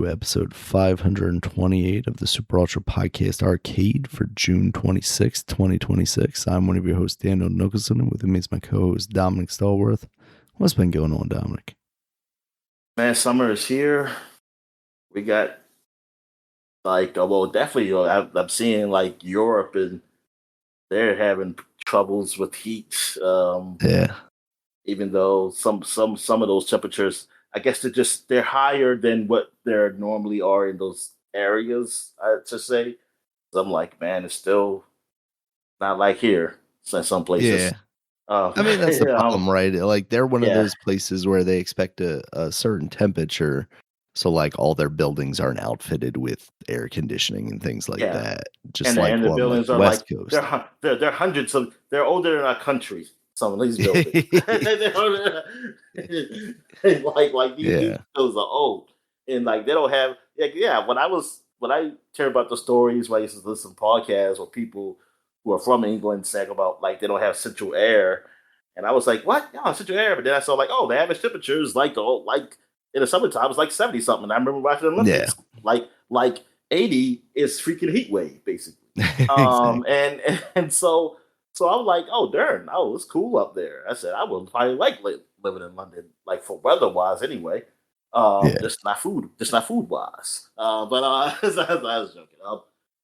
episode 528 of the Super Ultra Podcast Arcade for June 26th, 2026. I'm one of your hosts, Daniel Nicholson, and with me is my co-host, Dominic Stallworth. What's been going on, Dominic? Man, summer is here. We got, definitely, I'm seeing, Europe, and they're having troubles with heat. Yeah. Even though some of those temperatures, I guess they're higher than what there normally are in those areas, to say. I'm like, man, it's still not like here in some places. Yeah. I mean, that's the problem, right? Like, they're one of those places where they expect a certain temperature. So, like, all their buildings aren't outfitted with air conditioning and things like that. Just and the buildings are West Coast. They're hundreds of, they're older than our country. Some of these buildings, these buildings are old, and they don't have when I hear about the stories, when I used to listen to podcasts or people who are from England saying about they don't have central air, and I was like, what? Yeah, central air. But then I saw the average temperature is in the summertime it's 70 something. I remember watching the Olympics, 80 is freaking heat wave basically. Exactly. and so I'm like, oh darn, it's cool up there. I said I would probably living in London, for weather wise anyway. Just not food wise. But I was joking.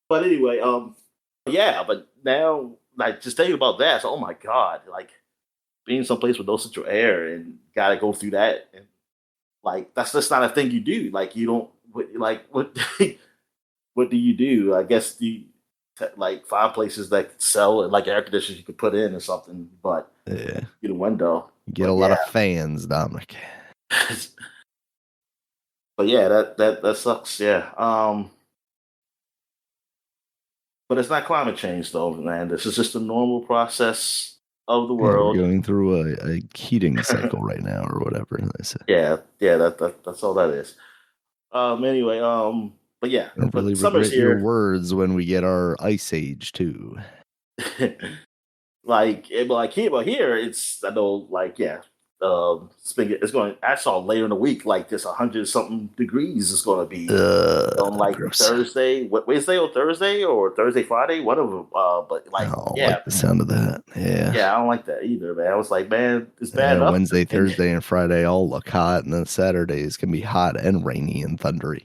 But anyway, but now just thinking about that, so, oh my god, being someplace with no central air and gotta go through that, and that's just not a thing you do. You don't what what do you do? I guess find places that sell air conditioners you could put in or something, but get a window. Get a lot of fans, Dominic. But yeah, that sucks. Yeah. But it's not climate change though, man. This is just a normal process of the world. We're going through a heating cycle right now, or whatever they say. Yeah. That's all that is. Anyway, but yeah, really regret your words when we get our ice age too. Here, it's I know it's going. I saw later in the week this 100-something degrees is going to be on Thursday, Wednesday or Thursday Friday, whatever. But I don't like the sound of that. Yeah, I don't like that either, man. I was like, man, it's bad enough. Wednesday, Thursday, and Friday all look hot, and then Saturday is gonna be hot and rainy and thundery.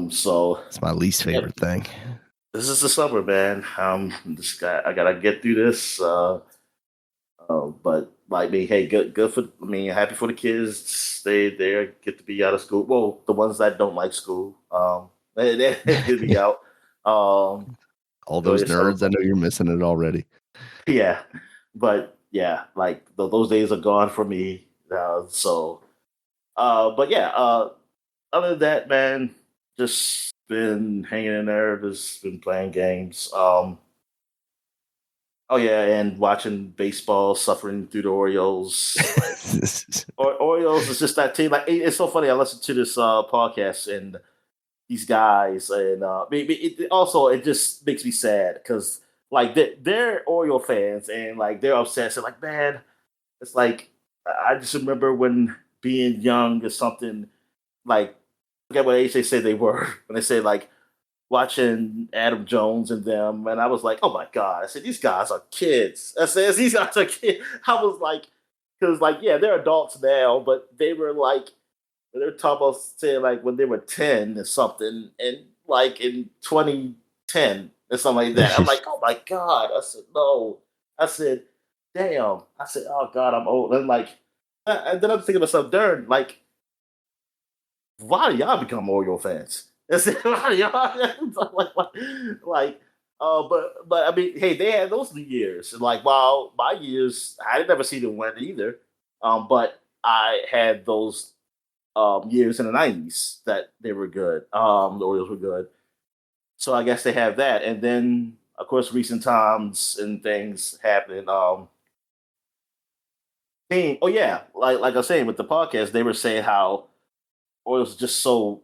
So it's my least favorite thing. This is the summer, man. I gotta get through this. But hey, good for happy for the kids. They get to be out of school. Well, the ones that don't like school, they be out. All those nerds, I know you're missing it already. Yeah, but yeah, those days are gone for me. But yeah, other than that, man, just been hanging in there. Just been playing games. Oh yeah, and watching baseball, suffering through the Orioles. Orioles is just that team. It's so funny. I listened to this podcast and these guys, and it just makes me sad because they're Oriole fans and they're upset. So man, it's I just remember when being young is something forget what age they say they were when they say watching Adam Jones and them, and I was like, oh my god! I said these guys are kids. I said these guys are kids. I was because they're adults now, but they were they're talking about saying when they were 10 or something, and in 2010 or something like that. I'm like, oh my god! I said no. I said, damn. I said, oh god, I'm old. And and then I'm thinking to myself, darn, why do y'all become Oriole fans? But I mean, hey, they had those years. While my years, I didn't never see them win either. But I had those years in the 90s that they were good. The Orioles were good. So I guess they have that. And then, of course, recent times and things happening. Like I was saying with the podcast, they were saying how Orioles are just so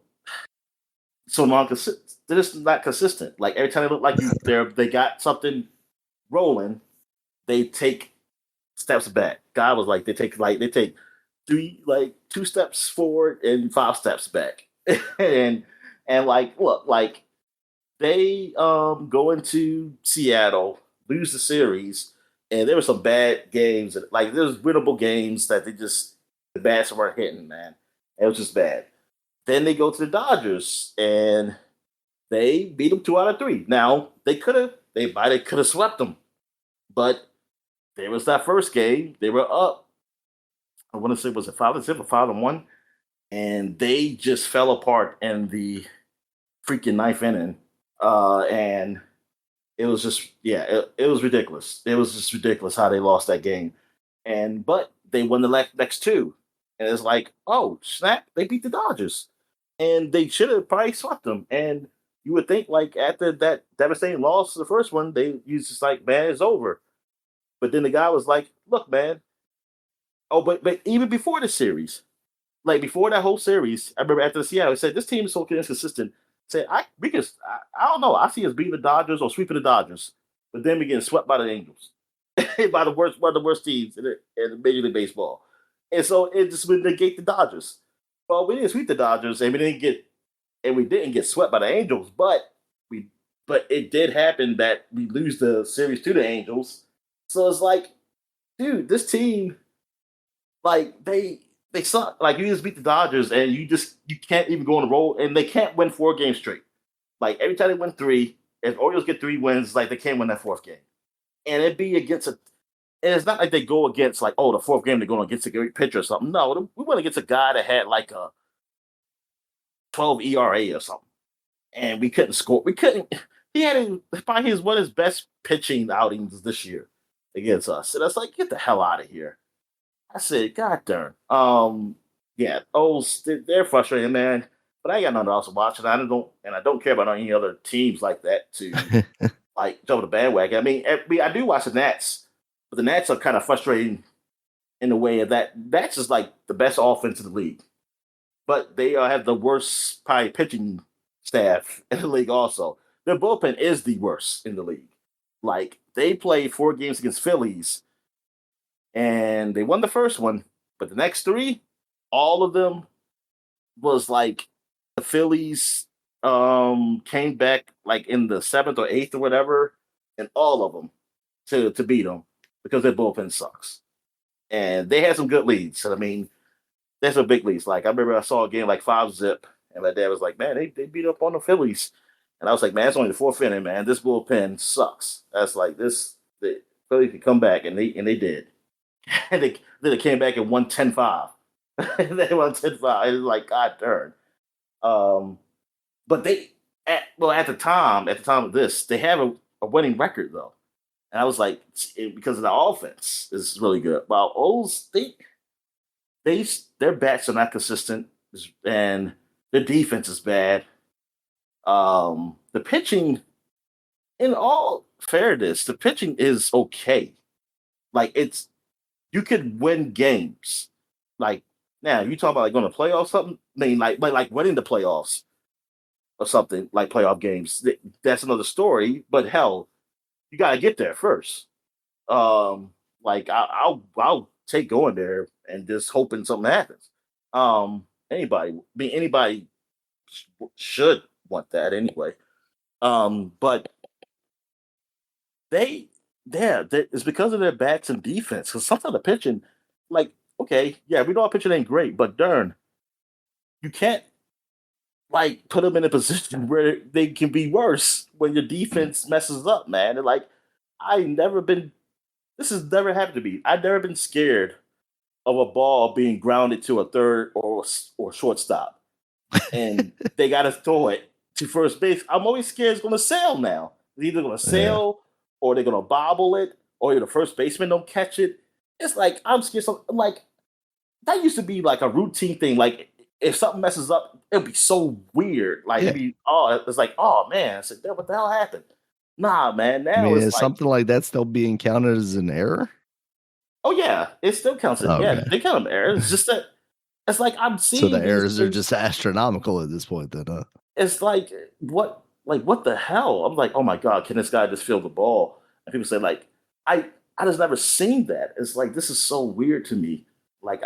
non-consistent. They're just not consistent. Every time they look like they got something rolling, they take steps back. God was they take two steps forward and 5 steps back. and like look, like they go into Seattle, lose the series, and there were some bad games. Like there was winnable games that the bats weren't hitting, man. It was just bad. Then they go to the Dodgers and they beat them 2 out of 3. Now they could have swept them, but there was that first game. They were up. I want to say was it 5-0 or 5-1, and they just fell apart in the freaking ninth inning. And it was just it was ridiculous. It was just ridiculous how they lost that game. But they won the next two, and it's like, oh snap, they beat the Dodgers, and they should have probably swept them. And you would think like after that devastating loss to the first one, you just like, man, it's over. But then the guy was like, look, man. Oh, but even before the series, like before that whole series, I remember after the Seattle, he said this team is so inconsistent. Said I don't know. I see us beating the Dodgers or sweeping the Dodgers, but then we getting swept by the Angels, by one of the worst teams in Major League Baseball, and so it just would negate the Dodgers. Well, we didn't sweep the Dodgers, and we didn't get swept by the Angels, but it did happen that we lose the series to the Angels. So it's like, dude, this team, like they suck. Like you just beat the Dodgers, and you can't even go on the roll, and they can't win 4 games straight. Like every time they win 3, if Orioles get 3 wins, like they can't win that 4th game, and it'd be against a. And it's not like they go against like, oh, the 4th game they're going against a great pitcher or something. No, we went against a guy that had like a 12 ERA or something, and we couldn't score. We couldn't. He had probably one of his best pitching outings this year against us, and that's like, get the hell out of here. I said, God darn. Yeah, they're frustrating, man. But I got nothing else to watch, and I don't care about any other teams like that to like jump the bandwagon. I do watch the Nats, but the Nats are kind of frustrating in the way of that Nats is like the best offense in the league, but they have the worst probably pitching staff in the league. Also, their bullpen is the worst in the league. Like they played 4 games against Phillies. And they won the first one, but the next 3, all of them was like the Phillies came back like in the 7th or 8th or whatever, and all of them to beat them because their bullpen sucks. And they had some good leads. I mean, there's some big leads. Like I remember I saw a game like 5-0, and my dad was like, "Man, they beat up on the Phillies," and I was like, "Man, it's only the 4th inning, man. This bullpen sucks." That's like the Phillies could come back, and they did. And then they came back and won 10-5. They won 10-5. It was like, God darn. But at the time of this, they have a winning record though. And I was like, because of the offense is really good. While O's, their bats are not consistent, and their defense is bad. The pitching, in all fairness, the pitching is okay. Like you could win games. Like now, you talk about like going to playoffs, something. I mean, like winning the playoffs or something like playoff games. That's another story. But hell, you got to get there first. Like I'll take going there and just hoping something happens. Anybody should want that anyway. But it's because of their bats and defense. Because sometimes the pitching, like, okay, yeah, we know our pitching ain't great, but darn, you can't like put them in a position where they can be worse when your defense messes up, man. And like, this has never happened to me. I've never been scared of a ball being grounded to a third or shortstop, and they got to throw it to first base. I'm always scared it's going to sail now. It's either going to sail or they're going to bobble it, or the first baseman don't catch it. It's like, I'm scared. Like, that used to be like a routine thing. Like, if something messes up, it'd be so weird. Like, it's like, oh man, I said, what the hell happened? Nah, man. Now it's is like, something like that still being counted as an error? Oh yeah, it still counts. Yeah, they count them errors. It's just that it's like I'm seeing. So the errors are just astronomical at this point. Then, it's like what the hell? I'm like, oh my god, can this guy just field the ball? And people say like, I just never seen that. It's like, this is so weird to me. Like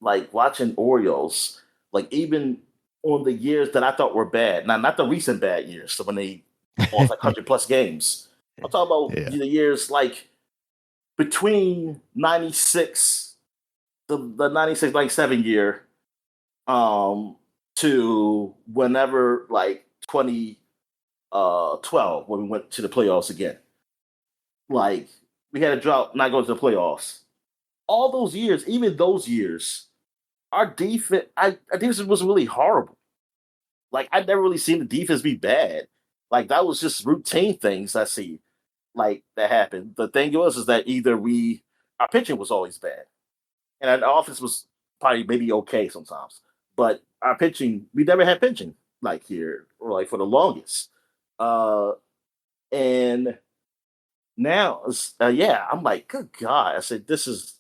like watching Orioles, like even on the years that I thought were bad, now not the recent bad years, so when they lost like 100+ games. I'm talking about Yeah. the years like between 96, the 96 97 year, to whenever like 2012 when we went to the playoffs again. Like we had a drought, not going to the playoffs. All those years, even those years, our defense was really horrible. Like I never really seen the defense be bad. Like that was just routine things I see like that happened. The thing was is that either our pitching was always bad, and our offense was probably maybe okay sometimes, but our pitching we never had pitching like here or like for the longest. Uh, and now, yeah, I'm like, good God. I said, this is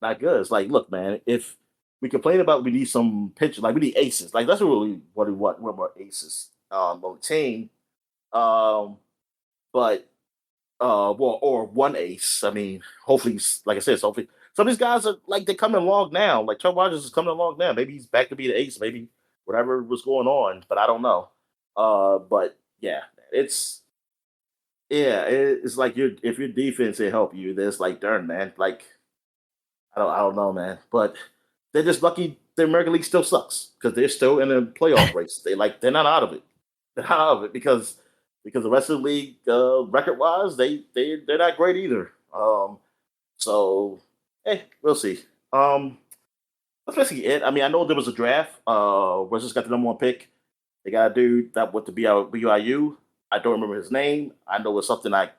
not good. It's like, look, man, if we complain about we need some pitchers, like we need aces. Like that's really what we want. We're more aces on the team. Um, but well, or one ace. I mean, hopefully, like I said, so hopefully some of these guys are like they're coming along now. Like Trevor Rogers is coming along now. Maybe he's back to be the ace. Maybe whatever was going on, but I don't know. But yeah, it's it's like if your defense can help you, there's like darn man, like I don't know, man. But they're just lucky the American League still sucks because they're still in a playoff race. They're not out of it. They're not out of it because the rest of the league, record wise, they're not great either. So hey, we'll see. That's basically it. I mean, I know there was a draft. Wizards got the number one pick. They got a dude that went to BYU. I don't remember his name. I know it's something I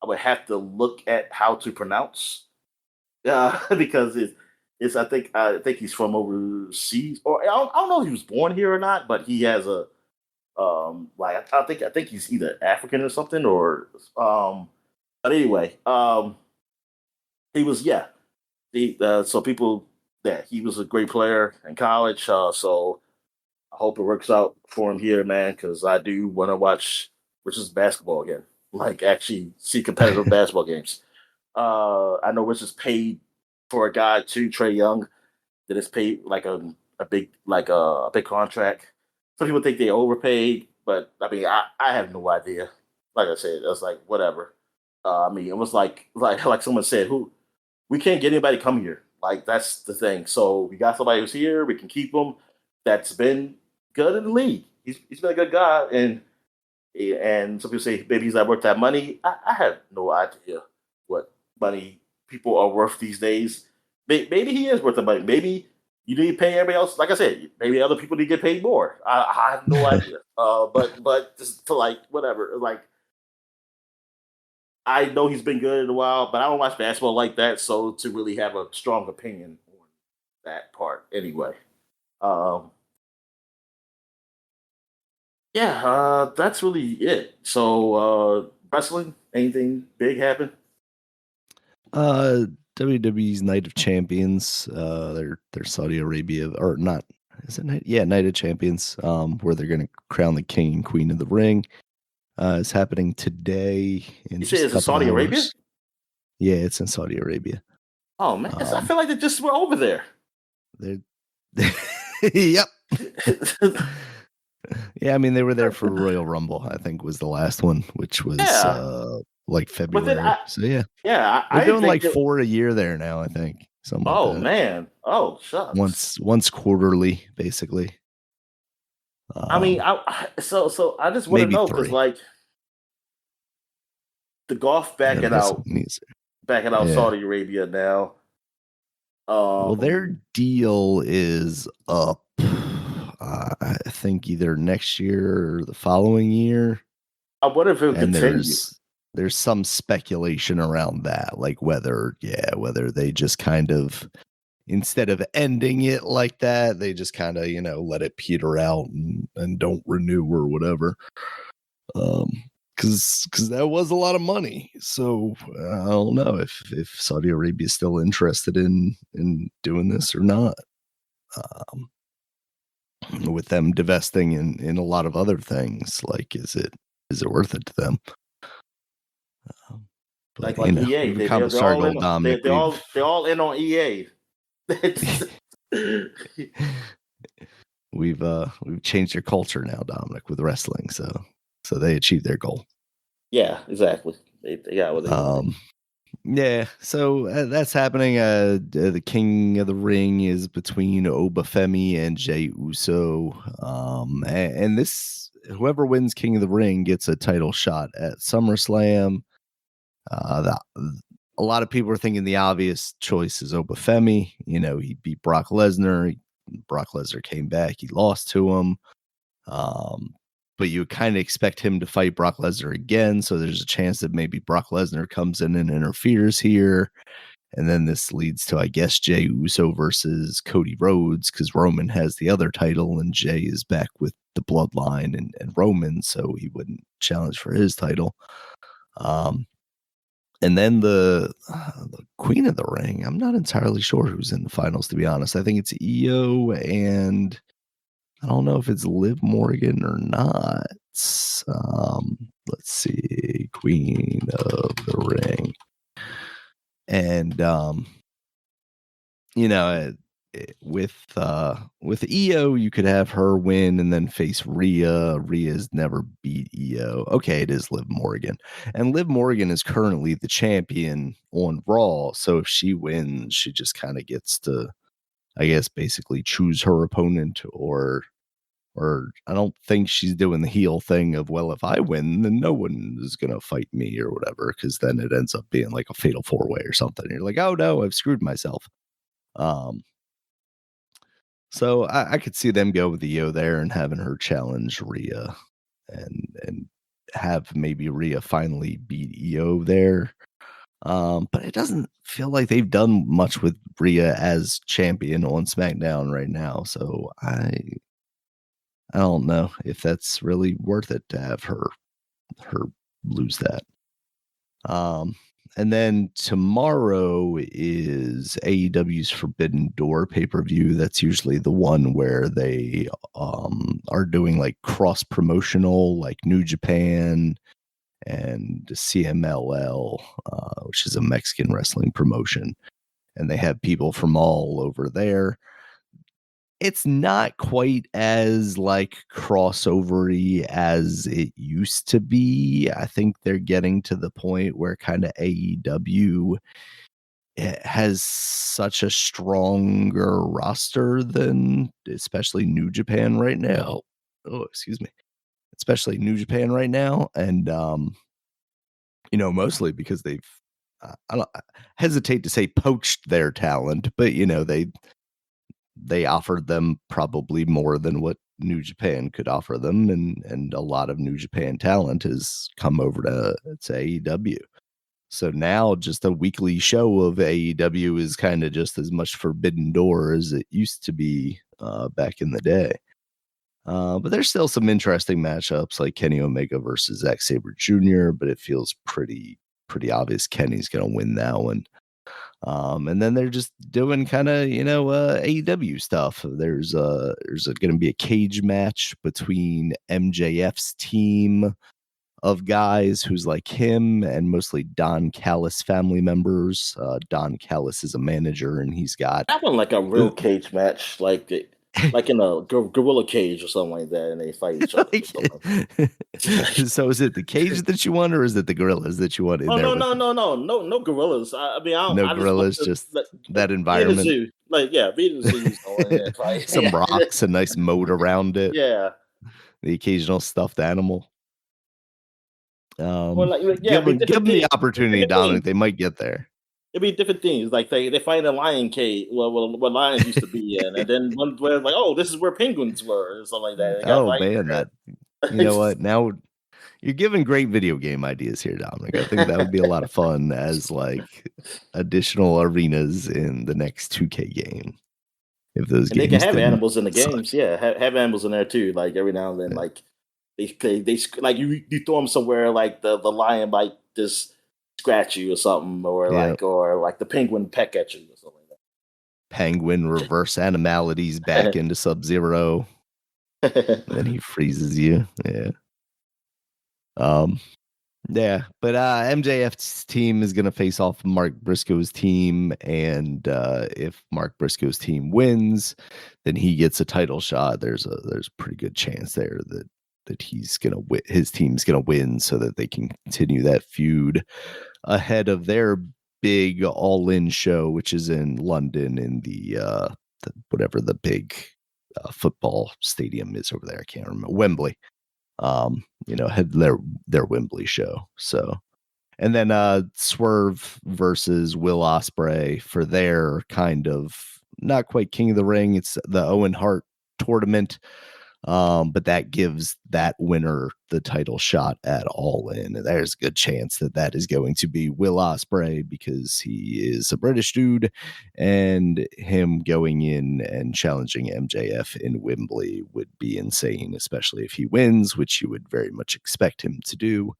would have to look at how to pronounce. Because it's I think he's from overseas, or I don't know if he was born here or not, but he has a like I think he's either African or something, or but anyway, he was so people he was a great player in college, so I hope it works out for him here, man, because I do want to watch Richards basketball again, like actually see competitive basketball games. I know Richards paid for a guy too, Trey Young, that is paid like a big a big contract. Some people think they overpaid, but I mean I have no idea. Like I said, it's like whatever. I mean, it was like someone said, who we can't get anybody to come here. Like that's the thing. So we got somebody who's here. We can keep him. That's been good in the league. He's been a good guy, and some people say maybe he's not worth that money. I have no idea what money people are worth these days. Maybe he is worth the money. Maybe you need to pay everybody else. Like I said, maybe other people need to get paid more. I have no idea. But just to like whatever. Like I know he's been good in a while, but I don't watch basketball like that, so to really have a strong opinion on that part anyway. Um, yeah, that's really it. So wrestling, anything big happen? WWE's Night of Champions, their Saudi Arabia, or not, is it Night? Yeah, Night of Champions, where they're going to crown the king and queen of the ring, is happening today in You say just a it's in couple Saudi hours. Arabia? Yeah, it's in Saudi Arabia. Oh man, I feel like they just were over there. They're yep. Yeah, I mean they were there for Royal Rumble, I think was the last one, which was like February. So yeah. Yeah, they're doing like 4 a year there now, I think. Something like that. Man. Oh, shucks. Once quarterly, basically. I mean, I just want to know because like the golf backing out Saudi Arabia now. Well, their deal is up. I think either next year or the following year. I wonder if it continues. There's some speculation around that, like whether they just kind of, instead of ending it like that, they just kind of, let it peter out and don't renew or whatever. Because that was a lot of money. So I don't know if Saudi Arabia is still interested in doing this or not. With them divesting in a lot of other things, like is it worth it to them? But, like EA, they're all in on EA. We've changed their culture now, Dominic, with wrestling. So they achieved their goal. Yeah, exactly. They got what they wanted. Yeah, so that's happening. The King of the Ring is between Obafemi and Jey Uso. And this, whoever wins King of the Ring gets a title shot at SummerSlam. A lot of people are thinking the obvious choice is Obafemi. You know, he beat Brock Lesnar. Brock Lesnar came back. He lost to him. But you kind of expect him to fight Brock Lesnar again. So there's a chance that maybe Brock Lesnar comes in and interferes here. And then this leads to, I guess, Jey Uso versus Cody Rhodes, because Roman has the other title and Jey is back with the bloodline and Roman, so he wouldn't challenge for his title. And then the Queen of the Ring, I'm not entirely sure who's in the finals, to be honest. I think it's Io, and I don't know if it's Liv Morgan or not. Let's see. Queen of the Ring. And, you know, with Io, you could have her win and then face Rhea. Rhea's never beat Io. Okay, it is Liv Morgan. And Liv Morgan is currently the champion on Raw. So if she wins, she just kind of gets to, I guess, basically choose her opponent, or I don't think she's doing the heel thing of, well, if I win, then no one is going to fight me or whatever, because then it ends up being like a fatal 4-way or something. You're like, oh no, I've screwed myself. So I could see them go with Io there and having her challenge Rhea and have maybe Rhea finally beat Io there. But it doesn't feel like they've done much with Rhea as champion on SmackDown right now. So I don't know if that's really worth it to have her lose that. And then tomorrow is AEW's Forbidden Door pay-per-view. That's usually the one where they are doing like cross-promotional, like New Japan and CMLL, which is a Mexican wrestling promotion. And they have people from all over there. It's not quite as like crossovery as it used to be. I think they're getting to the point where kind of AEW has such a stronger roster than especially New Japan right now. Oh, excuse me. Especially New Japan right now. And, you know, mostly because they've, I hesitate to say poached their talent, but, you know, they offered them probably more than what New Japan could offer them, and a lot of New Japan talent has come over to AEW. So now just a weekly show of AEW is kind of just as much Forbidden Door as it used to be back in the day. But there's still some interesting matchups like Kenny Omega versus Zack Sabre Jr., but it feels pretty obvious Kenny's going to win that one. And then they're just doing kind of, you know, AEW stuff. There's going to be a cage match between MJF's team of guys who's like him and mostly Don Callis family members. Don Callis is a manager, and he's got That one like a real cage match, like in a gorilla cage or something like that, and they fight each other. So is it the cage that you want, or is it the gorillas that you want in there? No gorillas. I mean, no gorillas, just that environment. Zoo. Like, yeah, be in the zoo. Some rocks, a nice moat around it. Yeah, the occasional stuffed animal. give them the opportunity, Dominic. They might get there. It'd be different things. Like they find a lion cage, where lions used to be in, and then one where like, oh, this is where penguins were, or something like that. Oh man, that you know what? Now you're giving great video game ideas here, Dominic. I think that would be a lot of fun as like additional arenas in the next 2K game. If those games they can have animals in the games, yeah, have animals in there too. Like every now and then, like they like you throw them somewhere, like the lion might just scratch you or something, or like the penguin peck at you or something like that. Penguin reverse animalities back into Sub-Zero. Then he freezes you. Yeah. Yeah, but MJF's team is going to face off Mark Briscoe's team, and if Mark Briscoe's team wins, then he gets a title shot. There's a pretty good chance there that he's gonna his team's gonna win, so that they can continue that feud ahead of their big all-in show, which is in London in the whatever the big football stadium is over there. I can't remember. Wembley. Had their Wembley show. So, and then Swerve versus Will Ospreay for their kind of not quite King of the Ring. It's the Owen Hart tournament. But that gives that winner the title shot at All In. And there's a good chance that is going to be Will Ospreay, because he is a British dude, and him going in and challenging MJF in Wembley would be insane, especially if he wins, which you would very much expect him to do.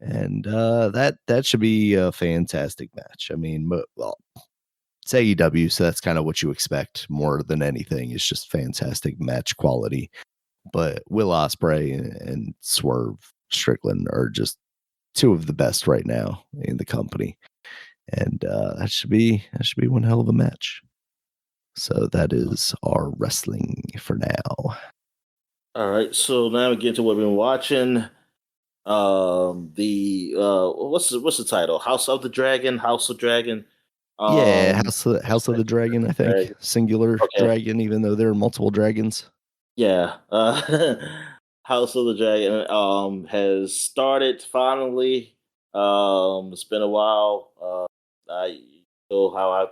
And that should be a fantastic match. I mean, well, it's AEW, so that's kind of what you expect more than anything. It's just fantastic match quality. But Will Ospreay and Swerve Strickland are just two of the best right now in the company, and that should be one hell of a match. So that is our wrestling for now. All right, so now we get to what we've been watching. The what's the title? House of the Dragon. House of the Dragon, I think. Dragon. Singular dragon, even though there are multiple dragons. Yeah. House of the Dragon has started finally. It's been a while. I know how I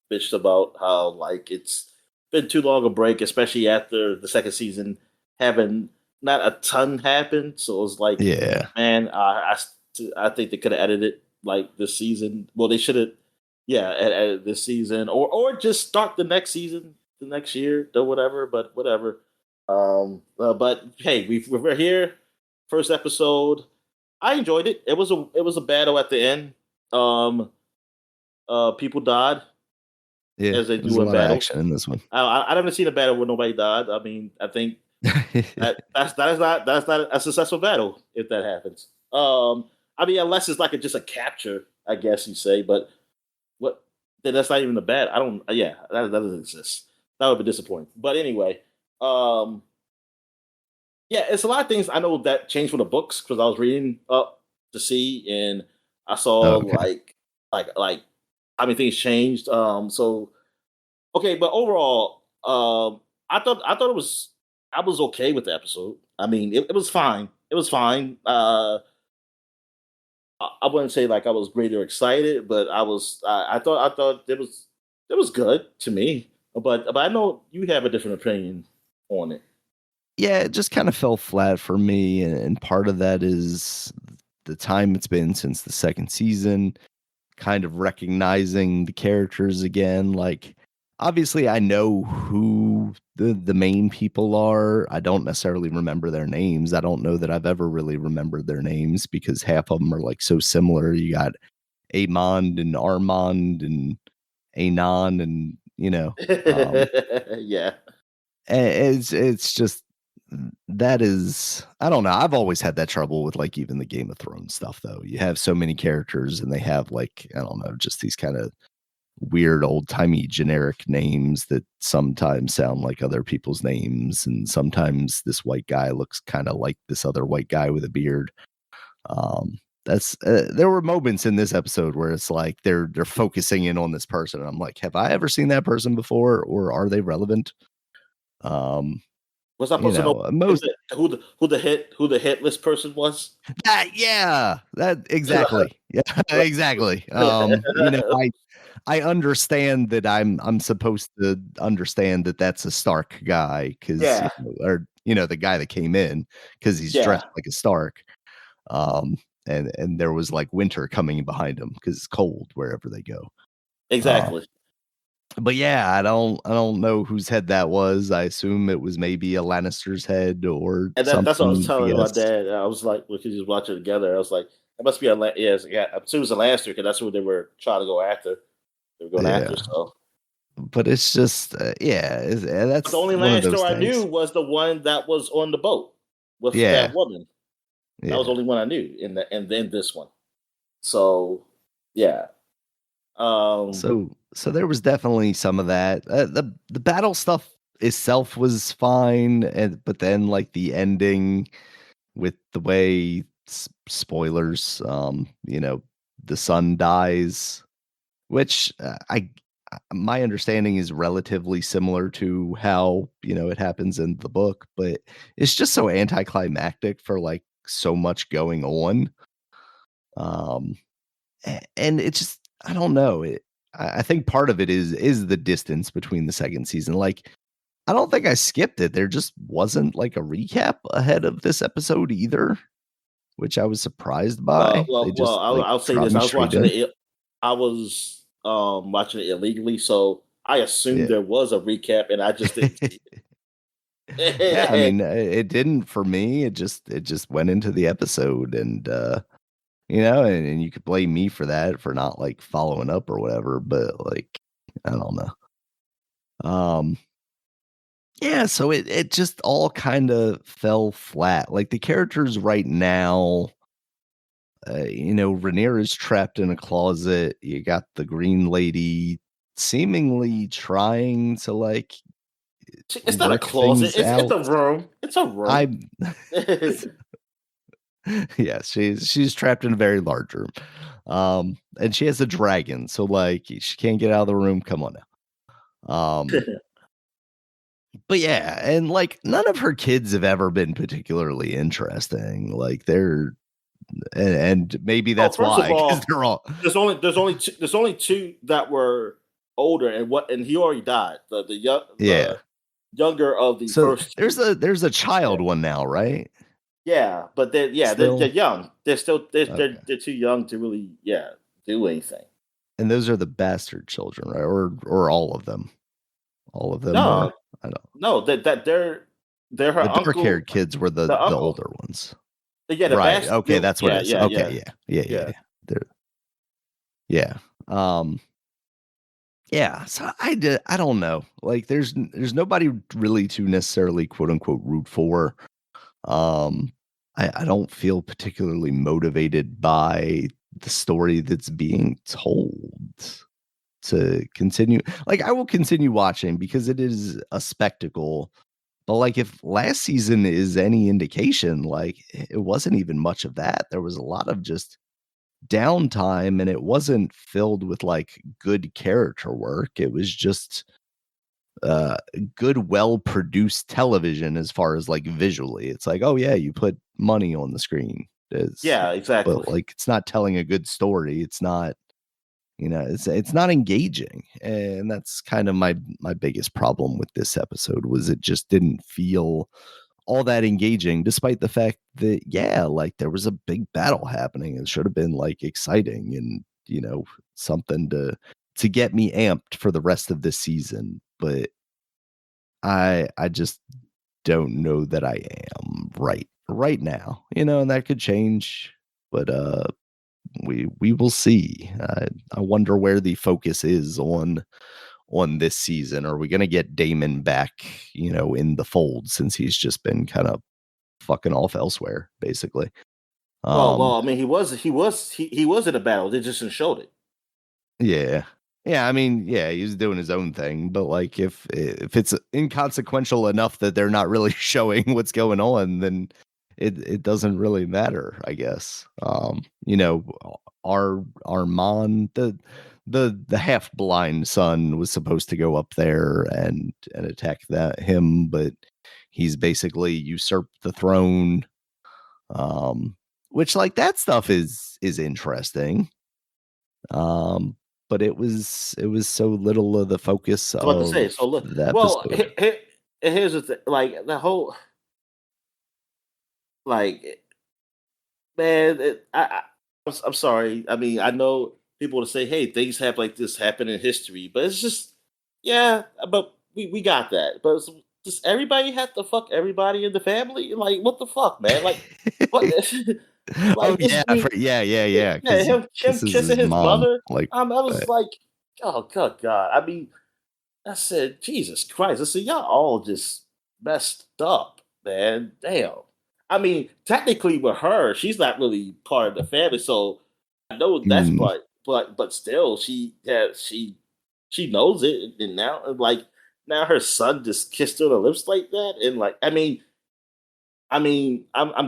bitched about how like it's been too long a break, especially after the second season having not a ton happen. So it was like, yeah, man, I think they could have edited it like this season. Well, they should have, edited this season, or just start the next season, the next year, or whatever. But whatever. But hey, we're here. First episode, I enjoyed it. It was a battle at the end. People died. Yeah, as they do in battle. Action in this one. I haven't seen a battle where nobody died. I mean, I think that's not a successful battle if that happens. I mean, unless it's like just a capture, I guess you say. But what? Then that's not even a bad. I don't. Yeah, that doesn't exist. That would be disappointing. But anyway, it's a lot of things I know that changed from the books, because I was reading up to see, and I saw like how many things changed. So okay, but overall, I thought I was okay with the episode. I mean, it was fine. It was fine. I wouldn't say like I was great or excited, but I thought it was good to me. But I know you have a different opinion on it. Yeah, it just kind of fell flat for me, and part of that is the time it's been since the second season, kind of recognizing the characters again. Like, obviously I know who the main people are. I don't necessarily remember their names. I don't know that I've ever really remembered their names, because half of them are like so similar. You got Amond and Armand and Anon, and yeah. It's just, that is, I don't know. I've always had that trouble with like even the Game of Thrones stuff, though. You have so many characters, and they have like, I don't know, just these kind of weird old-timey generic names that sometimes sound like other people's names, and sometimes this white guy looks kind of like this other white guy with a beard. There were moments in this episode where it's like they're focusing in on this person, and I'm like, have I ever seen that person before, or are they relevant? Was I supposed to know who the hitless person was? That exactly. Yeah, exactly. I understand that I'm supposed to understand that that's a Stark guy, because the guy that came in, because he's dressed like a Stark. And there was like winter coming behind him because it's cold wherever they go. Exactly. But yeah, I don't know whose head that was. I assume it was maybe a Lannister's head or something. That's what I was telling my dad. I was like, we could just watch it together. I was like, it must be I'm assuming it was a Lannister, because that's who they were trying to go after. They were going after. So, but it's just that's the only Lannister I knew was the one that was on the boat with that woman. That was the only one I knew, and then this one. So yeah. So there was definitely some of that. The battle stuff itself was fine, but then like the ending with the way spoilers, the son dies, which my understanding is relatively similar to how it happens in the book, but it's just so anticlimactic for like so much going on. And it's just I don't know. I think part of it is the distance between the second season. Like I don't think I skipped it. There just wasn't like a recap ahead of this episode either, which I was surprised by. They just like I'll say dropped this: me I was straight watching in. it. I was watching it illegally, so I assumed Yeah. there was a recap, and I just didn't see Yeah, I it. mean, it didn't for me. It just went into the episode, and and you could blame me for that for not like following up or whatever. But like, I don't know. Yeah, so it just all kind of fell flat. Like the characters right now, Rhaenyra is trapped in a closet. You got the Green Lady seemingly trying to like It's not a work closet. things It's out. a room. It's a room. I yeah, she's trapped in a very large room. And she has a dragon, so like she can't get out of the room. Come on now. But yeah, and like none of her kids have ever been particularly interesting. Like and maybe Oh, that's first of why, because all, they're all there's only two that were older, and he already died. yeah. The younger of the So first there's two. a Yeah, child one now, right? yeah, but they're Still young. okay. They're too young to really do anything. And those are the bastard children, right? Or all of them. All of them were. No, I don't. no, they're her The dark uncle, haired kids were the the uncle. older ones. Yeah, the Right. bastard. Okay, that's what it Yeah, is. yeah, Okay, yeah, yeah. yeah. They're, yeah. Um yeah, so I don't know. Like there's nobody really to necessarily quote unquote root for. Um I don't feel particularly motivated by the story that's being told to continue. Like I will continue watching because it is a spectacle. But like if last season is any indication, like it wasn't even much of that. There was a lot of just downtime and it wasn't filled with like good character work. It was just uh good well produced television as far as like visually. It's like, oh yeah, you put money on the screen. Yeah, exactly. But like it's not telling a good story. It's not it's not engaging. And that's kind of my biggest problem with this episode was it just didn't feel all that engaging, despite the fact that, yeah, like there was a big battle happening. It should have been like exciting and, something to get me amped for the rest of this season. But I just don't know that I am right now, and that could change. But we will see. I wonder where the focus is on this season. Are we going to get Damon back, in the fold since he's just been kind of fucking off elsewhere, basically? I mean, he was in a battle. They just showed it. Yeah. Yeah, I mean, yeah, he's doing his own thing, but like if it's inconsequential enough that they're not really showing what's going on, then it doesn't really matter, I guess. Our Armand, the half blind son was supposed to go up there and attack him, but he's basically usurped the throne. Which like that stuff is interesting. But it was so little of the focus I was about to say. of So look, the well, episode. here's the thing. Like the whole, like, man, I'm sorry. I mean, I know people will say, "Hey, things have like this happen in history," but it's just, yeah, but we got that. But does everybody have to fuck everybody in the family? Like, what the fuck, man? Like, what? Oh Like this yeah, dude, yeah, yeah, because he him kisses kissing his his mom. mother. Like, I was like, oh god, God. I mean, I said, Jesus Christ. I said, y'all all just messed up, man. Damn. I mean, technically with her, she's not really part of the family, so I know that's Mm, part. But still, she knows it, and now her son just kissed her on the lips like that, and like I'm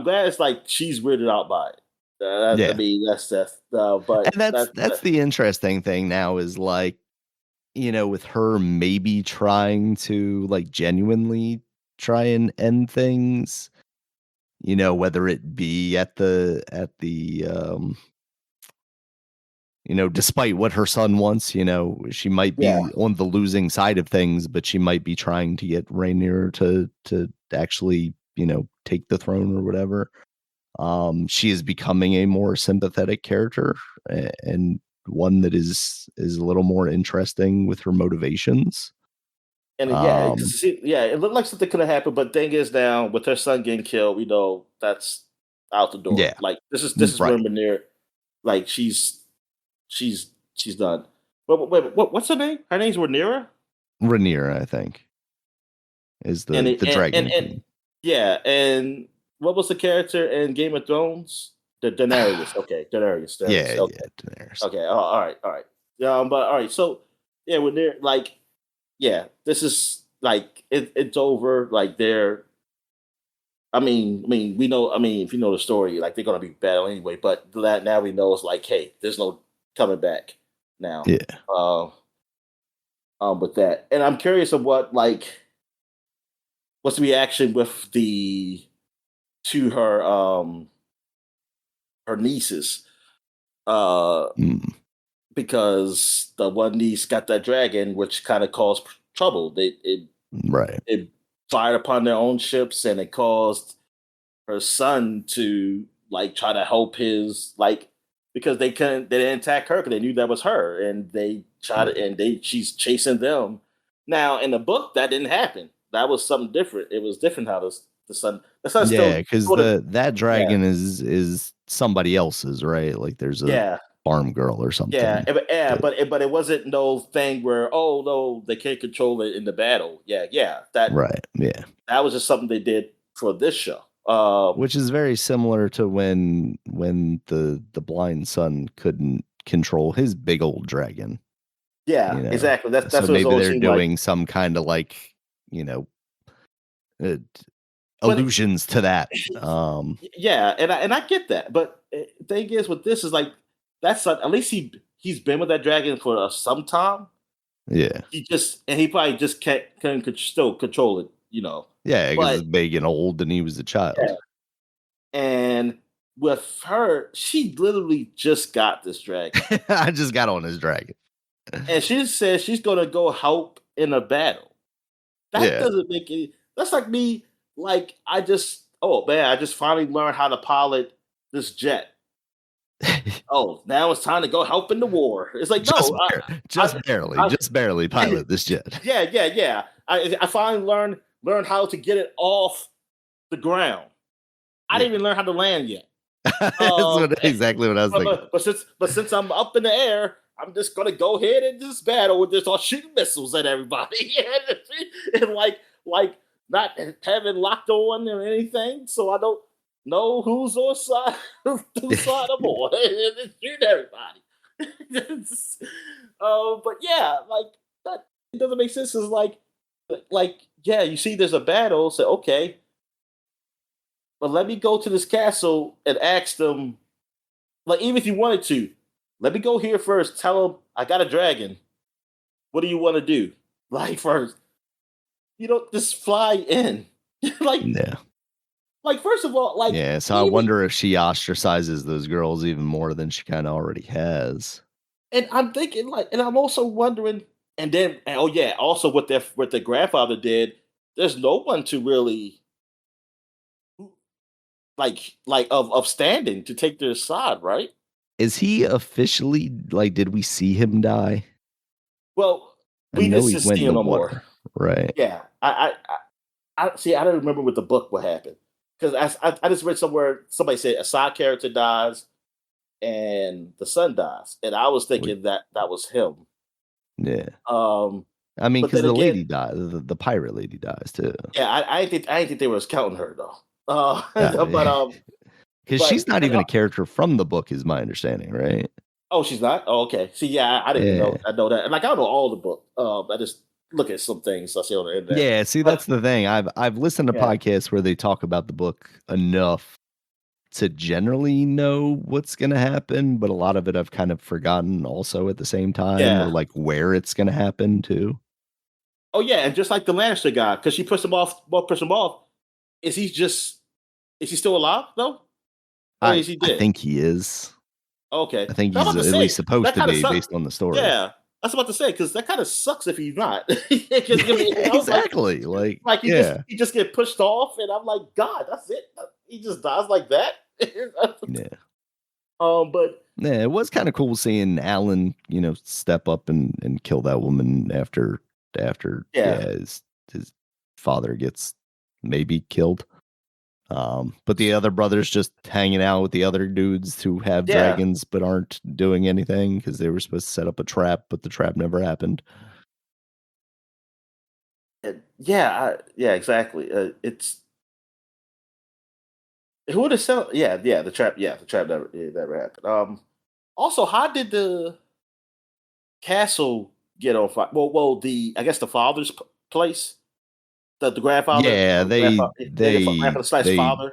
glad it's like she's weirded out by it. I yeah. mean, And but that's the interesting thing now is like, with her maybe trying to like genuinely try and end things, whether it be despite what her son wants, she might yeah, be on the losing side of things, but she might be trying to get Rhaenyra to actually, take the throne or whatever. She is becoming a more sympathetic character and one that is a little more interesting with her motivations. and Um, it looked like something could have happened, but thing is now with her son getting killed, we know that's out the door. yeah, Like this is right. when Rhaenyra, like she's done. What's her name? Her name's Rhaenyra, Rhaenyra, I think, is and the Dragon Queen. yeah, and what was the character in Game of Thrones? The Daenerys. Okay, Daenerys. Yeah, Okay, yeah, Daenerys. okay. Oh, all right. But all right. So yeah, when they're like, yeah, this is like it's over. Like they're. We know. I mean, if you know the story, like they're gonna be battle anyway. But that now we know it's like, hey, there's no coming back now. Yeah. Uh, with that, and I'm curious of what's the reaction with the to her nieces. Mm, Because the one niece got that dragon, which kind of caused trouble. right. It fired upon their own ships, and it caused her son to like try to help his because they didn't attack her because they knew that was her, and they tried Yeah. to, and she's chasing them. Now in the book that didn't happen. That was something different. It was different how the son Yeah, still because sort of that yeah dragon is somebody else's, right? Like there's a yeah. farm girl or Yeah, something. yeah, that- but it wasn't no thing where oh no they can't control it in the battle. Yeah, right. Yeah. that was just something they did for this show. Which is very similar to when the blind son couldn't control his big old dragon, Yeah, you know. exactly. That's So what it's maybe always they're seemed like. doing some kind of like, you know, uh, But allusions to that. yeah, and I get that. But thing is, with this is like that's at least he's been with that dragon for some time. Yeah. He probably just can still control it. Yeah, because But it's big and old and he was a yeah, child. and with her, she literally just got this dragon. I just got on his dragon. And she says she's gonna go help in a battle. That Yeah. doesn't make any. That's like me. Like oh man, I just finally learned how to pilot this jet. Oh, now it's time to go help in the war. It's like no, Just I, barely, I, just barely pilot this jet. yeah. I finally learned how to get it off the ground. I Yeah. didn't even learn how to land yet. That's exactly what I was thinking. But since I'm up in the air, I'm just gonna go ahead and just battle with this, all shooting missiles at everybody, and like not having locked on or anything, so I don't know who's on side whose side I'm on, and shoot everybody. But yeah, like that it doesn't make sense. It's like yeah, you see, there's a battle, so okay, but let me go to this castle and ask them, like, even if you wanted to, let me go here first. Tell them I got a dragon. What do you want to do? Like first, you don't just fly in. like, Yeah. like first of all, like Yeah. So I even, wonder if she ostracizes those girls even more than she kind of already has. and I'm thinking and I'm also wondering, and oh yeah, also what their grandfather did. There's no one to really of standing to take their side, right? Is he officially like? Did we see him die? Well, I we know just he see went in him the no more. water, right? Yeah, I see. I don't remember with the book what happened because I just read somewhere somebody said a side character dies and the son dies, and I was We- thinking that was him. Yeah. Um, I mean, but because then the again, lady died, the pirate lady dies too. yeah, I didn't think they was counting her though. But because she's not even a character from the book, is my understanding, right? oh, she's not. Oh, okay. See, yeah, I didn't even know. Yeah. I know that. Like, I don't know all the book. I just look at some things I see on the internet. Yeah, see, But that's the thing. I've listened to podcasts where they talk about the book enough to generally know what's going to happen, but a lot of it I've kind of forgotten also at the same time, or yeah. like where it's going to happen too. Oh, yeah, and just like the Lannister guy, because she pushed him off. Well, pushed him off. Is he just? Is he still alive though, or I is he I dead? think he is. Okay. I think I'm he's about to at least say supposed that to kind of be sucks. based on the story. Yeah, I was about to say because that kind of sucks if he's not. 'Cause, I mean, I was Exactly. Like, like yeah. he just get pushed off, and I'm like, God, that's it. He just dies like that. Yeah. But Yeah, it was kind of cool seeing Alan, step up and kill that woman after yeah, his father gets maybe killed. But the other brother's just hanging out with the other dudes who have yeah, dragons but aren't doing anything because they were supposed to set up a trap, but the trap never happened. yeah, exactly. It's who would have said? The trap never happened. Also, how did the castle get on fire? The I guess the father's place, the grandfather, Yeah, grandfather slash they father.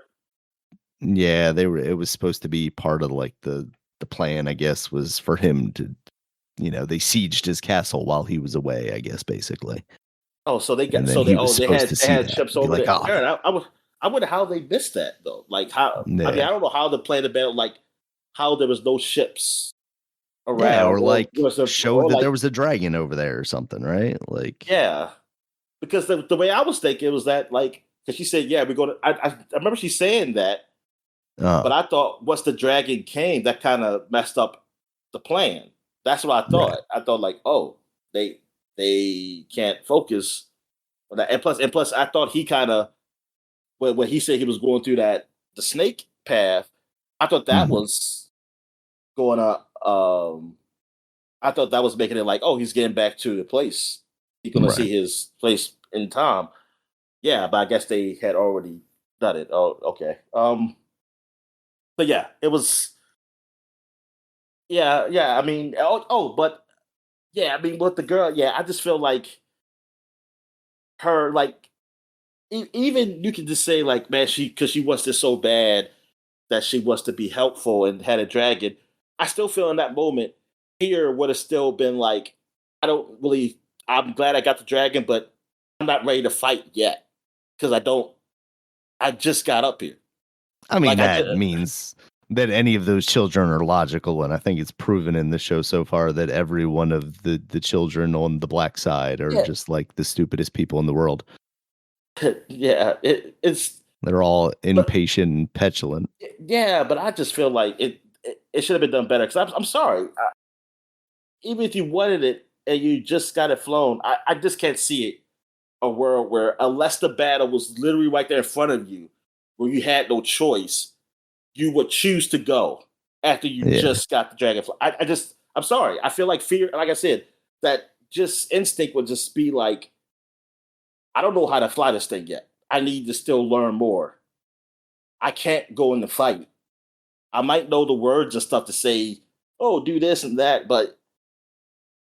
yeah, it was supposed to be part of like the plan, I guess, was for him to, they sieged his castle while he was away, I guess, basically. Oh, so they And got then he was supposed to they see had that ships and be over like, there. oh, Aaron, I wonder how they missed that though. Like how I mean yeah. I don't know how the plane about like how there was no ships Yeah, around or or like was there showed or that like there was a dragon over there or something, right? Like, yeah. Because the way I was thinking was that like because she said, yeah, we're gonna I remember she saying that, but uh, I thought once the dragon came, that kind of messed up the plan. That's what I right. thought. I thought like, oh, they can't focus on that. And plus I thought he kind of when he said he was going through the snake path, I thought that Mhm. was going to I thought that was making it like, oh, he's getting back to the place. He's gonna Right. see his place in time. Yeah, but I guess they had already done it. Oh, okay. But yeah, it was yeah. I mean, but yeah, I mean, with the girl, yeah, I just feel like her, like, even you can just say like, man, because she wants this so bad that she wants to be helpful and had a dragon. I still feel in that moment here would have still been like, I don't really. I'm glad I got the dragon, but I'm not ready to fight yet because I don't. I just got up here. I mean, Like I that just means that any of those children are logical, and I think it's proven in the show so far that every one of the children on the black side are yeah just like the stupidest people in the world. yeah. It's They're all but impatient and petulant. yeah, but I just feel like it should have been done better. Because I'm sorry, even if you wanted it and you just got it flown, I just can't see it a world where unless the battle was literally right there in front of you, where you had no choice, you would choose to go after you Yeah. just got the dragonfly. I'm sorry. I feel like fear, like I said, that just instinct would just be like, I don't know how to fly this thing yet. I need to still learn more. I can't go in the fight. I might know the words and stuff to say, oh, do this and that, but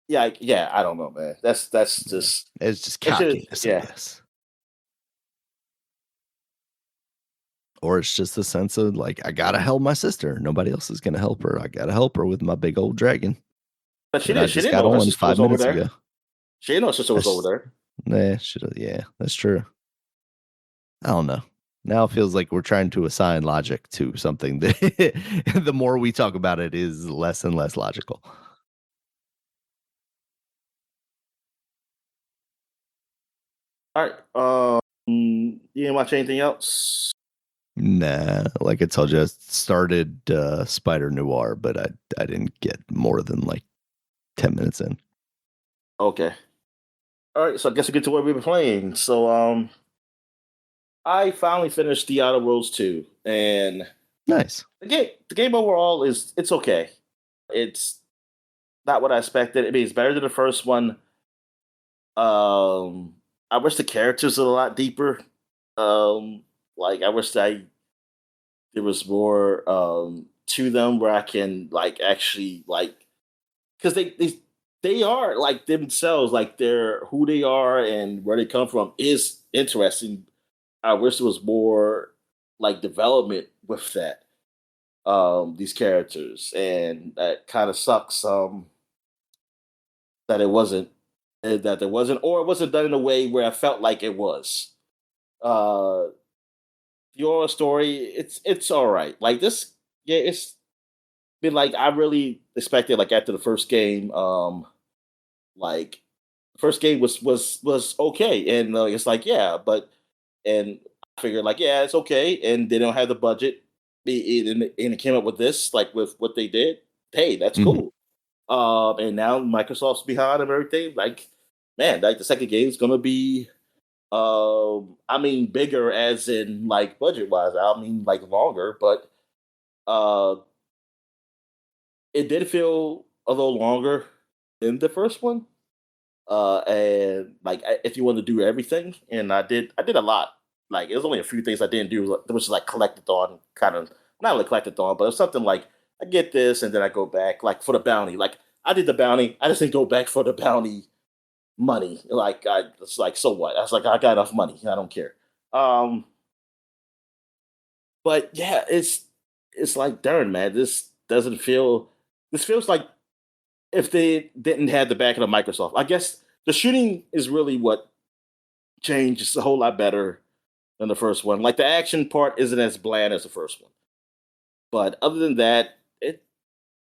yeah, I don't know, man. That's Yeah. just It's just it should cockiness, I yeah. guess. Or it's just a sense of like, I gotta help my sister. Nobody else is gonna help her. I gotta help her with my big old dragon But that I she just didn't got know her on sister was 5 over minutes there. ago. She didn't know her sister was over That's there. yeah, that's true. I don't know. Now it feels like we're trying to assign logic to something that the more we talk about it is less and less logical. All right. You didn't watch anything else? Nah, like I told you, I started Spider Noir, but I didn't get more than like 10 minutes in. Okay. All right. So I guess we get to what we've been playing. So I finally finished The Outer Worlds 2, and Nice. the game overall it's okay. It's not what I expected. I mean, it's better than the first one. I wish the characters were a lot deeper. Um, Like I wish there was more to them where I can like actually like because they are like themselves, like they're who they are and where they come from is interesting. I wish there was more like development with that these characters, and that kind of sucks that it wasn't that there wasn't, or it wasn't done in a way where I felt like it was. Uh, the oral story, it's all right. Like this, yeah, it's been like I really expected. Like after the first game, like first game was okay, and it's like yeah, but and I figured like yeah, it's okay, and they don't have the budget, and it came up with this like with what they did. Hey, that's Mhm. cool. And now Microsoft's behind and everything. Like, man, like the second game is gonna be, I mean, bigger as in like budget wise. I mean, like longer, but uh, it did feel a little longer than the first one. And like if you want to do everything, and I did a lot. Like, there's only a few things I didn't do. There was like collected on kind of not really collected on, but it's something like I get this and then I go back like for the bounty. Like I did the bounty, I just didn't go back for the bounty money. Like I it's like so what? I was like I got enough money. I don't care. Um, but yeah, it's like darn man, this doesn't feel. This feels like if they didn't have the backing of Microsoft. I guess the shooting is really what changed. It's a whole lot better than the first one. Like the action part isn't as bland as the first one, but other than that, it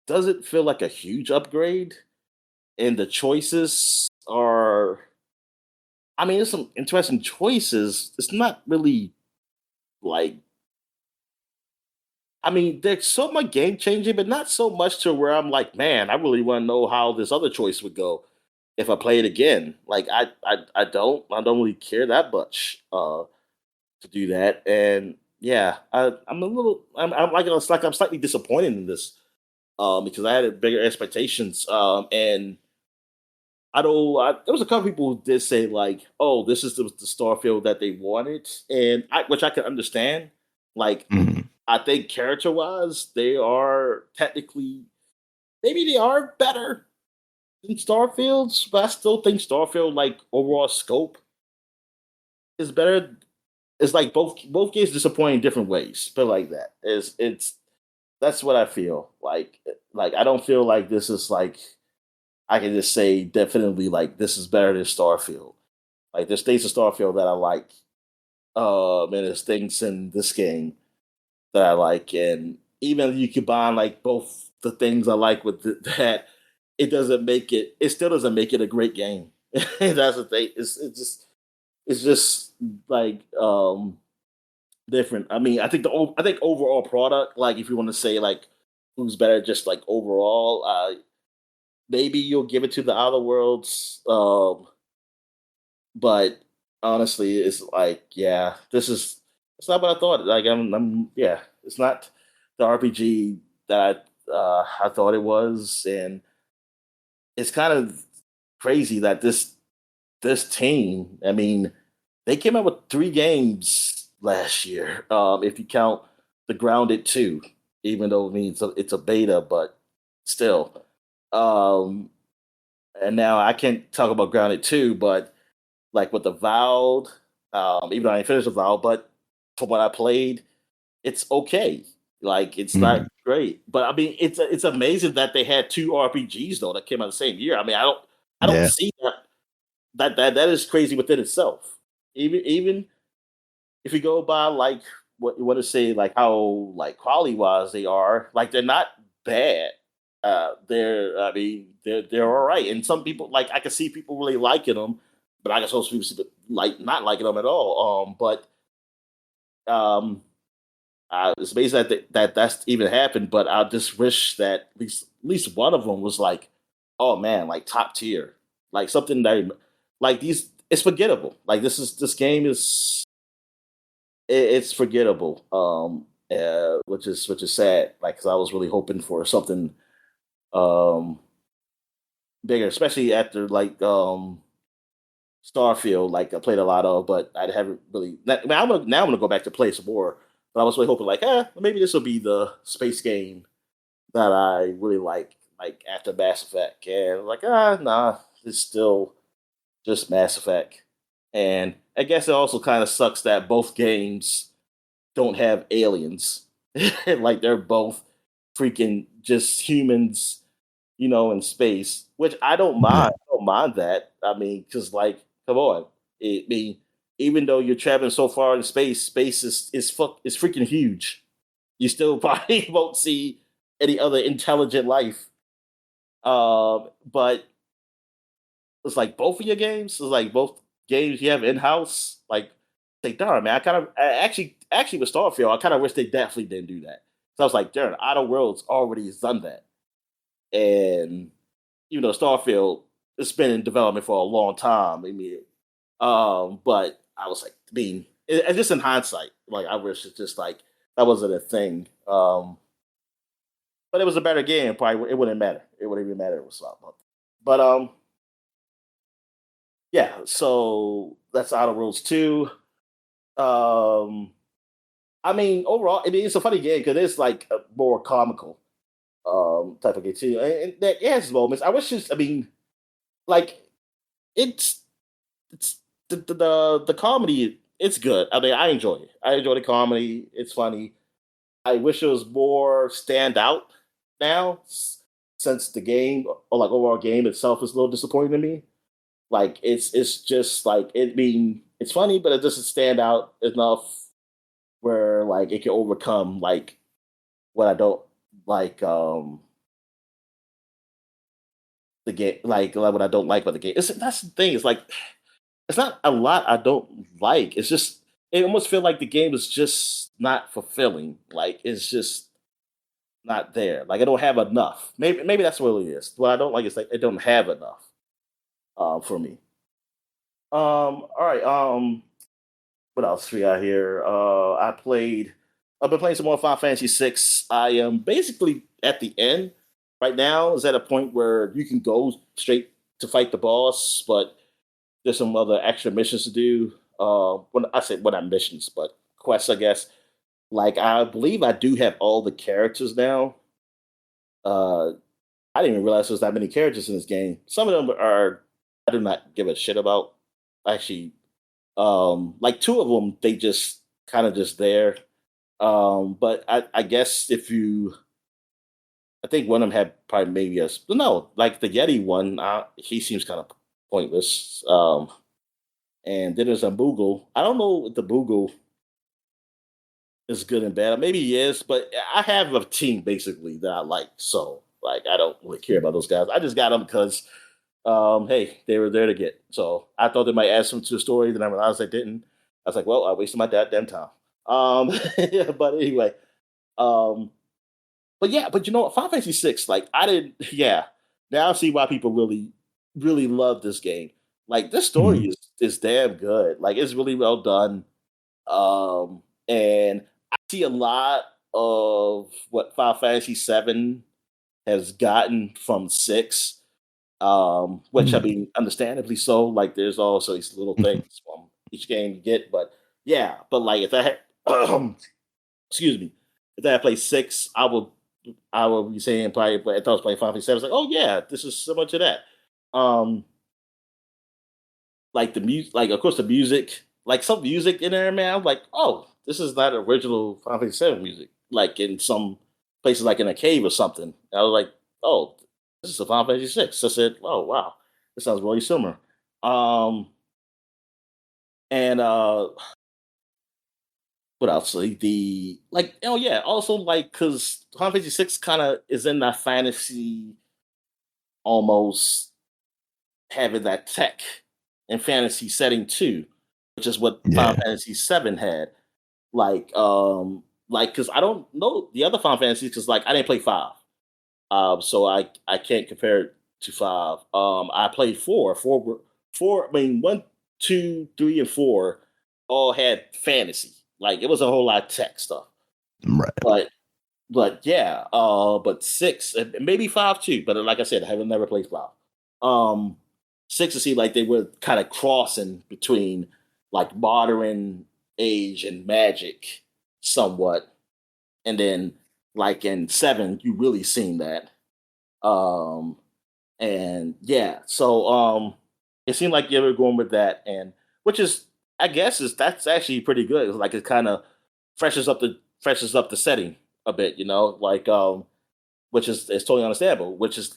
doesn't feel like a huge upgrade. And the choices are, I mean, there's some interesting choices. It's not really like, I mean, there's so much game changing, but not so much to where I'm like, man, I really want to know how this other choice would go if I play it again. Like, I don't really care that much to do that. And yeah, I'm a little, I'm like, it's like I'm slightly disappointed in this because I had bigger expectations. And there was a couple people who did say like, "Oh, this is the Starfield that they wanted," and which I can understand. Like, Mhm. I think character wise, they are technically maybe they are better than Starfield's, but I still think Starfield like overall scope is better. It's like both games disappoint in different ways, but like that is it's that's what I feel like I don't feel like this is like I can just say definitely like this is better than Starfield. Like there's things in Starfield that I like, and there's things in this game that I like, and even if you combine like both the things I like with that, it doesn't make it. It still doesn't make it a great game. That's the thing. It's just like different. I mean, I think overall product, like if you want to say like who's better, just like overall, maybe you'll give it to the Outer Worlds. But honestly, it's like, yeah, it's not what I thought. Like yeah, it's not the RPG that I thought it was, and it's kind of crazy that this team. I mean, they came out with 3 games last year. If you count the Grounded 2, even though it means it's a beta, but still. Um, and now I can't talk about Grounded 2, but like with the Avowed, even though I didn't finish the Avowed, but from what I played, it's okay. Like it's not Mhm. great, but I mean, it's amazing that they had 2 RPGs though that came out the same year. I mean, I don't Yeah. see that is crazy within itself. Even if you go by like what you want to say, like how like quality wise they are, like they're not bad. They're I mean they're all right, and some people like I can see people really liking them, but I can also see people like not liking them at all. But um, it's amazing that's even happened. But I just wish that at least one of them was like, oh man, like top tier, like something that like these. It's forgettable. Like this game is it's forgettable. Which is sad. Like, cause I was really hoping for something um bigger, especially after like Starfield, like I played a lot of, but I haven't really. I'm gonna go back to play some more. But I was really hoping, like, maybe this will be the space game that I really like after Mass Effect. And like, nah, it's still just Mass Effect. And I guess it also kind of sucks that both games don't have aliens. Like they're both freaking just humans, in space, which I don't Yeah. mind. I don't mind that. I mean, because like, come on. Even though you're traveling so far in space, space is freaking huge. You still probably won't see any other intelligent life. But it's like both of your games. It's like both games you have in house. Like, darn man, actually with Starfield, I kind of wish they definitely didn't do that. So I was like, darn, Outer Worlds already has done that, and Starfield has been in development for a long time. I mean, but I was like, just in hindsight, like I wish it's just like that wasn't a thing. But it was a better game. Probably it wouldn't matter. It wouldn't even matter if it was swap. But yeah. So that's Outer Worlds 2. Um, I mean, overall, it's a funny game because it's like a more comical type of game too, and that it has moments. I wish just, I mean, like it's it's the comedy. It's good. I mean, I enjoy it. I enjoy the comedy. It's funny. I wish it was more stand out now, since the game or like overall game itself is a little disappointing to me. Like it's just like it's funny, but it doesn't stand out enough where like it can overcome like what I don't like the game, like what I don't like about the game. That's the thing. It's like it's not a lot I don't like. It's just it almost feel like the game is just not fulfilling. Like it's just not there. Like I don't have enough. Maybe that's what it is. What I don't like is like it don't have enough for me. All right. What else we got here? I've been playing some more Final Fantasy 6. I am basically at the end right now. Is at a point where you can go straight to fight the boss, but there's some other extra missions to do. When I said, well, not missions, but quests, I guess. Like I believe I do have all the characters now. Uh, I didn't even realize there's that many characters in this game. Some of them are I do not give a shit about. Actually, like two of them, they just kind of just there. But I guess if you, I think one of them had probably maybe a no, like the Yeti one. He seems kind of pointless. And then there's a Boogle. I don't know if the Boogle is good and bad. Maybe he is, but I have a team basically that I like. So like I don't really care about those guys. I just got them because hey, they were there to get. So I thought they might add some to the story, then I realized they didn't. I was like, well, I wasted my damn time. But anyway, um, but yeah, but you know what, Final Fantasy 6, like I didn't yeah. Now I see why people really, really love this game. Like this story Mhm. is damn good. Like it's really well done. And I see a lot of what Final Fantasy 7 has gotten from 6, which I Mhm. mean, understandably so. Like, there's also these little Mhm. things from each game you get, but yeah, but like if I had, excuse me, if I had played 6, I would be saying probably, but if I was playing Final Fantasy 7, it's like, oh yeah, this is similar to that. Um, like the music, like of course the music, like some music in there, man. I'm like, oh, this is not original Final Fantasy 7 music. Like in some places, like in a cave or something. I was like, oh, this is a Final Fantasy 6. I said, oh wow, this sounds really similar. Um, and what else? Like the like, oh yeah, also like because Final Fantasy 6 kind of is in that fantasy, almost having that tech and fantasy setting too, which is what Final Yeah. Fantasy 7 had. Like because I don't know the other Final Fantasies because like I didn't play 5, so I can't compare it to 5. I played 4. 4. I mean 1, 2, 3, and 4 all had fantasy. Like it was a whole lot of tech stuff, Right. but yeah, but 6 and maybe 5 too. But like I said, I haven't never played 5. Um, 6 to see like they were kind of crossing between like modern age and magic somewhat. And then like in 7, you really seen that. Um and yeah, so it seemed like you were going with that, and which is I guess is that's actually pretty good. It's like it kind of freshens up the setting a bit, like which is totally understandable, which is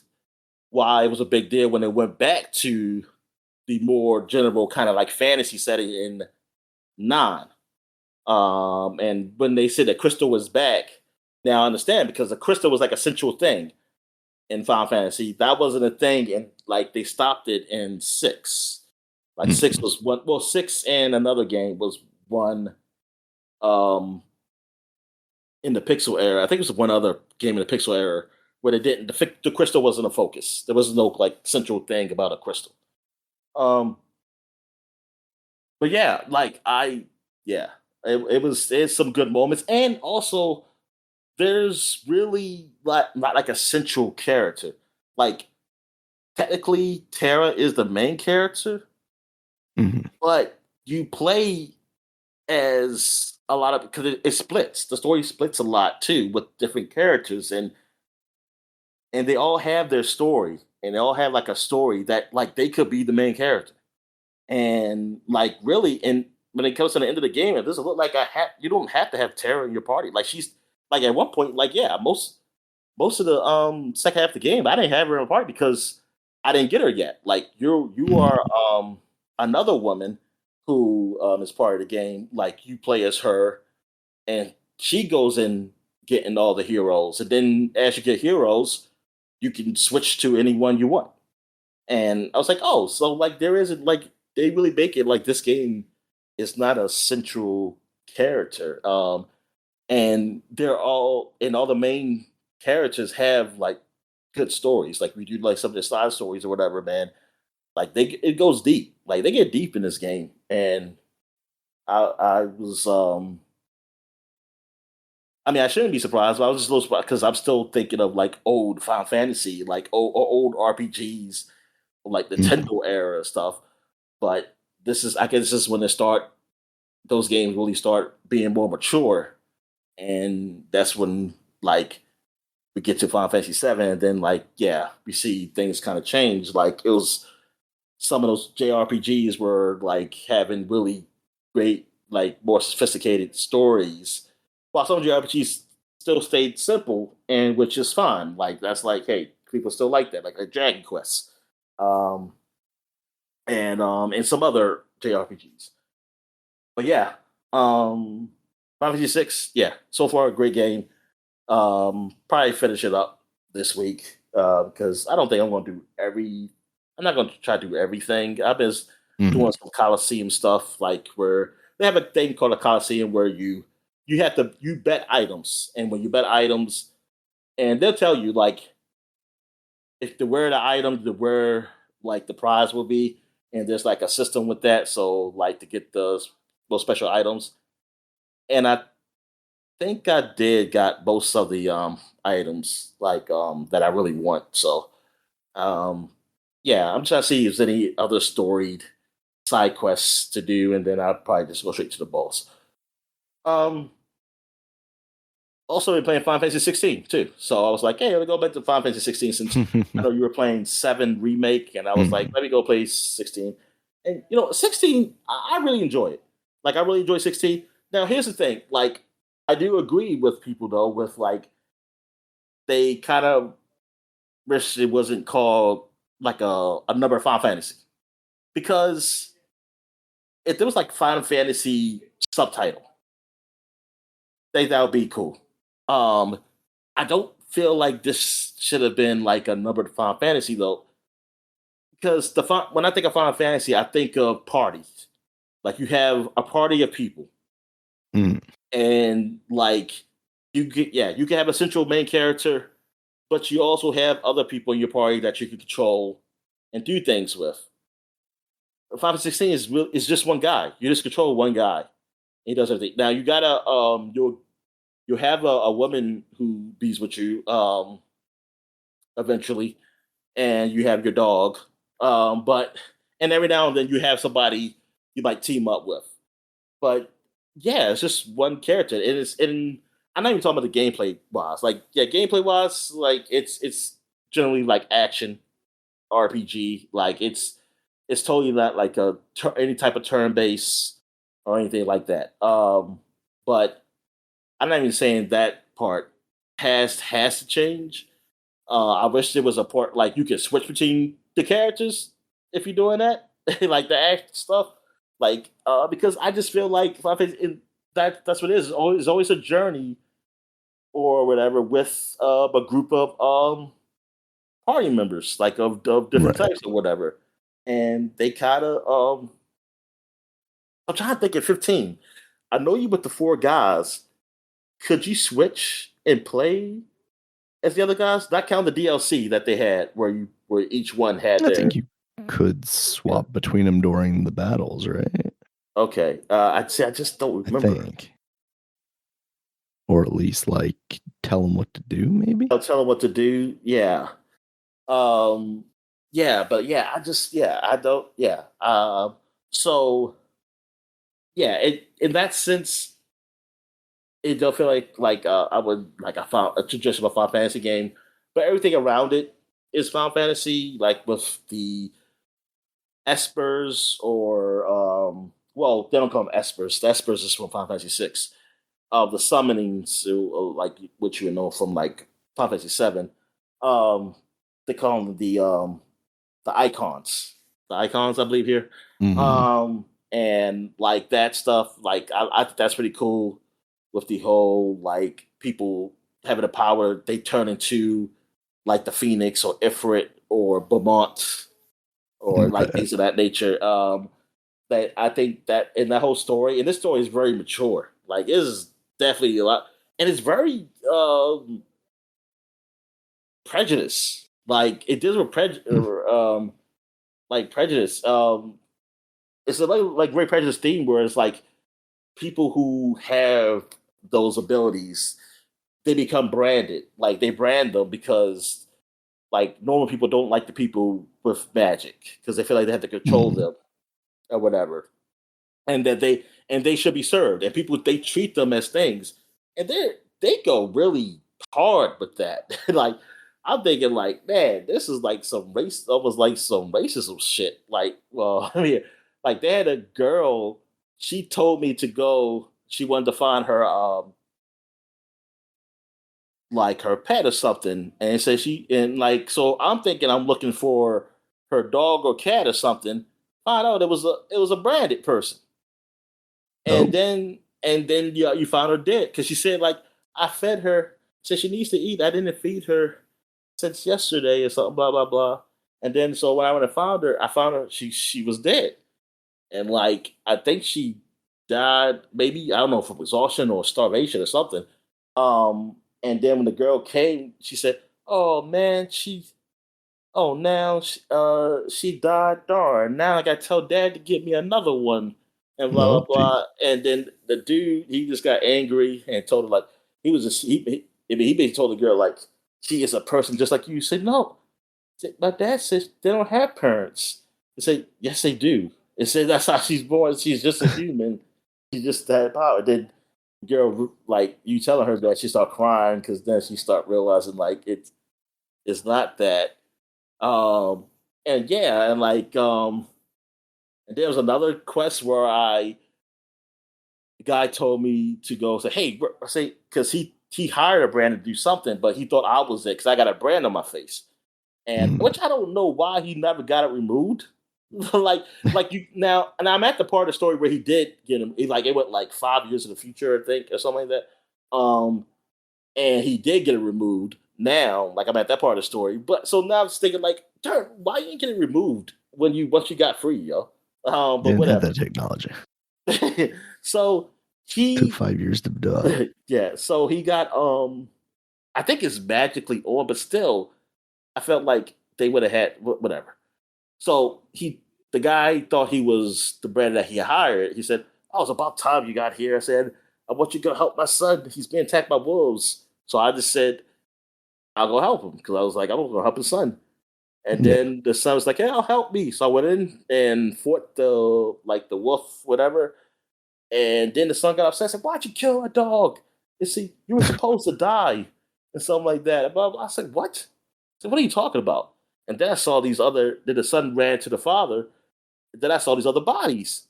why it was a big deal when it went back to the more general kind of like fantasy setting in 9. And when they said that Crystal was back, now I understand because the Crystal was like a central thing in Final Fantasy. That wasn't a thing, and like they stopped it in 6. Like 6 was one. Well, 6 and another game was one. Um, in the Pixel era, I think it was one other game in the Pixel era where they didn't. The crystal wasn't a focus. There was no like central thing about a crystal. Um, but yeah, yeah, it's some good moments, and also there's really like not like a central character. Like technically, Terra is the main character, but you play as a lot of because it splits. The story splits a lot too with different characters, and they all have their story, and they all have like a story that like they could be the main character. And like really, and when it comes to the end of the game, it doesn't look like you don't have to have Tara in your party. Like she's like at one point, like yeah, most of the second half of the game, I didn't have her in my party because I didn't get her yet. Like you are another woman who is part of the game. Like you play as her, and she goes in getting all the heroes, and then as you get heroes, you can switch to anyone you want. And I was like, oh, so like there isn't like they really make it like this game is not a central character. And all the main characters have like good stories. Like we do like some of the side stories or whatever, man. Like it goes deep. Like they get deep in this game. And I was I mean, I shouldn't be surprised, but I was just a little surprised because I'm still thinking of like old Final Fantasy, like old RPGs, like the Nintendo era stuff. But I guess this is when those games really start being more mature, and that's when like we get to Final Fantasy 7, and then like yeah, we see things kind of change. Like it was some of those JRPGs were like having really great, like more sophisticated stories, while some JRPGs still stayed simple, and which is fine. Like that's like, hey, people still like that, like Dragon Quest, um, and some other JRPGs. But yeah, Final Fantasy 6, yeah, so far a great game. Probably finish it up this week because I don't think I'm going to do I'm not going to try to do everything. I've been doing some Coliseum stuff, like where they have a thing called a Coliseum where you bet items, and when you bet items, and they'll tell you like if to where the item to where like the prize will be, and there's like a system with that. So like to get those special items, and I think I did got most of the items like that I really want. So um yeah, I'm trying to see if there's any other storied side quests to do, and then I'll probably just go straight to the boss. Um Also been playing Final Fantasy 16 too. So I was like, hey, let me go back to Final Fantasy 16 since I know you were playing 7 remake, and I was like, let me go play 16. And 16, I really enjoy it. Like I really enjoy 16. Now here's the thing, like I do agree with people though, with like they kind of wish it wasn't called like a number Final Fantasy. Because if there was like Final Fantasy subtitle, I think that would be cool. Um, I don't feel like this should have been like a numbered Final Fantasy though, because when I think of Final Fantasy, I think of parties. Like you have a party of people, and like you can have a central main character, but you also have other people in your party that you can control and do things with. Final Fantasy 16 is just one guy. You just control one guy. He does everything. Now you gotta you'll have a woman who bees with you eventually, and you have your dog. But and every now and then you have somebody you might team up with. But yeah, it's just one character. And I'm not even talking about the gameplay wise. Like, yeah, gameplay wise, like it's generally like action RPG. Like it's totally not like any type of turn base or anything like that. But I'm not even saying that part has to change. I wish there was a part like you could switch between the characters if you're doing that, like the act stuff. Like, because I just feel like that's what it is. It's always a journey or whatever with a group of party members, like of different Right. types or whatever. And they kind of I'm trying to think at 15. I know you with the four guys. Could you switch and play as the other guys? Not count the DLC that they had, where each one had I their. think you could swap between them during the battles, right? Okay, I'd say I just don't I remember. think. Or at least like tell them what to do, maybe? I'll tell them what to do. Yeah. Um. Yeah, but yeah, I don't. Yeah. So yeah, in that sense, it don't feel like I would like I found a traditional Final Fantasy game, but everything around it is Final Fantasy, like with the espers or well, they don't call them espers. The espers is from Final Fantasy 6. The summonings, like which you know from like Final Fantasy 7. Um, they call them the icons. The icons, I believe here. Mm-hmm. And like that stuff, like I think that's pretty cool with the whole like people having the power they turn into like the Phoenix or Ifrit or Beaumont or like Right. things of that nature. That I think that in that whole story, and this story is very mature. Like it is definitely a lot, and it's very prejudice. Like it deals with like prejudice. It's a like very prejudice theme where it's like people who have those abilities, they become branded. Like they brand them because like normal people don't like the people with magic because they feel like they have to control Mm-hmm. them or whatever, and that they should be served. And people they treat them as things, and they go really hard with that. Like I'm thinking, like man, this is like some race, almost like some racism shit. Like, well, I mean, like they had a girl. She told me to go. She wanted to find her like her pet or something, and so she and like so I'm thinking I'm looking for her dog or cat or something. Find out it was a branded person, Oh, and then yeah, you found her dead because she said like I fed her, said she needs to eat. I didn't feed her since yesterday or something, blah blah blah. And then so when I went and found her, I found her she was dead, and like I think she died maybe I don't know from exhaustion or starvation or something. And then when the girl came, she said, "Oh man, now she died. Darn! Now I got to tell Dad to get me another one." And blah oh, blah geez. blah. And then the dude he just got angry and told her like he was just I mean, he basically told the girl like she is a person just like you. He said no. He said, my dad says they don't have parents. He said yes they do. It said that's how she's born. She's just a human. She just had power. Then the girl like you telling her that she start crying because then she start realizing like it's not that. Um and yeah, and like and there was another quest where the guy told me to go say, hey, say because he hired a brand to do something, but he thought I was it because I got a brand on my face, and Mm. which I don't know why he never got it removed. like like you now, and I'm at the part of the story where he did get him. Like it went like 5 years in the future, I think, or something like that. And he did get it removed. Now, like I'm at that part of the story, but so now I'm just thinking like, darn, why you ain't get it removed when you once you got free, yo? They But didn't have whatever. that technology. So Took he 5 years to develop. yeah, so he got I think it's magically on, but still I felt like they would have had whatever. So the guy thought he was the brand that he hired. He said, "Oh, it's about time you got here." I said, "I want you to go help my son. He's being attacked by wolves." So I just said, "I'll go help him," because I was like, "I'm gonna go help his son." And then the son was like, "Hey, I'll help me." So I went in and fought the wolf, whatever. And then the son got upset, said, "Why'd you kill a dog? You see, you were supposed to die," and something like that. And blah, blah. I said, "What?" I said, "What are you talking about?" And then I saw these other. Then the son ran to the father. And then I saw these other bodies,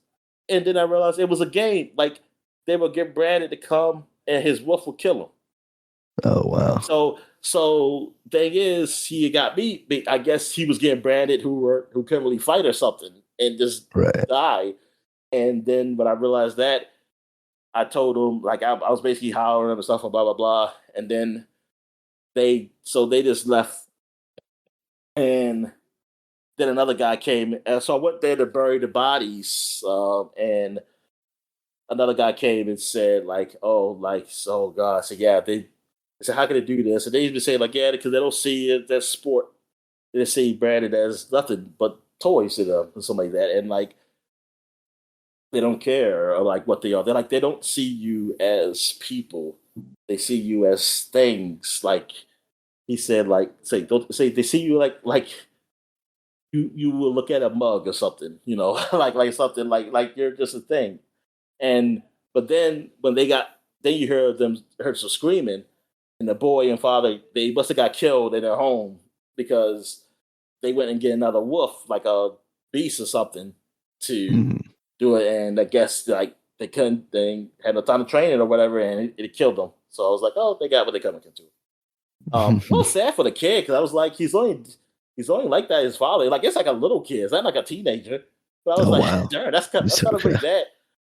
and then I realized it was a game. Like they would get Brandon to come, and his wolf would kill him. Oh wow. So thing is, he got beat. I guess he was getting branded who couldn't really fight or something, and just die. And then when I realized that, I told him like I was basically hollering and stuff and blah blah blah. And then they just left, and then another guy came, and so I went there to bury the bodies, and another guy came and said like, "Oh, like so, God." I said, "Yeah, they." I said, "How can they do this?" And they even say like, "Yeah, because they don't see it as sport. They see branded as nothing but toys to them and something like that." And like they don't care or like what they are. They're like they don't see you as people. They see you as things. Like he said, like don't say they see you like you will look at a mug or something, like something like you're just a thing. And but then when then you heard some screaming, and the boy and father they must have got killed in their home because they went and get another wolf, like a beast or something, to do it. And I guess like they had no time to train it or whatever, and it killed them. So I was like, oh, they got what they coming into. A little sad for the kid because I was like, he's only like that. His father, like it's like a little kid, it's not like a teenager. But I was like, wow. darn, that's kind of pretty bad.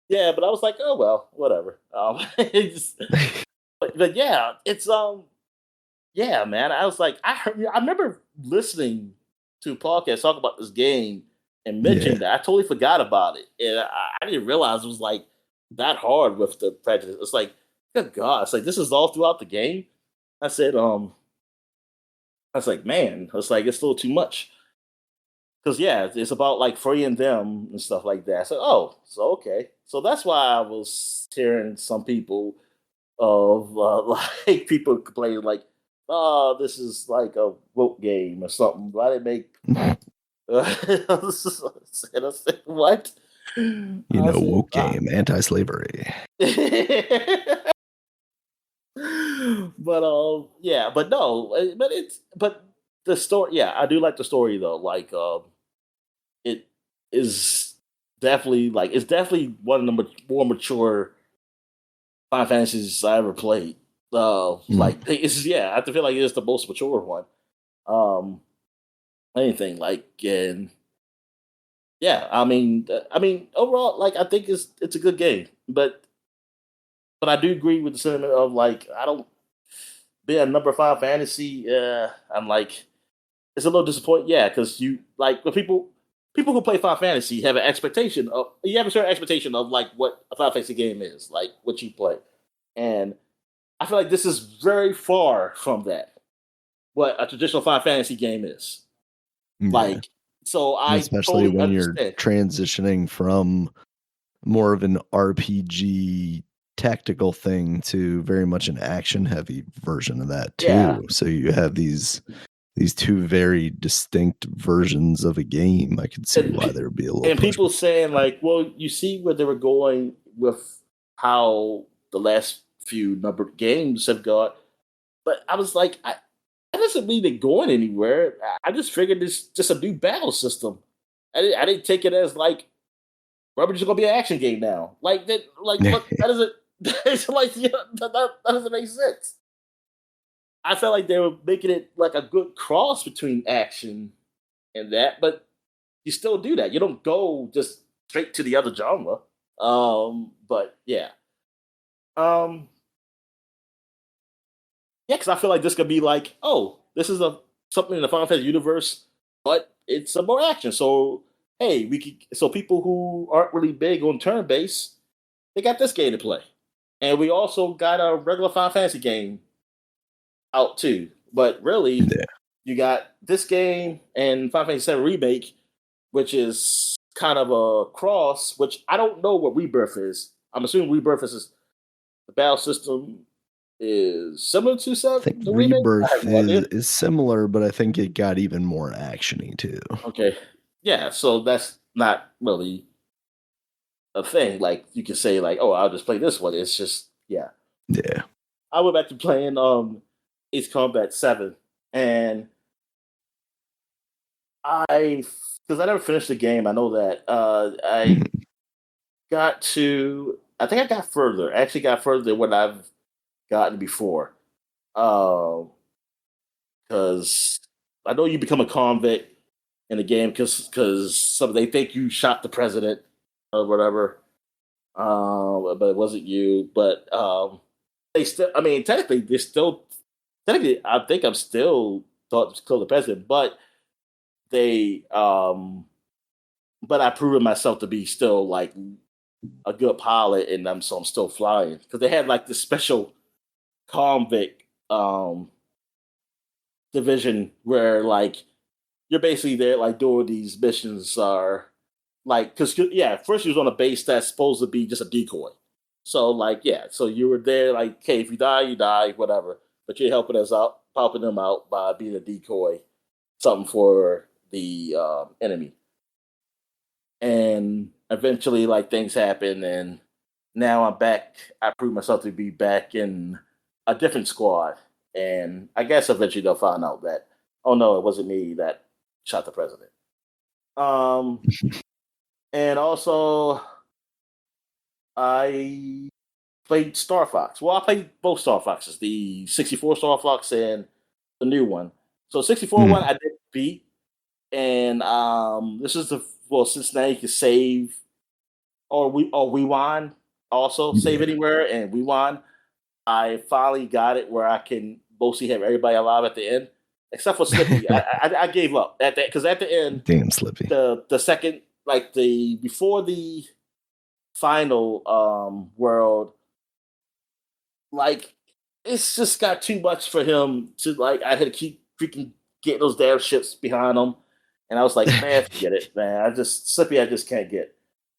Yeah, but I was like, oh well, whatever. But yeah, it's yeah, man. I was like, I remember listening to a podcast talk about this game and mentioning that. I totally forgot about it, and I didn't realize it was like that hard with the prejudice. It's like, good God, it's like this is all throughout the game. I said, I was like, man, it's like it's a little too much. Because yeah, it's about like freeing them and stuff like that. So so okay, so that's why I was hearing some people of like people complaining like, oh, this is like a woke game or something. Why they make? I said, what? Woke game, anti-slavery. But yeah, but no, but the story. Yeah, I do like the story though. Like it is definitely like it's definitely one of the more mature Final Fantasies I ever played. Like it's I feel like it's the most mature one. Anything like and yeah, I mean overall, like I think it's a good game, but I do agree with the sentiment of like I don't be a number 5 fantasy. I'm like it's a little disappointing. Yeah, because you like when people who play Final Fantasy have an expectation of you have a certain expectation of like what a Final Fantasy game is, like what you play, and I feel like this is very far from that. What a traditional Final Fantasy game is. Like, so I especially totally when understand. you're transitioning from more of an RPG tactical thing to very much an action heavy version of that too. Yeah. So you have these two very distinct versions of a game. I could see why there would be a little. And people saying like, well, you see where they were going with how the last few numbered games have got, but I was like, that doesn't mean they're going anywhere. I just figured it's just a new battle system. I didn't take it as like we're just gonna be an action game now. Like that, like what? That doesn't. It's like that doesn't make sense. I felt like they were making it like a good cross between action and that, but you still do that. You don't go just straight to the other genre. But yeah, yeah, because I feel like this could be like, oh, this is something in the Final Fantasy universe, but it's some more action. So hey, so people who aren't really big on turn based, they got this game to play, and we also got a regular Final Fantasy game out too. But really, you got this game and Final Fantasy VII Remake, which is kind of a cross. Which I don't know what Rebirth is. I'm assuming Rebirth is the battle system is similar to I think the remake. I Rebirth have no idea. is similar, but I think it got even more actiony too. Okay, yeah. So that's not really a thing. Like you can say, like, oh, I'll just play this one. It's just, yeah. Yeah. I went back to playing Ace Combat 7, and because I never finished the game. I know that I got to. I think I got further. I actually got further than what I've gotten before. Because I know you become a convict in the game because some they think you shot the president or whatever. But it wasn't you. But they still. I mean, technically, they still. Technically, I think I'm still thought to kill the president, but they. But I proven myself to be still like a good pilot, and so I'm still flying because they had like this special convict division where like you're basically there like doing these missions are like because yeah, first you was on a base that's supposed to be just a decoy. So like yeah, so you were there like okay, if you die, whatever. But you're helping us out, helping them out by being a decoy, something for the enemy. And eventually like things happen and now I'm back. I proved myself to be back in a different squad. And I guess eventually they'll find out that, oh no, it wasn't me that shot the president. Um, and also, I played Star Fox. Well, I played both Star Foxes, the 64 Star Fox and the new one. So 64 one I did beat. And this is the, well, since now you can save or rewind also, save anywhere and rewind. I finally got it where I can mostly have everybody alive at the end, except for Slippy. I gave up at that because at the end, Damn Slippy. The second like the before the final world, like it's just got too much for him to like. I had to keep freaking getting those damn ships behind him, and I was like, man, forget it, man. I just can't get.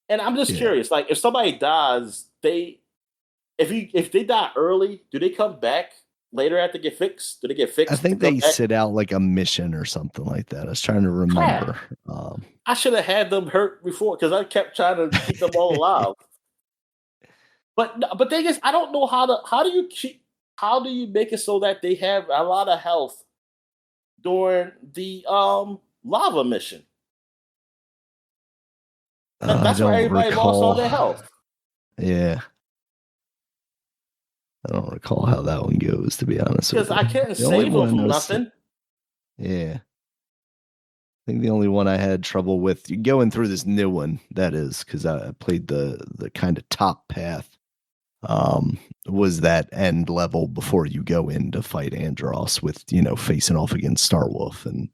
And I'm just curious, like if somebody dies, if they die early, do they come back later after get fixed? Do they get fixed? I think they sit out like a mission or something like that. I was trying to remember. I should have had them hurt before because I kept trying to keep them all alive. But thing is, I don't know how do you make it so that they have a lot of health during the lava mission? That's where everybody lost all their health. Yeah. I don't recall how that one goes, to be honest. Because I couldn't save them from nothing. Yeah. I think the only one I had trouble with going through this new one, that is, because I played the kind of top path, was that end level before you go in to fight Andros with, facing off against Starwolf. And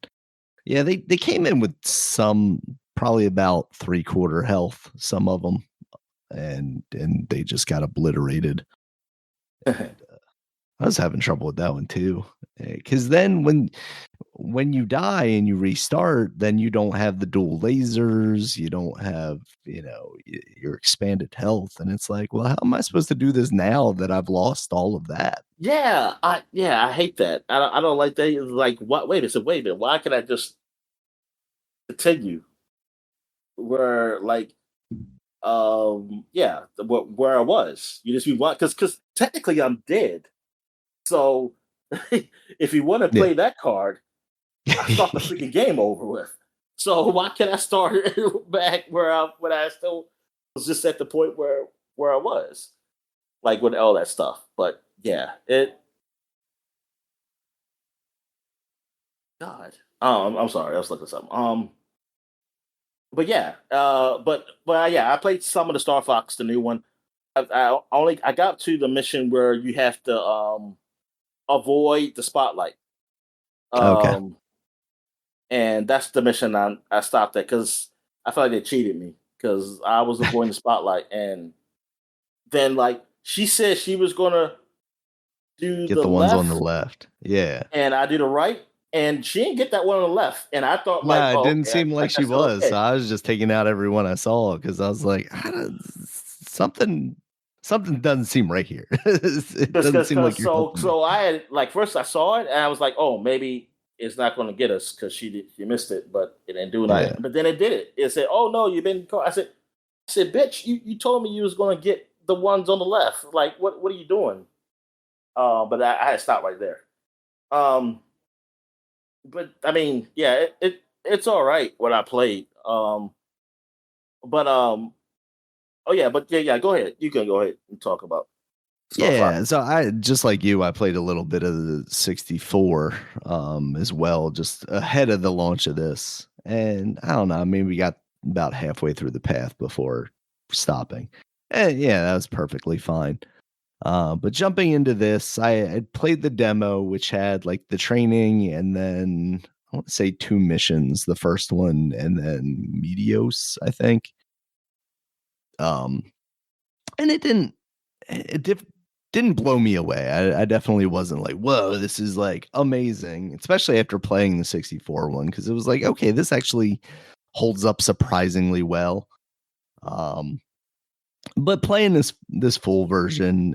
yeah, they came in with some, probably about 3/4 health, some of them, and they just got obliterated. And, I was having trouble with that one too, because then when you die and you restart, then you don't have the dual lasers, you don't have your expanded health, and it's like, well, how am I supposed to do this now that I've lost all of that? Yeah, I hate that. I don't like that. It's like, what? Wait a minute. Why can I just continue? Where like where I was. You just want because technically I'm dead. So if you want to play that card, I start the freaking game over with. So why can't I start back when I still was just at the point where I was, like with all that stuff. But yeah, God. I'm sorry, I was looking at something. But yeah, yeah, I played some of the Star Fox, the new one. I got to the mission where you have to avoid the spotlight. Okay. And that's the mission I stopped at because I felt like they cheated me because I was avoiding the spotlight, and then like she said she was gonna do get the ones on the left, yeah, and I did the right. And she didn't get that one on the left. And I thought, it didn't seem like she was. Okay. So I was just taking out everyone I saw because I was like, something something doesn't seem right here. It doesn't seem like you're helping me. So I had like first I saw it and I was like, oh, maybe it's not going to get us because she missed it, but it didn't do nothing. Yeah. But then it did it. It said, oh no, you've been caught. I said, bitch, you told me you was going to get the ones on the left. Like, what are you doing? But I had to stop right there. But I mean, yeah, it's all right what I played. But oh yeah, but yeah, go ahead. You can go ahead and talk about Star Fox. Yeah, so I just like you, I played a little bit of the 64 as well, just ahead of the launch of this. And I don't know, maybe we got about halfway through the path before stopping. And yeah, that was perfectly fine. But jumping into this, I played the demo, which had like the training and then I want to say 2 missions, the first one and then Medios, I think. And it didn't blow me away. I definitely wasn't like, whoa, this is like amazing, especially after playing the 64 one, because it was like, okay, this actually holds up surprisingly well. But playing this full version,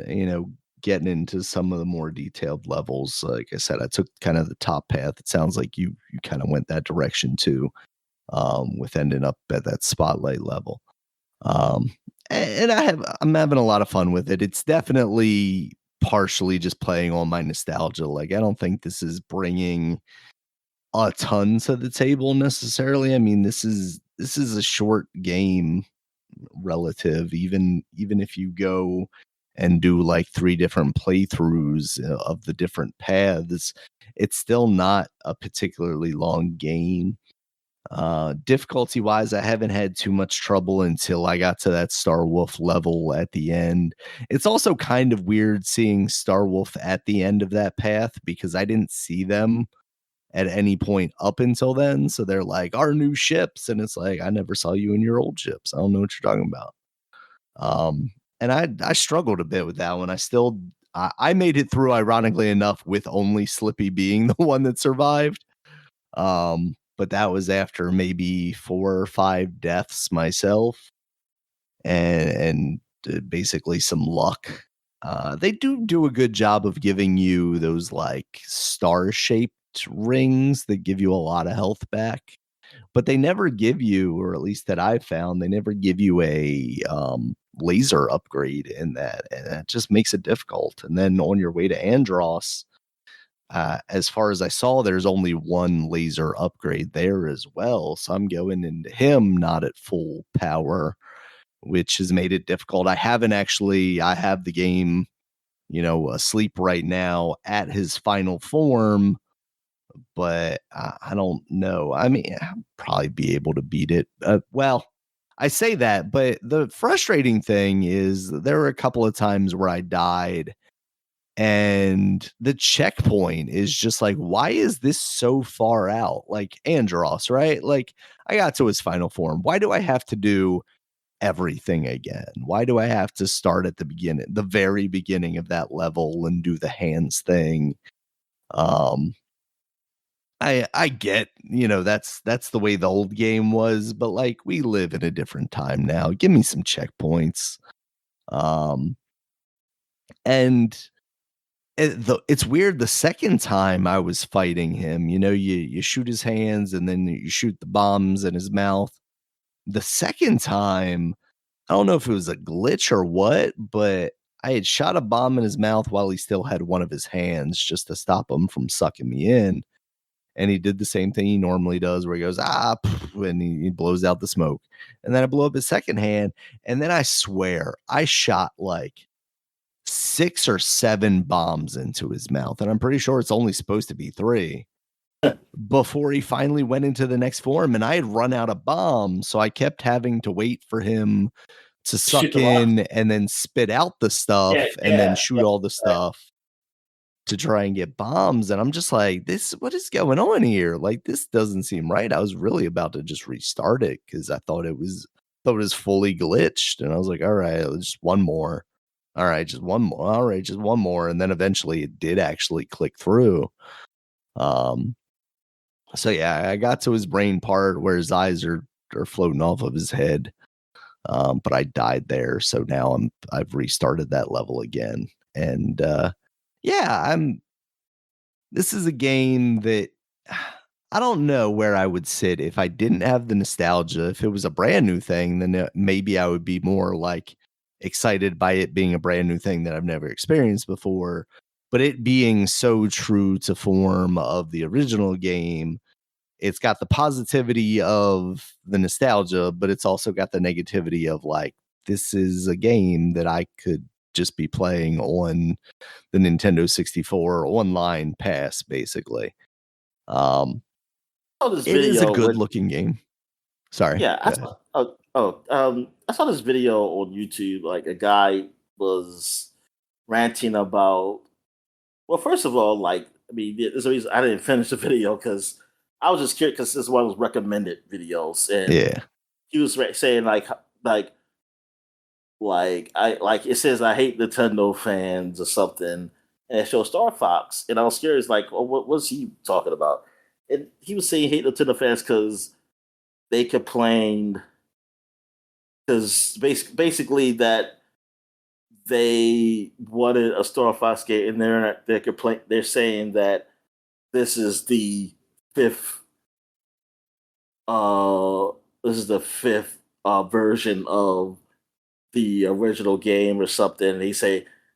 getting into some of the more detailed levels, like I said, I took kind of the top path. It sounds like you kind of went that direction too, with ending up at that spotlight level. And I'm having a lot of fun with it. It's definitely partially just playing on my nostalgia. Like, I don't think this is bringing a ton to the table necessarily. I mean, this is a short game relative, even if you go and do like 3 different playthroughs of the different paths, it's still not a particularly long game. Difficulty wise, I haven't had too much trouble until I got to that Star Wolf level at the end. It's also kind of weird seeing Star Wolf at the end of that path because I didn't see them at any point up until then. So they're like, our new ships. And it's like, I never saw you in your old ships. I don't know what you're talking about. And I struggled a bit with that one. I made it through, ironically enough, with only Slippy being the one that survived. But that was after maybe 4 or 5 deaths myself and basically some luck. They do a good job of giving you those like star-shaped rings that give you a lot of health back, but they never give you, or at least that I found, they never give you a laser upgrade in that, and that just makes it difficult. And then on your way to Andros, as far as I saw, there's only 1 laser upgrade there as well. So I'm going into him not at full power, which has made it difficult. I have the game, asleep right now at his final form, but I don't know. I mean, I'll probably be able to beat it. Well, I say that, but the frustrating thing is there were a couple of times where I died and the checkpoint is just like, why is this so far out? Like Andros, right? Like I got to his final form. Why do I have to do everything again? Why do I have to start at the very beginning of that level and do the hands thing? I get, that's the way the old game was, but like we live in a different time now. Give me some checkpoints. And it's weird. The second time I was fighting him, you shoot his hands and then you shoot the bombs in his mouth. The second time, I don't know if it was a glitch or what, but I had shot a bomb in his mouth while he still had one of his hands just to stop him from sucking me in. And he did the same thing he normally does where he goes, and he blows out the smoke. And then I blew up his second hand. And then I swear I shot like 6 or 7 bombs into his mouth. And I'm pretty sure it's only supposed to be 3 before he finally went into the next form. And I had run out of bombs. So I kept having to wait for him to suck in and then spit out the stuff and then shoot all the stuff to try and get bombs. And I'm just like, what is going on here? Like, this doesn't seem right. I was really about to just restart it because I thought it was fully glitched. And I was like, all right, just one more. All right, just one more. All right, just one more. And then eventually it did actually click through. So yeah, I got to his brain part where his eyes are floating off of his head. but I died there, so now I've restarted that level again. And yeah, this is a game that I don't know where I would sit if I didn't have the nostalgia. If it was a brand new thing, then maybe I would be more like excited by it being a brand new thing that I've never experienced before. But it being so true to form of the original game, it's got the positivity of the nostalgia, but it's also got the negativity of like, this is a game that I could just be playing on the Nintendo 64 online pass, basically. This It is a video good with looking game. Sorry. yeah, Go ahead. I saw this video on YouTube. Like a guy was ranting about. Well, first of all, like I mean, there's a reason I didn't finish the video because I was just curious because this is one of those recommended videos, and Yeah. he was saying like I like it says I hate Nintendo fans or something, and it shows Star Fox, and I was curious like, oh, what was he talking about? And he was saying hate Nintendo fans because they complained because basically that they wanted a Star Fox game, and they're complaint. They're saying that this is the fifth. Uh, this is the fifth version of the original game or something. And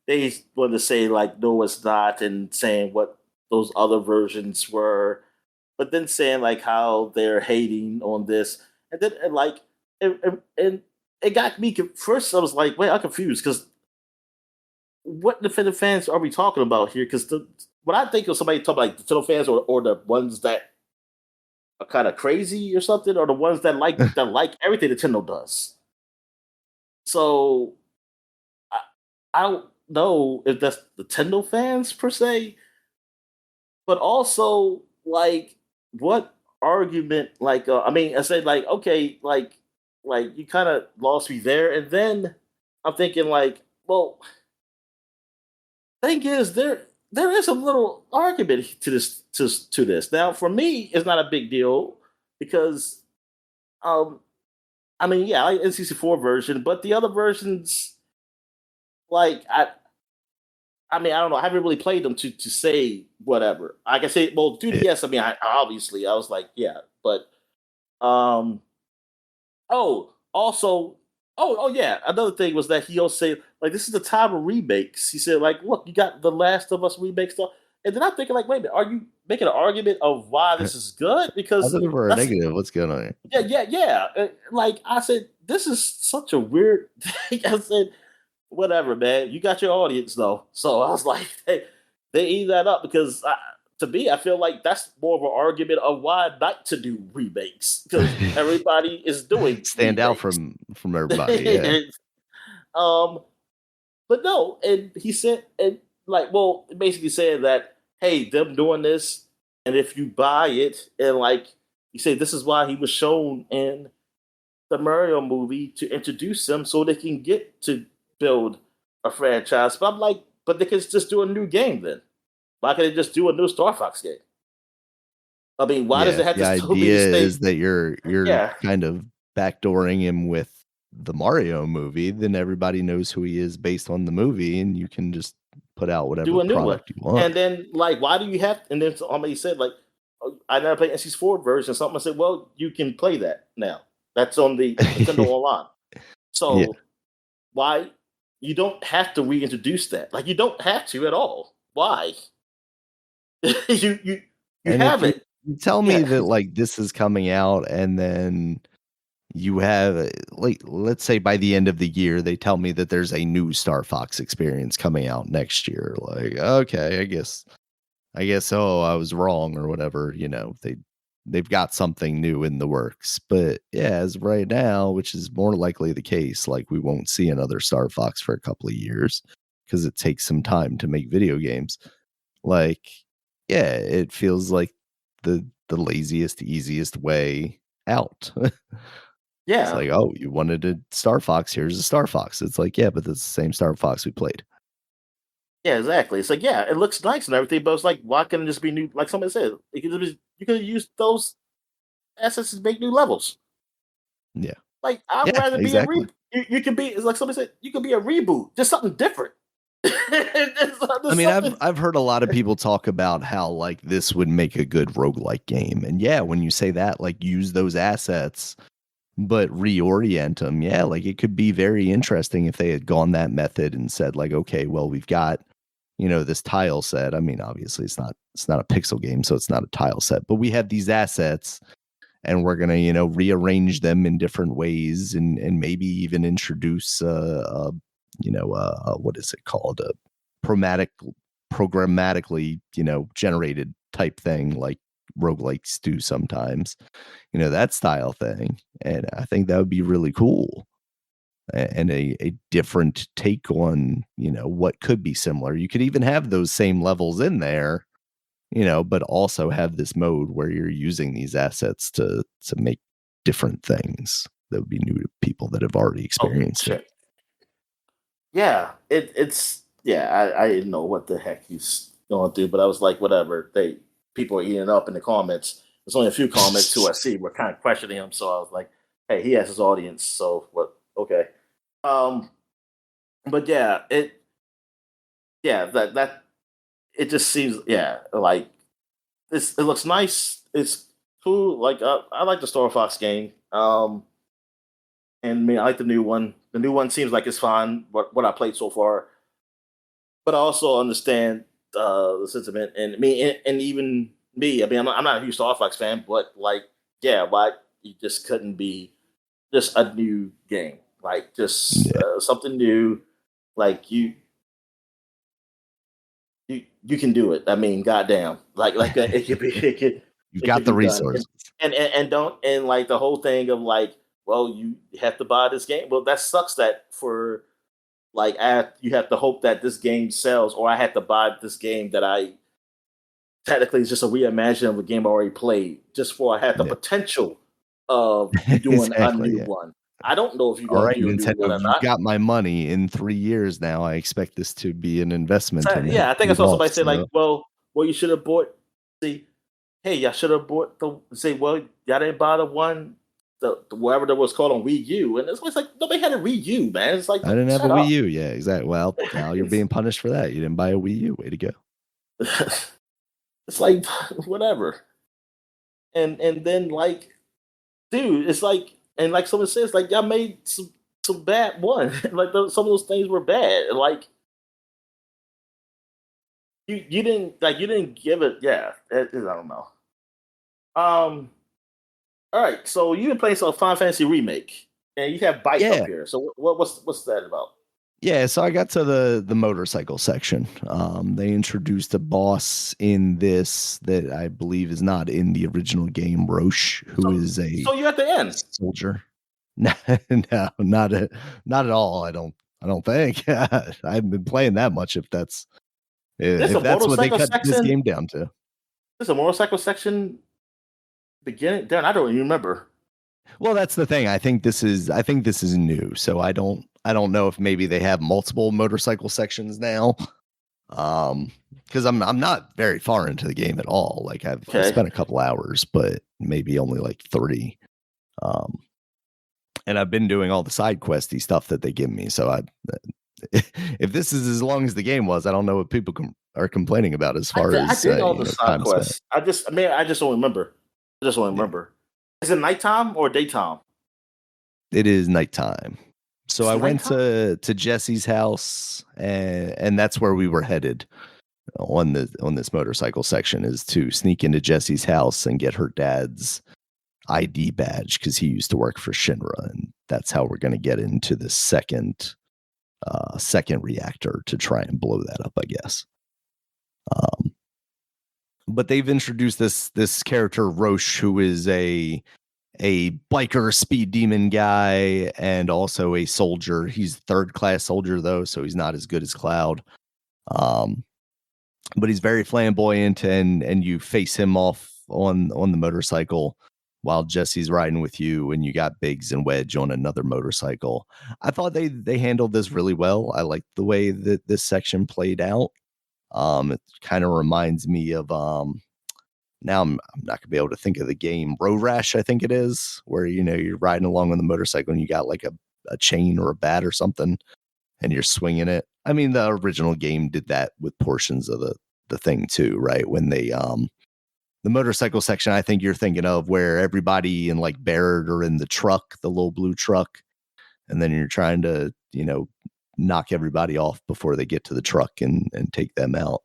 they want to say like no, it's not, and saying what those other versions were, but then saying like how they're hating on this, and then and it got me. First, I was like, wait, I'm confused because what definitive fans are we talking about here? Because when I think of somebody talking like Nintendo fans or the ones that are kind of crazy or something, or the ones that like everything Nintendo does. So I, I don't know if that's Nintendo fans per se, but also like what argument? Like I mean, I said like okay, like you kind of lost me there, and then I'm thinking like, well, thing is there is a little argument to this. Now for me, it's not a big deal because um I mean, yeah, I like N64 version, but the other versions, like I mean, I don't know. I haven't really played them to say whatever. I can say, well, 2DS. I mean, obviously, I was like, yeah, but um, oh, also, yeah. Another thing was that he also said, like, this is the time of remakes. He said, like, look, you got the Last of Us remake stuff, and then I'm thinking, like, wait a minute, are you making an argument of why this is good? Because Positive or a that's negative? What's going on here? yeah. Like I said, this is such a weird thing. I said, whatever, man. You got your audience though, so I was like, hey, they eat that up because to me, I feel like that's more of an argument of why not to do remakes because everybody is doing Stand out remakes. from everybody. Yeah. um, but no, and he said, and like, well, basically saying that, hey, them doing this, and if you buy it, and like, you say this is why he was shown in the Mario movie to introduce them so they can get to build a franchise. But I'm like, but they can just do a new game then. Why can't they just do a new Star Fox game? I mean, why does Yeah. it have The to still be the idea same? is that you're Yeah, kind of backdooring him with the Mario movie, then everybody knows who he is based on the movie, and you can just put out do whatever a new one. product you want. And then, like, why do you have? And then somebody said, like, oh, I never played NC4 version. Something I said, well, you can play that now. That's on the Nintendo Online. Yeah. So why you don't have to reintroduce that? Like, you don't have to at all. Why? You And if have you it. you tell me Yeah. that, like, this is coming out and then you have, like, let's say by the end of the year, they tell me that there's a new Star Fox experience coming out next year. Like, okay, I guess, oh, I was wrong or whatever, they've got something new in the works. But yeah, as of right now, which is more likely the case, like we won't see another Star Fox for a couple of years because it takes some time to make video games. Like, yeah, it feels like the laziest, easiest way out. It's Yeah. like, oh, you wanted a Star Fox, here's a Star Fox. It's like, yeah, but that's the same Star Fox we played. Yeah, exactly. It's like, yeah, it looks nice and everything, but it's like, why couldn't it just be new? Like somebody said, you could have used those assets to make new levels. Yeah. Like I'd Yeah, rather be a exactly. reboot. You can be like somebody said, you can be a reboot, just something different. I There's mean, something. I've heard a lot of people talk about how like this would make a good roguelike game. And yeah, when you say that, like use those assets but reorient them. Yeah, like it could be very interesting if they had gone that method and said like, okay, well, we've got, this tile set. I mean, obviously it's not a pixel game, so it's not a tile set, but we have these assets and we're gonna, rearrange them in different ways and maybe even introduce what is it called? A chromatic programmatically, generated type thing like roguelikes do sometimes, that style thing. And I think that would be really cool and a different take on, what could be similar. You could even have those same levels in there, but also have this mode where you're using these assets to make different things that would be new to people that have already Oh experienced it. shit. Yeah, it's yeah. I didn't know what the heck he's going through, but I was like, whatever. People are eating up in the comments. There's only a few comments who I see were kind of questioning him, so I was like, hey, he has his audience, so what? Okay. Um, but that it just seems like it looks nice. It's cool. Like I like the Star Fox game. And I mean I like the new one. The new one seems like it's fine. What I played so far, but I also understand the sentiment. And I mean, and even me. I mean, I'm not a huge Star Fox fan, but like, yeah, why you just couldn't be just a new game, like just Yeah, something new. Like you can do it. I mean, goddamn, like it could be you've it got could the be done. resources. And don't and like the whole thing of like, well, you have to buy this game. Well, that sucks. That for like you have to hope that this game sells, or I have to buy this game that I technically is just a reimagining of a game I already played, just for I had the Yeah. potential of you doing a Exactly. new Yeah. one. I don't know if you're All gonna right, do a new one Nintendo, or you've not. got my money in 3 years now. I expect this to be an investment So, and have yeah, I think I paid saw off. somebody say like, So well, you should have bought. See, hey, y'all should have bought the. Say, well, y'all didn't buy the one, the whatever that was called on Wii U, and it's like nobody had a Wii U, man. It's like I didn't have a shut Wii up. U. Yeah, exactly. Well, now you're being punished for that. You didn't buy a Wii U. Way to go. It's like whatever, and then like, dude, it's like, and like someone says, like y'all made some bad one, like some of those things were bad, like you didn't give it, yeah, I don't know. Um, all right, so you've been playing some Final Fantasy remake, and you have bike up Yeah. here. So what's that about? Yeah, so I got to the motorcycle section. They introduced a boss in this that I believe is not in the original game, Roche, who So is a so you're at the end. soldier. No, no, not at all. I don't think. I haven't been playing that much. There's a If that's what they motorcycle cut this section. game down to. There's a motorcycle section beginning. Darn, I don't even remember. Well, that's the thing. I think this is new. So I don't know if maybe they have multiple motorcycle sections now. Because I'm not very far into the game at all. Like I Okay, spent a couple hours, but maybe only like 30. Um, and I've been doing all the side questy stuff that they give me. So if this is as long as the game was, I don't know what people are complaining about as far I as did all the side time spent. quests. I just don't remember. I just don't Yeah, remember. Is it nighttime or daytime? it is nighttime. So It's I went nighttime. to Jesse's house, and that's where we were headed on this motorcycle section, is to sneak into Jesse's house and get her dad's ID badge because he used to work for Shinra, and that's how we're going to get into the second reactor to try and blow that up, I guess. But they've introduced this character Roche, who is a biker speed demon guy and also a soldier. He's third class soldier though, so he's not as good as Cloud. Um, but he's very flamboyant, and you face him off on the motorcycle while Jesse's riding with you, and you got Biggs and Wedge on another motorcycle. I thought they handled this really well. I liked the way that this section played out. It kind of reminds me of now I'm not gonna be able to think of the game. Road Rash, I think it is, where you're riding along on the motorcycle and you got like a chain or a bat or something, and you're swinging it. I mean, the original game did that with portions of the thing too, right? When they the motorcycle section, I think you're thinking of, where everybody in like Barrett are in the truck, the little blue truck, and then you're trying to knock everybody off before they get to the truck and take them out.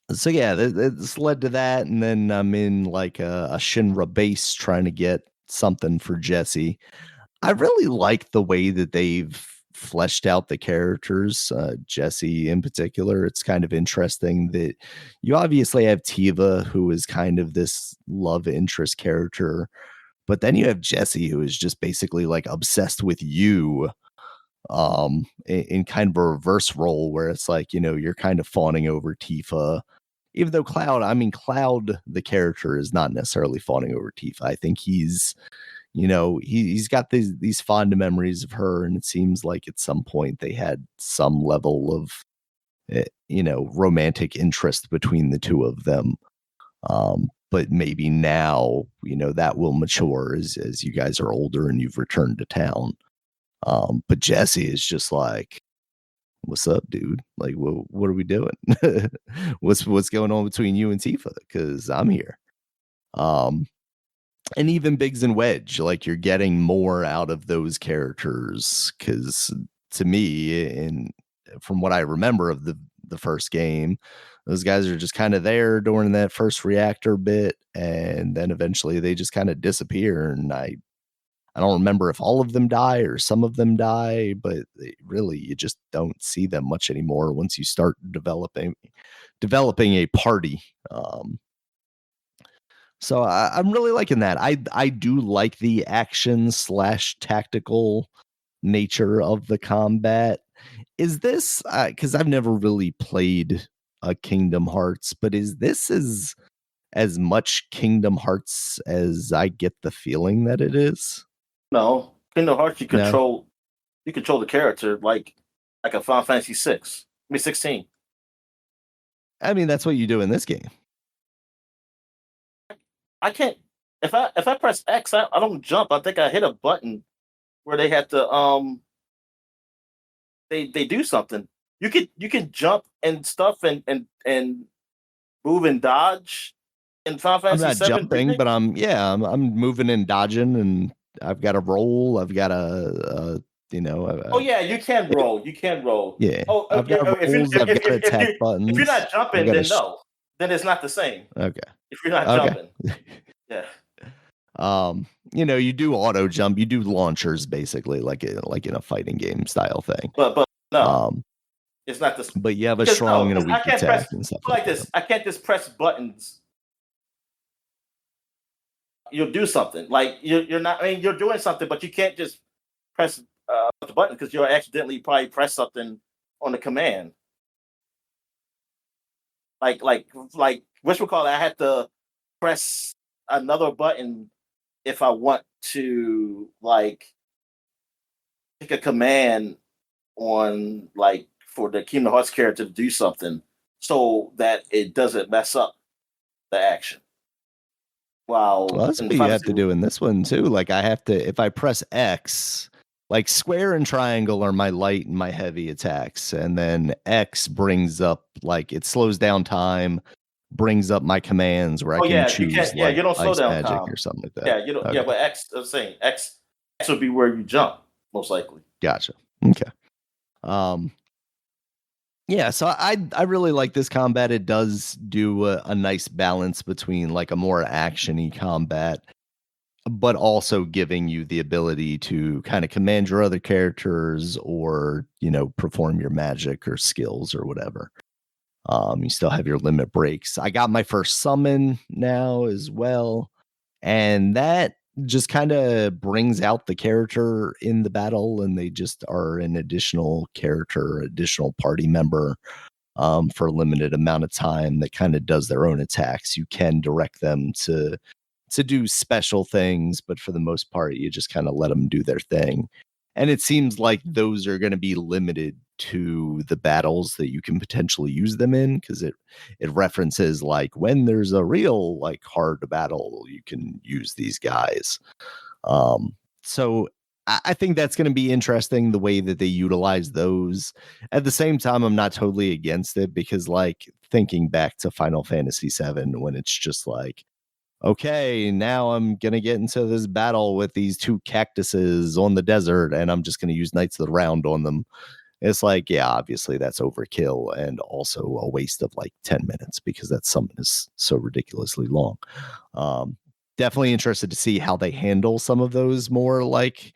So yeah, it's led to that, and then I'm in like a Shinra base trying to get something for Jesse. I really like the way that they've fleshed out the characters, Jesse in particular. It's kind of interesting that you obviously have Tiva, who is kind of this love interest character, but then you have Jesse, who is just basically like obsessed with you, in kind of a reverse role, where it's like, you're kind of fawning over Tifa. Even though Cloud, the character, is not necessarily fawning over Tifa. I think he's got these fond memories of her, and it seems like at some point they had some level of romantic interest between the two of them. But maybe now that will mature as you guys are older and you've returned to town. But Jesse is just like, what's up, dude? Like, what are we doing? what's going on between you and Tifa? Because I'm here. And even Biggs and Wedge, like, you're getting more out of those characters, because to me, and from what I remember of the first game, those guys are just kind of there during that first reactor bit, and then eventually they just kind of disappear. And I don't remember if all of them die or some of them die, but really you just don't see them much anymore once you start developing a party. So I'm really liking that. I do like the action / tactical nature of the combat. Is this, because I've never really played a Kingdom Hearts, but is this as much Kingdom Hearts as I get the feeling that it is? No, Kingdom Hearts, you control the character like a Final Fantasy 16. I mean, that's what you do in this game. I can't, if I press X, I don't jump. I think I hit a button where they had to they do something. You can jump and stuff and move and dodge in Final Fantasy. I'm not jumping, but I'm moving and dodging, and I've got a roll. I've got a oh yeah, you can roll. You can roll. Yeah. Oh, I've got rolls. I've got attack buttons. If you're not jumping, then no. Then it's not the same. Okay. If you're not jumping. Yeah. You do auto jump. You do launchers, basically, like in a fighting game style thing. But no. It's not the. But you have a strong and a weak attack and stuff like this. I can't just press buttons. You'll do something. Like you're not. I mean, you're doing something, but you can't just press the button, because you'll accidentally probably press something on the command. Like whatchamacallit, I had to press another button if I want to like pick a command on, like, for the Kingdom Hearts character to do something, so that it doesn't mess up the action. Well, that's what you have to do in this one too. Like, I have to, if I press X, like square and triangle are my light and my heavy attacks, and then X brings up, like, it slows down time, brings up my commands where I can choose. You don't slow down magic time or something like that. Yeah, you don't. Okay. Yeah, but X. I'm saying X would be where you jump, most likely. Gotcha. Okay. Yeah, so I really like this combat. It does do a nice balance between like a more action-y combat, but also giving you the ability to kind of command your other characters, or perform your magic or skills or whatever. You still have your limit breaks. I got my first summon now as well, and that just kind of brings out the character in the battle, and they just are an additional character, additional party member, for a limited amount of time, that kind of does their own attacks. You can direct them to do special things, but for the most part, you just kind of let them do their thing. And it seems like those are going to be limited to the battles that you can potentially use them in, because it references like when there's a real like hard battle, you can use these guys. So I think that's going to be interesting, the way that they utilize those. At the same time, I'm not totally against it, because like thinking back to Final Fantasy VII, when it's just like, okay, now I'm going to get into this battle with these two cactuses on the desert, and I'm just going to use Knights of the Round on them. It's like, yeah, obviously that's overkill, and also a waste of like 10 minutes, because that summon is so ridiculously long. Definitely interested to see how they handle some of those more like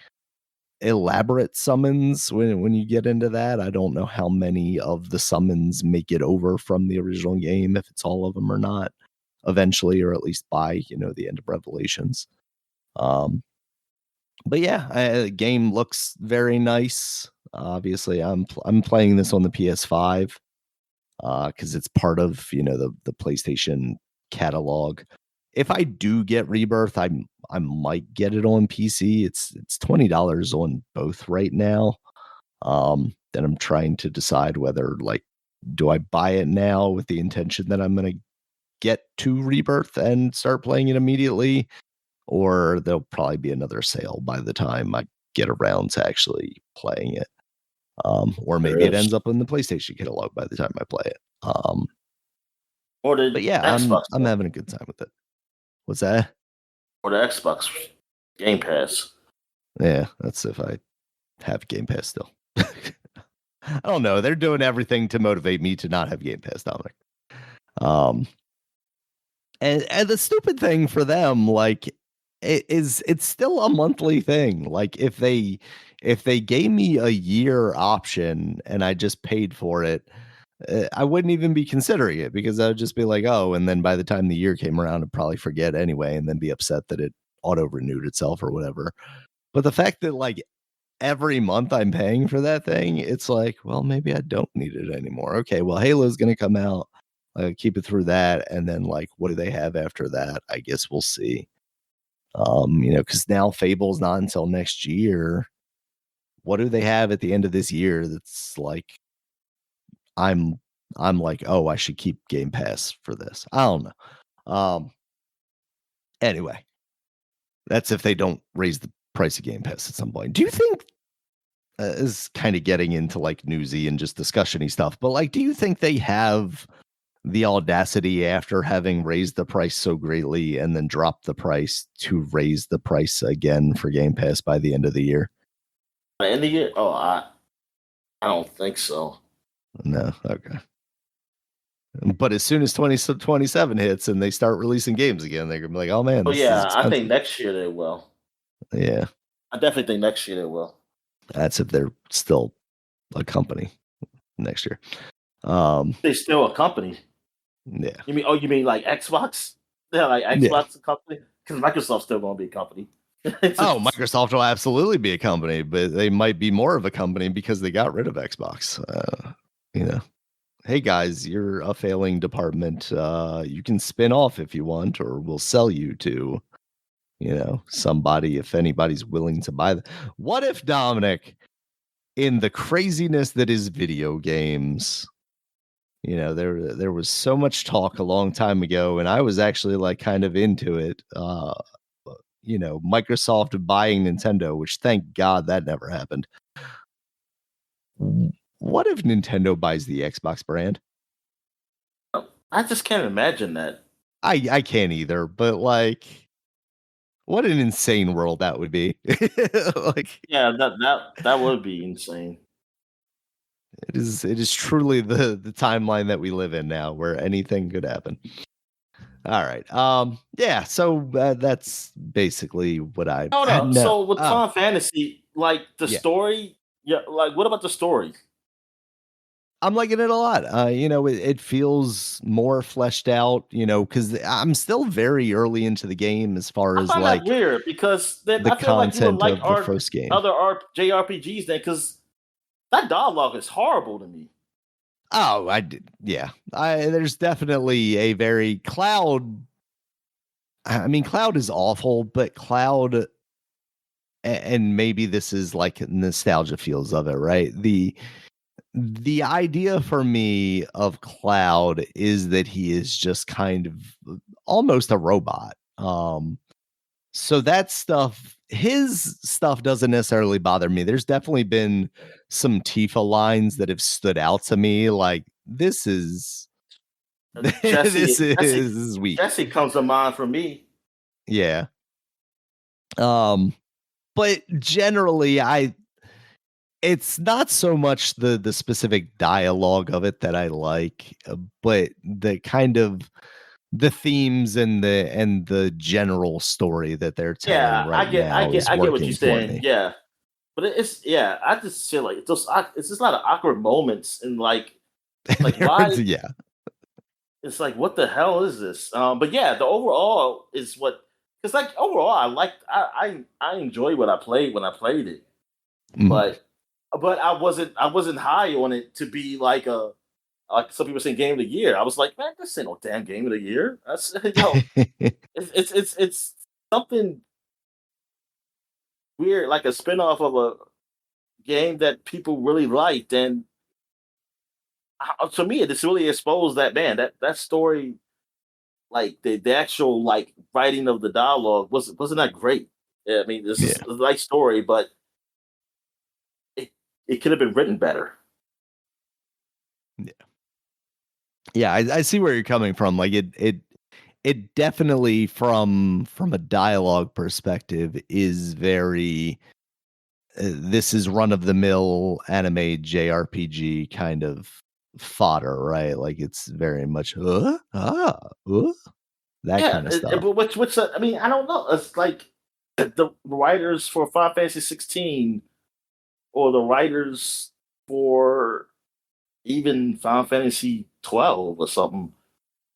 elaborate summons when you get into that. I don't know how many of the summons make it over from the original game, if it's all of them or not, eventually, or at least by the end of Revelations. But yeah, the game looks very nice. Obviously, I'm playing this on the PS5 because it's part of the PlayStation catalog. If I do get Rebirth, I might get it on PC. It's $20 on both right now. Then I'm trying to decide whether, like, do I buy it now with the intention that I'm going to get to Rebirth and start playing it immediately, or there'll probably be another sale by the time I get around to actually playing it. Or maybe it ends up in the PlayStation catalog by the time I play it. But yeah, Xbox I'm having a good time with it. What's that? Or the Xbox Game Pass. Yeah, that's if I have Game Pass still. I don't know. They're doing everything to motivate me to not have Game Pass, Dominic. And the stupid thing for them, like, it's still a monthly thing. Like, if they gave me a year option and I just paid for it, I wouldn't even be considering it, because I would just be like, oh, and then by the time the year came around, I'd probably forget anyway, and then be upset that it auto renewed itself or whatever. But the fact that like every month I'm paying for that thing, it's like, well, maybe I don't need it anymore. Okay, well, Halo's going to come out. Keep it through that, and then like, what do they have after that? I guess we'll see. Because now Fable's not until next year. What do they have at the end of this year that's like, I'm like, oh, I should keep Game Pass for this? I don't know. Anyway, that's if they don't raise the price of Game Pass at some point. Do you think, is kind of getting into like newsy and just discussion-y stuff, but like, do you think they have the audacity, after having raised the price so greatly and then dropped the price, to raise the price again for Game Pass by the end of the year? By the end of the year? Oh, I don't think so. No, okay. But as soon as 2027 hits and they start releasing games again, they're gonna be like, oh man, this is I think next year they will. Yeah. I definitely think next year they will. That's if they're still a company next year. They're still a company. Yeah. You mean like Xbox? Yeah, like Xbox a company? Because Microsoft's still gonna be a company. Microsoft will absolutely be a company, but they might be more of a company because they got rid of Xbox. Hey guys, you're a failing department. You can spin off if you want, or we'll sell you to, somebody, if anybody's willing to buy them. What if, Dominic, in the craziness that is video games, there was so much talk a long time ago, and I was actually like kind of into it. Microsoft buying Nintendo, which thank God that never happened. What if Nintendo buys the Xbox brand? I just can't imagine that. I can't either, but like, what an insane world that would be. Like, yeah, that would be insane. It is truly the timeline that we live in now, where anything could happen. All right. Yeah. So that's basically what I. Hold up. So with Final Fantasy, like the story, like what about the story? I'm liking it a lot. It feels more fleshed out, because I'm still very early into the game as far as like that weird, because then the I feel like you would like the first game. Other JRPGs then, because that dialogue is horrible to me. Oh, I did. Yeah. There's definitely a very Cloud. I mean, Cloud is awful, but Cloud and maybe this is like nostalgia feels of it, right? The idea for me of Cloud is that he is just kind of almost a robot. So that stuff, his stuff doesn't necessarily bother me. There's definitely been some Tifa lines that have stood out to me. Like this is this is weak. Jesse comes to mind for me. Yeah. But generally it's not so much the specific dialogue of it that I like, but the kind of the themes and the general story that they're telling Yeah, right now is I get what you're working for saying. me. Yeah, but it's yeah. I just feel like it's just a lot of awkward moments and like why Yeah. it's like what the hell is this? But yeah, the overall is what because like overall I enjoy what I played when I played it, Mhm. but I wasn't high on it to be like some people saying game of the year. I was like, man, this ain't no damn game of the year. That's it's something weird, like a spinoff of a game that people really liked, and to me, this really exposed that man that story, like the actual like writing of the dialogue wasn't that great. Yeah, I mean, this is Yeah. a nice story, but it it could have been written better. Yeah. Yeah, I see where you're coming from. Like it definitely from a dialogue perspective is very this is run of the mill anime JRPG kind of fodder, right? Like it's very much that Yeah, kind of stuff. but which I mean, I don't know. It's like the writers for Final Fantasy 16 or the writers for even Final Fantasy 12 or something.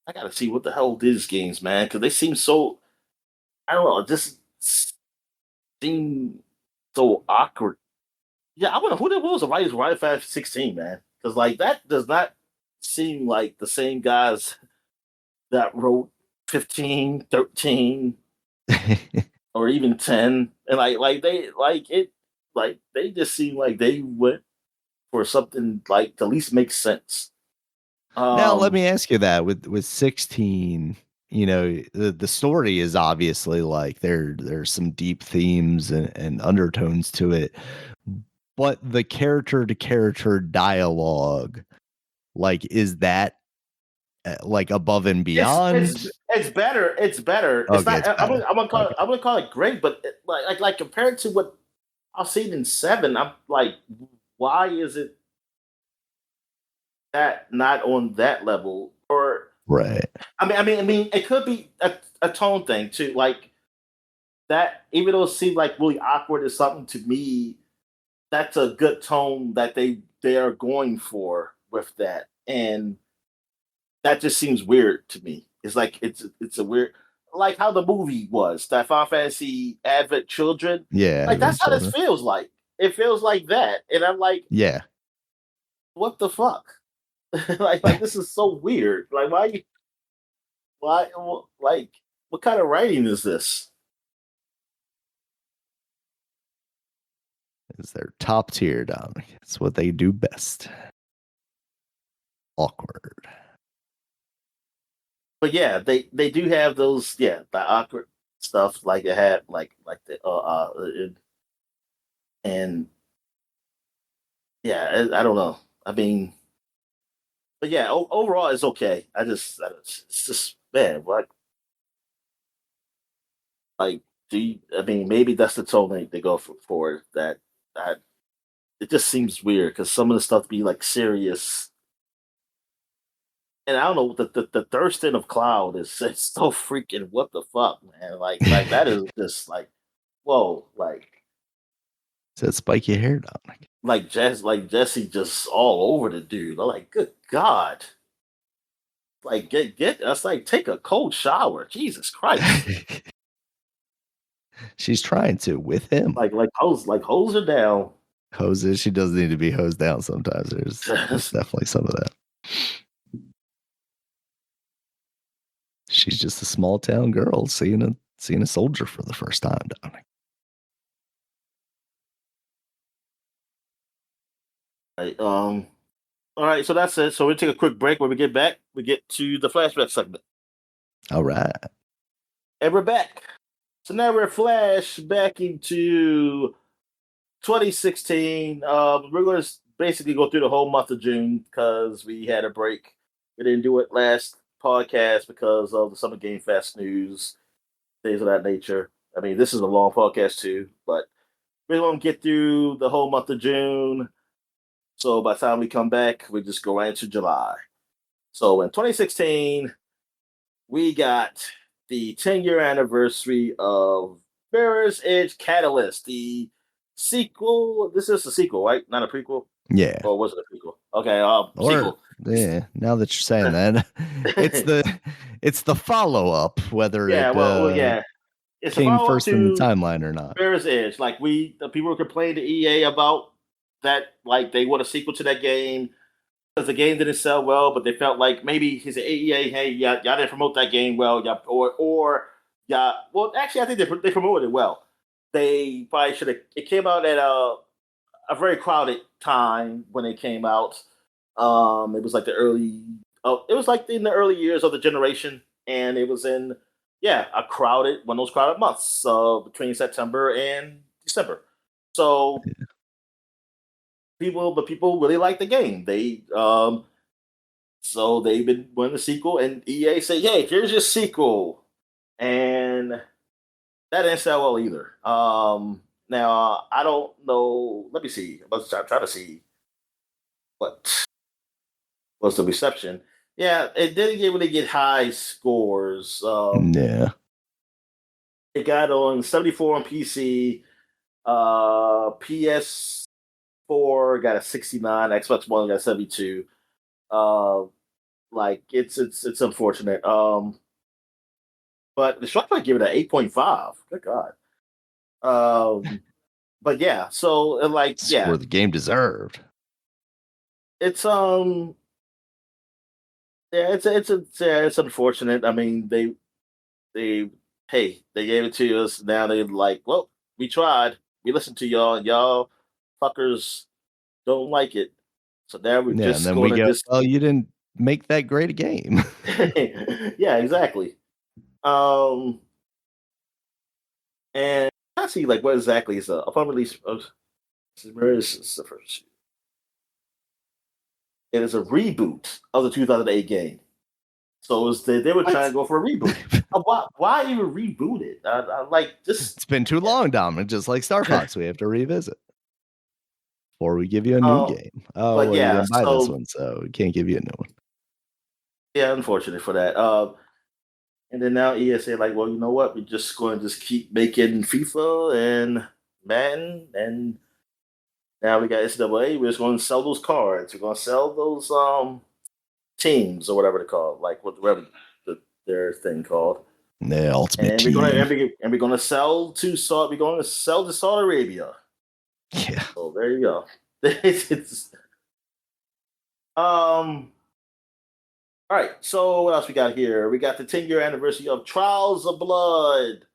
I gotta see what the hell these games, man, because they seem so. I don't know, just seem so awkward. Yeah, I wonder who was the writers for Final Fantasy 16, man, because like that does not seem like the same guys that wrote 15, 13, or even 10, and like they like it, like they just seem like they went for something like to at least make sense. Now, let Um, me ask you that with 16, the story is obviously like there's some deep themes and undertones to it, but the character to character dialogue, like, is that like above and beyond? it's better. It's better. It's Okay, not. it's better. Okay. I'm gonna call it great, but like compared to what I've seen in seven, I'm like, why is it that not on that level? Or Right. I mean, it could be a tone thing too. Like that, even though it seemed like really awkward or something to me, that's a good tone that they are going for with that, and that just seems weird to me. It's like it's a weird, like how the movie was that Final Fantasy Advent Children. Yeah, Like that's Advent how this Children. feels like. It feels like that, and I'm like, Yeah. what the fuck? Like this is so weird. Like why like what kind of writing is this? Is their top tier, Dominic. It's what they do best. Awkward. But yeah, they do have those the awkward stuff like it had like the and yeah, I don't know. I mean, but yeah, overall it's okay. It's just man, like do you, I mean maybe that's the tone they go for that that it just seems weird because some of the stuff be like serious, and I don't know the thirsting of Cloud is it's so freaking what the fuck, man. Like that is just like whoa, Said spiky hair, Dominic. Like Jesse just all over the dude. I'm like, good God. Like get us like take a cold shower. Jesus Christ. She's trying to with him. Hose her down. Hoses. She does need to be hosed down sometimes. There's definitely some of that. She's just a small town girl seeing a soldier for the first time, Dominic. Right. All right. So that's it. So we take a quick break. When we get back, we get to the flashback segment. All right. And we're back. So now we're flashbacking to 2016. We're going to basically go through the whole month of June because we had a break. We didn't do it last podcast because of the Summer Game Fest news, things of that nature. I mean, this is a long podcast too, but we're going to get through the whole month of June. So by the time we come back, we just go right into July. So in 2016, we got the 10-year anniversary of Mirror's Edge Catalyst, the sequel. This is a sequel, right? Not a prequel? Yeah. Or was it a prequel? Okay, sequel. Yeah, now that you're saying that, it's the follow-up, whether Yeah, it it's a came follow-up first in the to timeline or not. Mirror's Edge. Like the people were complaining to EA about that, like they want a sequel to that game because the game didn't sell well, but they felt like maybe he's an EA, hey, y'all didn't promote that game well, well, actually, I think they promoted it well. They probably should have. It came out at a very crowded time when it came out. It was like it was like in the early years of the generation, and it was in one of those crowded months between September and December. So people really like the game. So they've been wanting a sequel, and EA said, "Hey, here's your sequel," and that didn't sell well either. Now I don't know. Let me see. I'm trying to see what was the reception. Yeah, it didn't really get high scores. Yeah. It got on 74 on PC. PS4 got a 69. Xbox One got a 72. Like it's unfortunate. But the Shot give it an 8.5. Good God. But yeah, so like Score the game deserved. It's it's unfortunate. I mean, they gave it to us. Now they're like, well, we tried. We listened to y'all, and y'all fuckers don't like it. So now we're just and then going to just. Well, you didn't make that great a game. Yeah, exactly. And I see like what exactly is upon release. Where is the first? It is a reboot of the 2008 game. So they were trying to go for a reboot. Why even reboot it? I like this. It's been too long, Dominic. Just like Star Fox, we have to revisit before we give you a new game. Oh, well, you didn't buy this one, so we can't give you a new one. Yeah, unfortunate for that. And then now EA say like, well, you know what? We're just going to just keep making FIFA and Madden, and now we got NCAA. We're just going to sell those cards. We're going to sell those teams or whatever they're called, like whatever their thing called. The Ultimate and Team. We're going to sell to Saudi. We're going to sell to Saudi Arabia. Yeah. So there you go. It's all right. So what else we got here? We got the 10-year anniversary of Trials of Blood.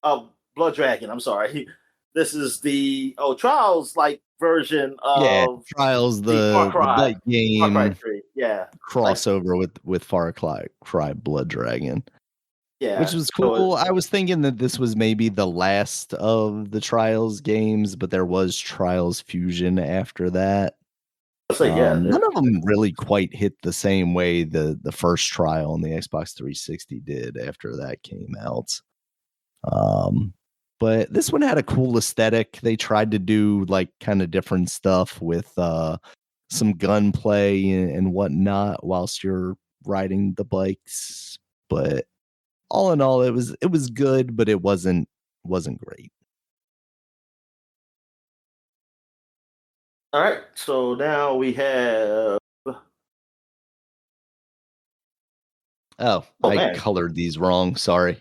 Blood Dragon. I'm sorry. This is the Trials like version of Trials, the bike game. Far Cry 3. Yeah. Crossover with Far Cry Blood Dragon. Yeah. Which was cool. I was thinking that this was maybe the last of the Trials games, but there was Trials Fusion after that. None of them really quite hit the same way the first Trial on the Xbox 360 did after that came out. But this one had a cool aesthetic. They tried to do like kind of different stuff with some gunplay and whatnot whilst you're riding the bikes. But all in all, it was good, but it wasn't great. All right, so now we have. I colored these wrong. Sorry.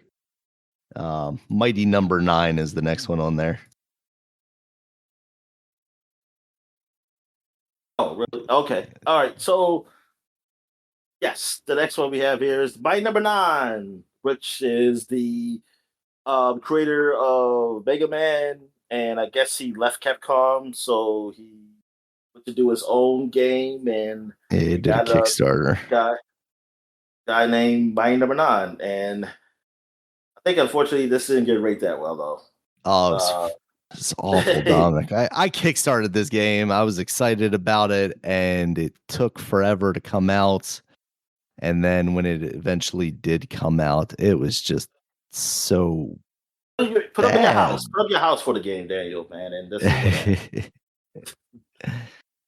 Mighty Number 9 is the next one on there. Oh, really? Okay. All right. So, yes, the next one we have here is Mighty Number 9, which is the creator of Mega Man, and I guess he left Capcom, so he to do his own game, and It we did a got a Kickstarter. guy named Mighty Number Nine, and I think unfortunately this didn't get rated that well though. Oh, it's awful, Dominic. I kickstarted this game. I was excited about it, and it took forever to come out. And then when it eventually did come out, it was just so Put up your house. Put up your house for the game, Daniel, man. And this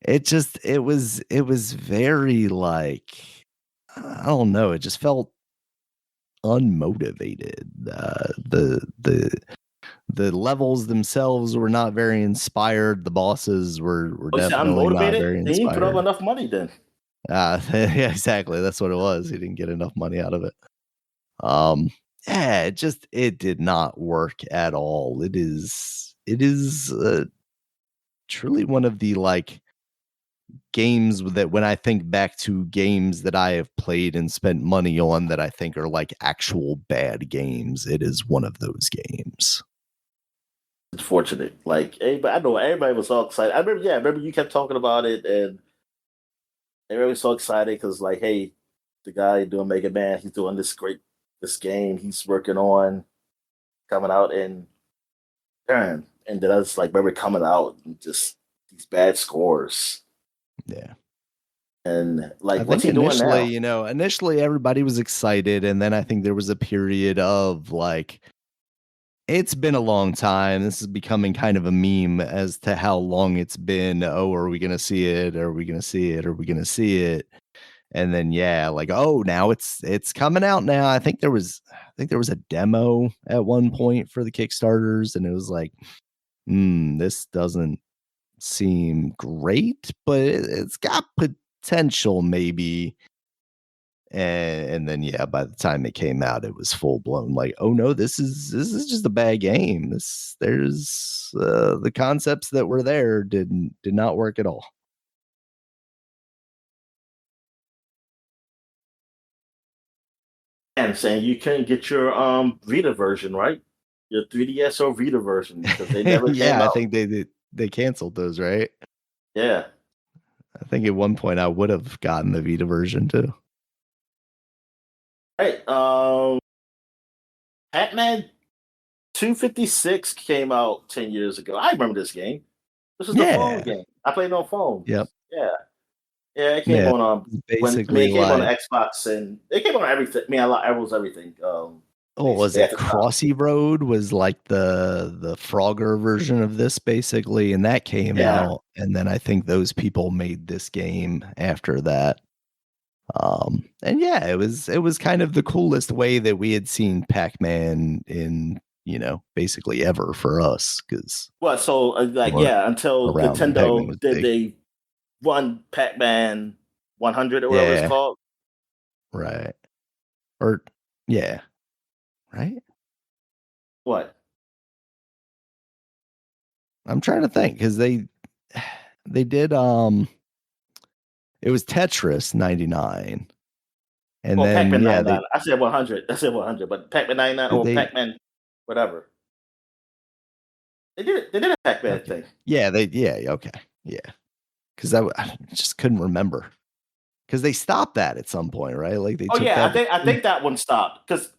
is it was very like, I don't know. It just felt unmotivated. The levels themselves were not very inspired. The bosses were definitely not very inspired. They didn't put up enough money then. Yeah, exactly. That's what it was. He didn't get enough money out of it. Yeah, it did not work at all. It is truly one of the like games that when I think back to games that I have played and spent money on that I think are like actual bad games, it is one of those games. It's fortunate. Like I know everybody was so excited. I remember you kept talking about it, and everybody was so excited because like, hey, the guy doing Mega Man, he's doing this game he's working on coming out, and then I was like, remember coming out and just these bad scores. Yeah. And like, what's he doing now? Initially everybody was excited, and then I think there was a period of like, it's been a long time. This is becoming kind of a meme as to how long it's been. Oh, are we going to see it? Are we going to see it? Are we going to see it? And then, yeah, like, oh, now it's coming out now. I think there was a demo at one point for the Kickstarters, and it was like, this doesn't seem great, but it's got potential maybe. And then, yeah, by the time it came out, it was full blown like, oh no, this is just a bad game. There's the concepts that were there did not work at all. And saying you couldn't get your Vita version, right? Your 3DS or Vita version because they never came out. I think they canceled those, right? Yeah. I think at one point I would have gotten the Vita version too. Right. Pac-Man 256 came out 10 years ago. I remember this game. This is the phone game. I played it on phone. Yep. Yeah. Yeah, it came on basically it came on Xbox, and it came on everything. I mean, it was everything. Was it Crossy Road was like the Frogger version of this basically, and that came out, and then I think those people made this game after that. And yeah, it was kind of the coolest way that we had seen Pac-Man in, basically ever for us, because until Nintendo did they won Pac-Man 100 or whatever it's called, right? Or yeah, right? What? I'm trying to think because they did it was Tetris 99. And then Pac-Man 99. I said 100. But Pac-Man 99 or Pac-Man whatever. They did a Pac-Man thing. Yeah, okay. Yeah. Because I just couldn't remember. Because they stopped that at some point, right? Like they I think that one stopped. Because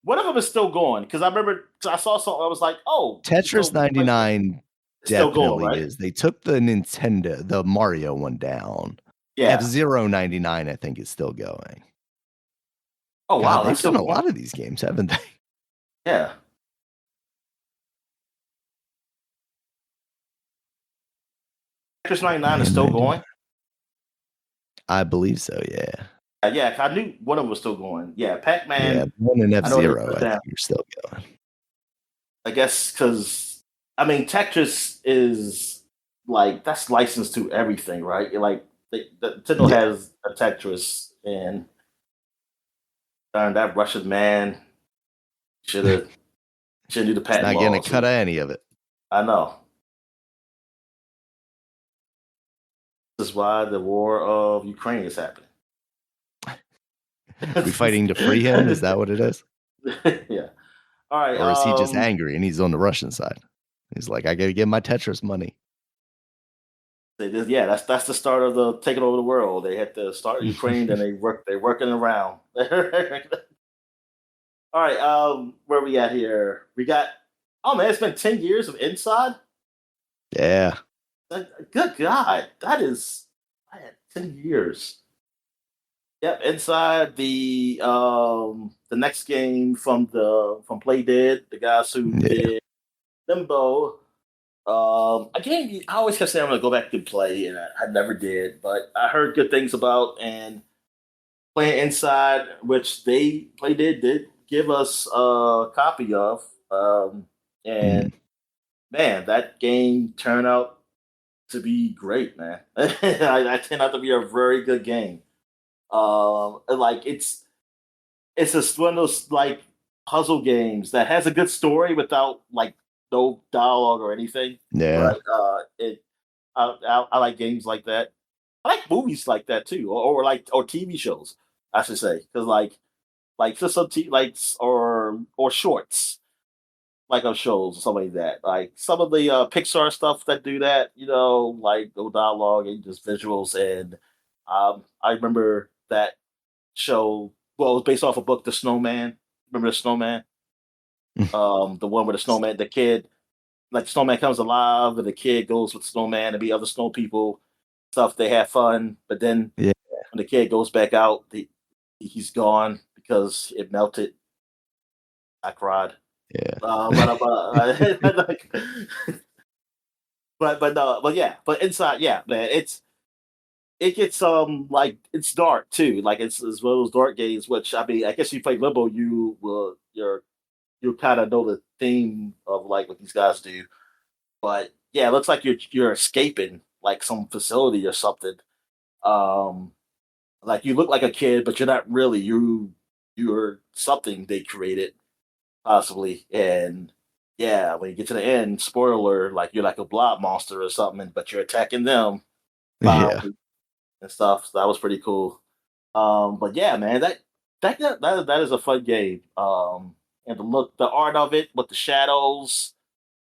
one of them is still going. Because I remember I saw something, I was like, oh. Tetris 99 definitely going, right? Is. They took the Mario one down. Yeah. F-Zero 99, I think, is still going. Oh, wow. They've done a lot of these games, haven't they? Yeah. Tetris 99 is still going? I believe so, yeah. Yeah, I knew one of them was still going. Yeah, Pac-Man. Yeah, one in F-Zero, I think you're still going. I guess because, Tetris is, like, that's licensed to everything, right? Like, Nintendo has a Tetris, and that Russian man should do the patent. Not getting a cut of any of it. I know. This is why the war of Ukraine is happening. Are we fighting to free him? Is that what it is? Yeah. All right. Or is he just angry and he's on the Russian side? He's like, I got to get my Tetris money. Yeah, that's the start of the taking over the world. They had to start Ukraine, and they're working around. All right, where we at here? We got. Oh man, it's been 10 years of Inside. Yeah. Good God, that is, I had 10 years. Yep, Inside the next game from Play Dead, the guys who Yeah. did Limbo. Again, I always kept saying I'm gonna go back and play, and I never did. But I heard good things about and playing Inside, which they Play did give us a copy of. And Mm. man, that game turned out to be great, man. I turned out to be a very good game. Like it's just one of those like puzzle games that has a good story without like no dialogue or anything. Yeah. But I like games like that. I like movies like that too, or TV shows, I should say, because like just some or shorts like of shows or something like that. Like some of the Pixar stuff that do that, like no dialogue and just visuals. And I remember that show. Well, it was based off a book, The Snowman. Remember The Snowman? The one where the snowman, the kid, like the snowman comes alive, and the kid goes with the snowman and be other snow people, stuff. They have fun, but then Yeah. when the kid goes back out, he's gone because it melted. I cried. Yeah. Like, but no, but yeah, but Inside, yeah, man, it gets like it's dark too. Like it's one of those dark games. Which I mean, I guess you play Limbo, you kind of know the theme of like what these guys do. But yeah, it looks like you're escaping like some facility or something. Um, like you look like a kid, but you're not really. You're something they created possibly. And yeah, when you get to the end, spoiler, like you're like a blob monster or something, but you're attacking them Yeah. finally and stuff. So that was pretty cool. But yeah, man, that is a fun game. And the art of it with the shadows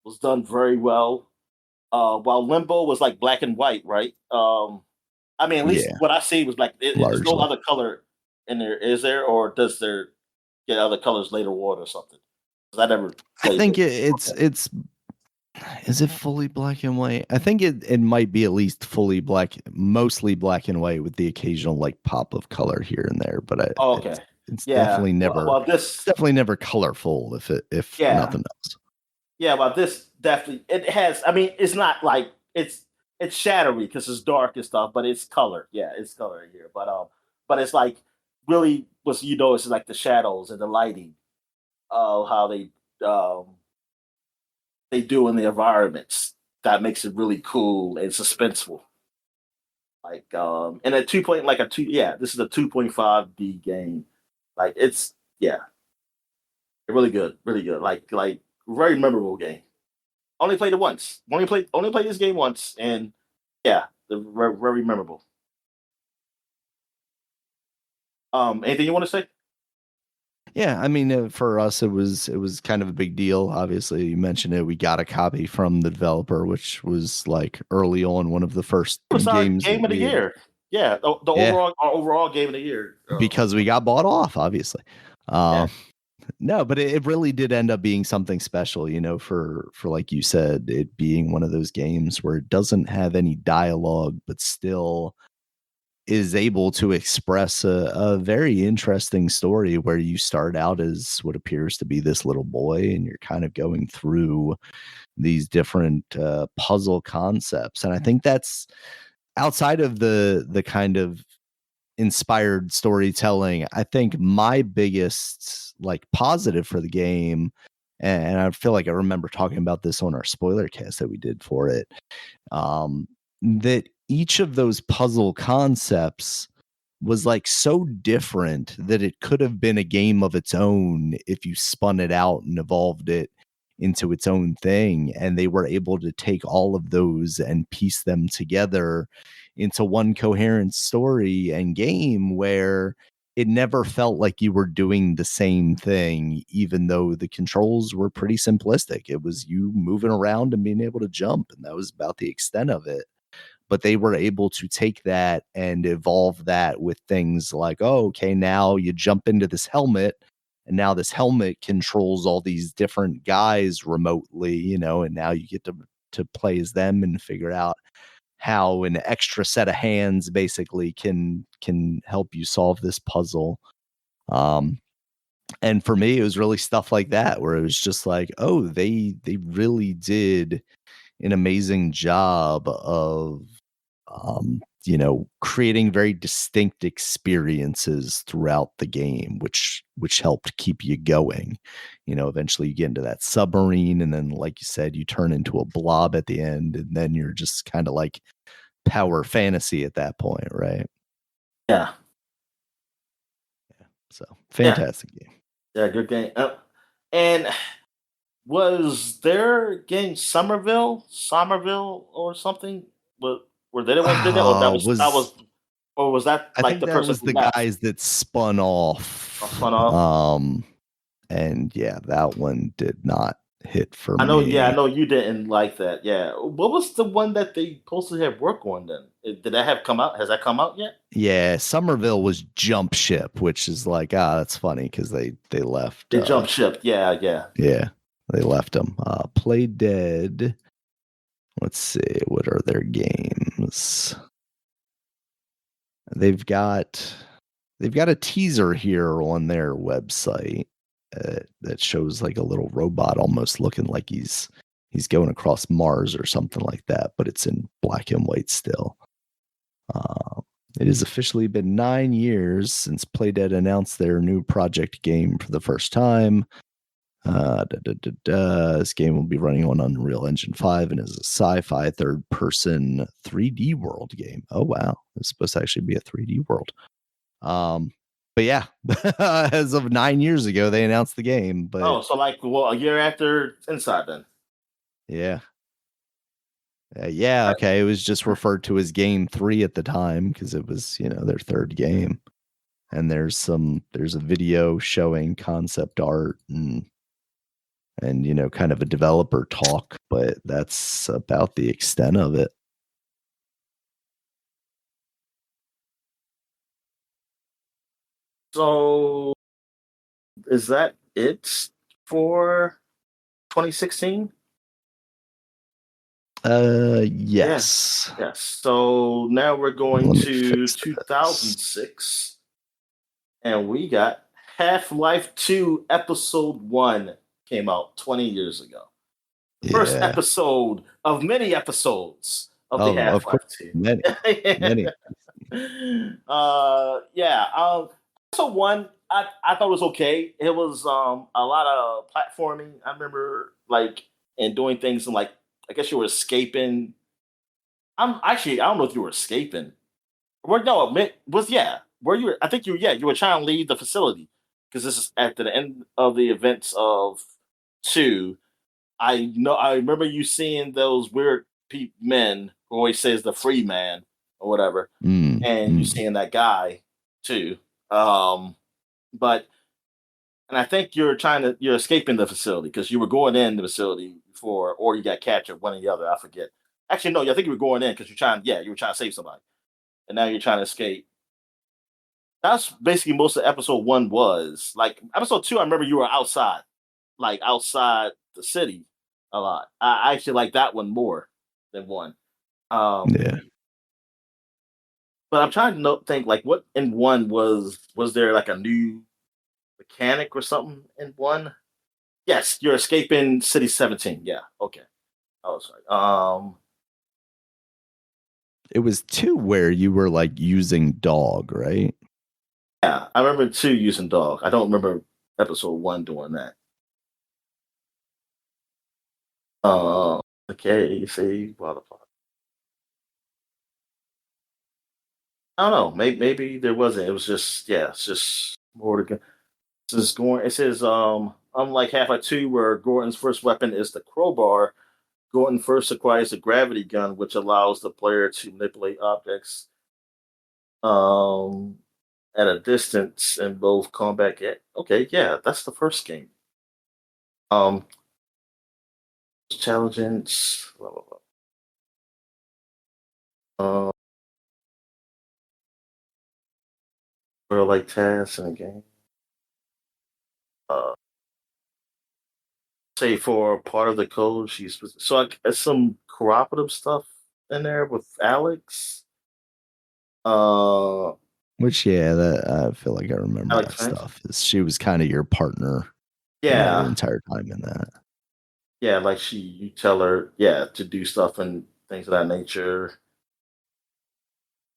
was done very well. While Limbo was like black and white, right? I mean, at least Yeah. what I see was like there's no Largely. other color in there, is there, or does there get other colors later on or something? 'Cause I never I played think it. it's is it fully black and white? I think it might be at least fully black, mostly black and white with the occasional like pop of color here and there. But Oh, it's okay. it's Yeah. it's definitely never colorful if Yeah, nothing else. yeah. Well, this definitely it has. I mean, it's not like it's shadowy because it's dark and stuff, but it's color. Yeah, it's color here. But it's like really what's it's like the shadows and the lighting of how they do in the environments that makes it really cool and suspenseful. Like and a 2 point like a two yeah, this is a 2.5D game. Like it's yeah, really good, really good. Like very memorable game. Only played it once. Only played this game once, and yeah, very memorable. Anything you want to say? Yeah, I mean, for us, it was kind of a big deal. Obviously, you mentioned it. We got a copy from the developer, which was like early on one of the first It was our games game that of the we had. year. Yeah, the Yeah, overall our overall game of the year. because we got bought off, obviously. Yeah, Um, no, but it really did end up being something special, for like you said, it being one of those games where it doesn't have any dialogue, but still is able to express a very interesting story where you start out as what appears to be this little boy and you're kind of going through these different puzzle concepts. And I think that's outside of the kind of inspired storytelling. I think my biggest like positive for the game, and I feel like I remember talking about this on our spoiler cast that we did for it, that each of those puzzle concepts was like so different that it could have been a game of its own if you spun it out and evolved it into its own thing. And they were able to take all of those and piece them together into one coherent story and game where it never felt like you were doing the same thing, even though the controls were pretty simplistic. It was you moving around and being able to jump, and that was about the extent of it. but they were able to take that and evolve that with things like, oh, okay, now you jump into this helmet, and now this helmet controls all these different guys remotely, and now you get to play as them and figure out how an extra set of hands basically can help you solve this puzzle. And for me, it was really stuff like that where it was just like, oh, they really did an amazing job of creating very distinct experiences throughout the game, which helped keep you going. Eventually you get into that submarine, and then, like you said, you turn into a blob at the end, and then you're just kind of like power fantasy at that point, right? Yeah. So fantastic game. Yeah, good game. And was their game Somerville or something? Were they the ones did that, or was that I like think the that person was who the left? guys that spun off. Spun off? And yeah, that one did not hit for I know. me. Yeah, I know you didn't like that. Yeah, what was the one that they supposed to have work on then? Did that have come out? Has that come out yet? Yeah, Somerville was Jump Ship, which is like, that's funny because they left. They jumped ship. Yeah. Yeah, they left them. Play Dead. Let's see, what are their games? They've got a teaser here on their website that shows like a little robot almost looking like he's going across Mars or something like that, but it's in black and white still. It has officially been 9 years since Playdead announced their new project game for the first time. This game will be running on Unreal Engine 5 and is a sci-fi third-person 3D world game. Oh, wow. It's supposed to actually be a 3D world. But yeah, as of 9 years ago, they announced the game. But so a year after Inside then. Yeah. Yeah, okay. It was just referred to as Game 3 at the time because it was, their third game. And there's a video showing concept art and kind of a developer talk, but that's about the extent of it. So is that it for 2016? Yes. Yes. So now we're going Let me to fix this. 2006, and we got Half-Life 2 Episode 1 came out 20 years ago. The first episode of many episodes of the Of Half-Life course, 2. many. Episode 1, I thought it was okay. It was a lot of platforming. I remember and doing things, and I guess you were escaping. I don't know if you were escaping. Were you? I think you were trying to leave the facility because this is after the end of the events of 2. I remember you seeing those weird men who always says the free man or whatever, and you seeing that guy too. But and I think you're escaping the facility because you were going in the facility before, or you got captured, one or the other. I forget. Actually, no, I think you were going in because you were trying to save somebody, and now you're trying to escape. That's basically most of episode 1 was. Like episode 2, I remember you were outside, outside the city a lot. I actually like that one more than 1. Yeah. But I'm trying to think what in 1 was there like a new mechanic or something in 1? Yes, you're escaping City 17. Yeah, okay. Oh, sorry. It was 2 where you were like using dog, right? Yeah, I remember 2 using dog. I don't remember episode 1 doing that. Okay, see, I don't know. Maybe there wasn't. It was just it's just more to go. This is going. It says unlike Half-Life 2, where Gordon's first weapon is the crowbar, Gordon first acquires a gravity gun, which allows the player to manipulate objects at a distance in both combat. Okay, yeah, that's the first game. Challenge, blah blah blah. For like tasks in a game. Uh, say for part of the code, there's some cooperative stuff in there with Alex. Uh, Which, yeah, that I feel like I remember Alex that Finch. stuff. She was kind of your partner, the Yeah, entire time in that. yeah. Like you tell her, yeah, to do stuff and things of that nature.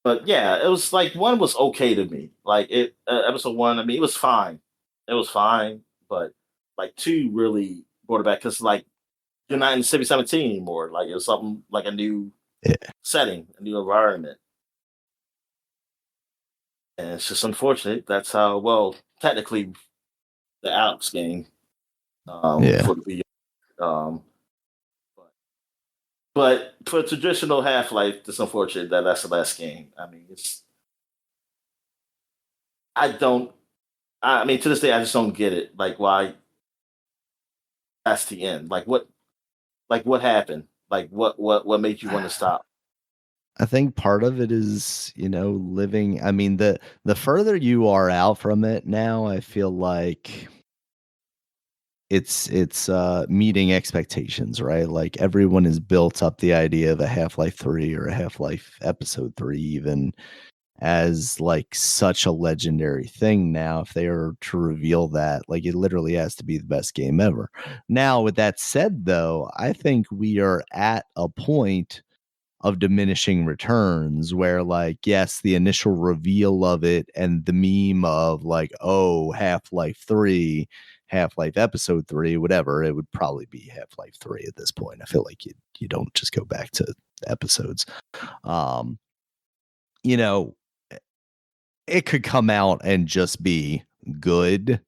But yeah, it was like one was okay to me. Like episode one, I mean, it was fine. It was fine, but like two really brought it back because like you're not in 17 anymore. Like it was something like a new Yeah, setting, a new environment. And it's just unfortunate. That's how well technically the Alex game yeah, for the VR. But for traditional Half Life, it's unfortunate that that's the last game. I mean, I don't. I mean, to this day, I just don't get it. Like, why that's the end? Like, what happened? Like, what made you want to stop? I think part of it is, living. I mean, the further you are out from it now, I feel like it's meeting expectations, right? Like everyone has built up the idea of a Half-Life 3 or a Half-Life Episode 3 even as like such a legendary thing now. If they are to reveal that, like it literally has to be the best game ever. Now, with that said though, I think we are at a point of diminishing returns where like yes, the initial reveal of it and the meme of like, oh, Half-Life 3, Half-Life Episode 3, whatever, it would probably be Half-Life 3 at this point. I feel like you don't just go back to episodes. um you know it could come out and just be good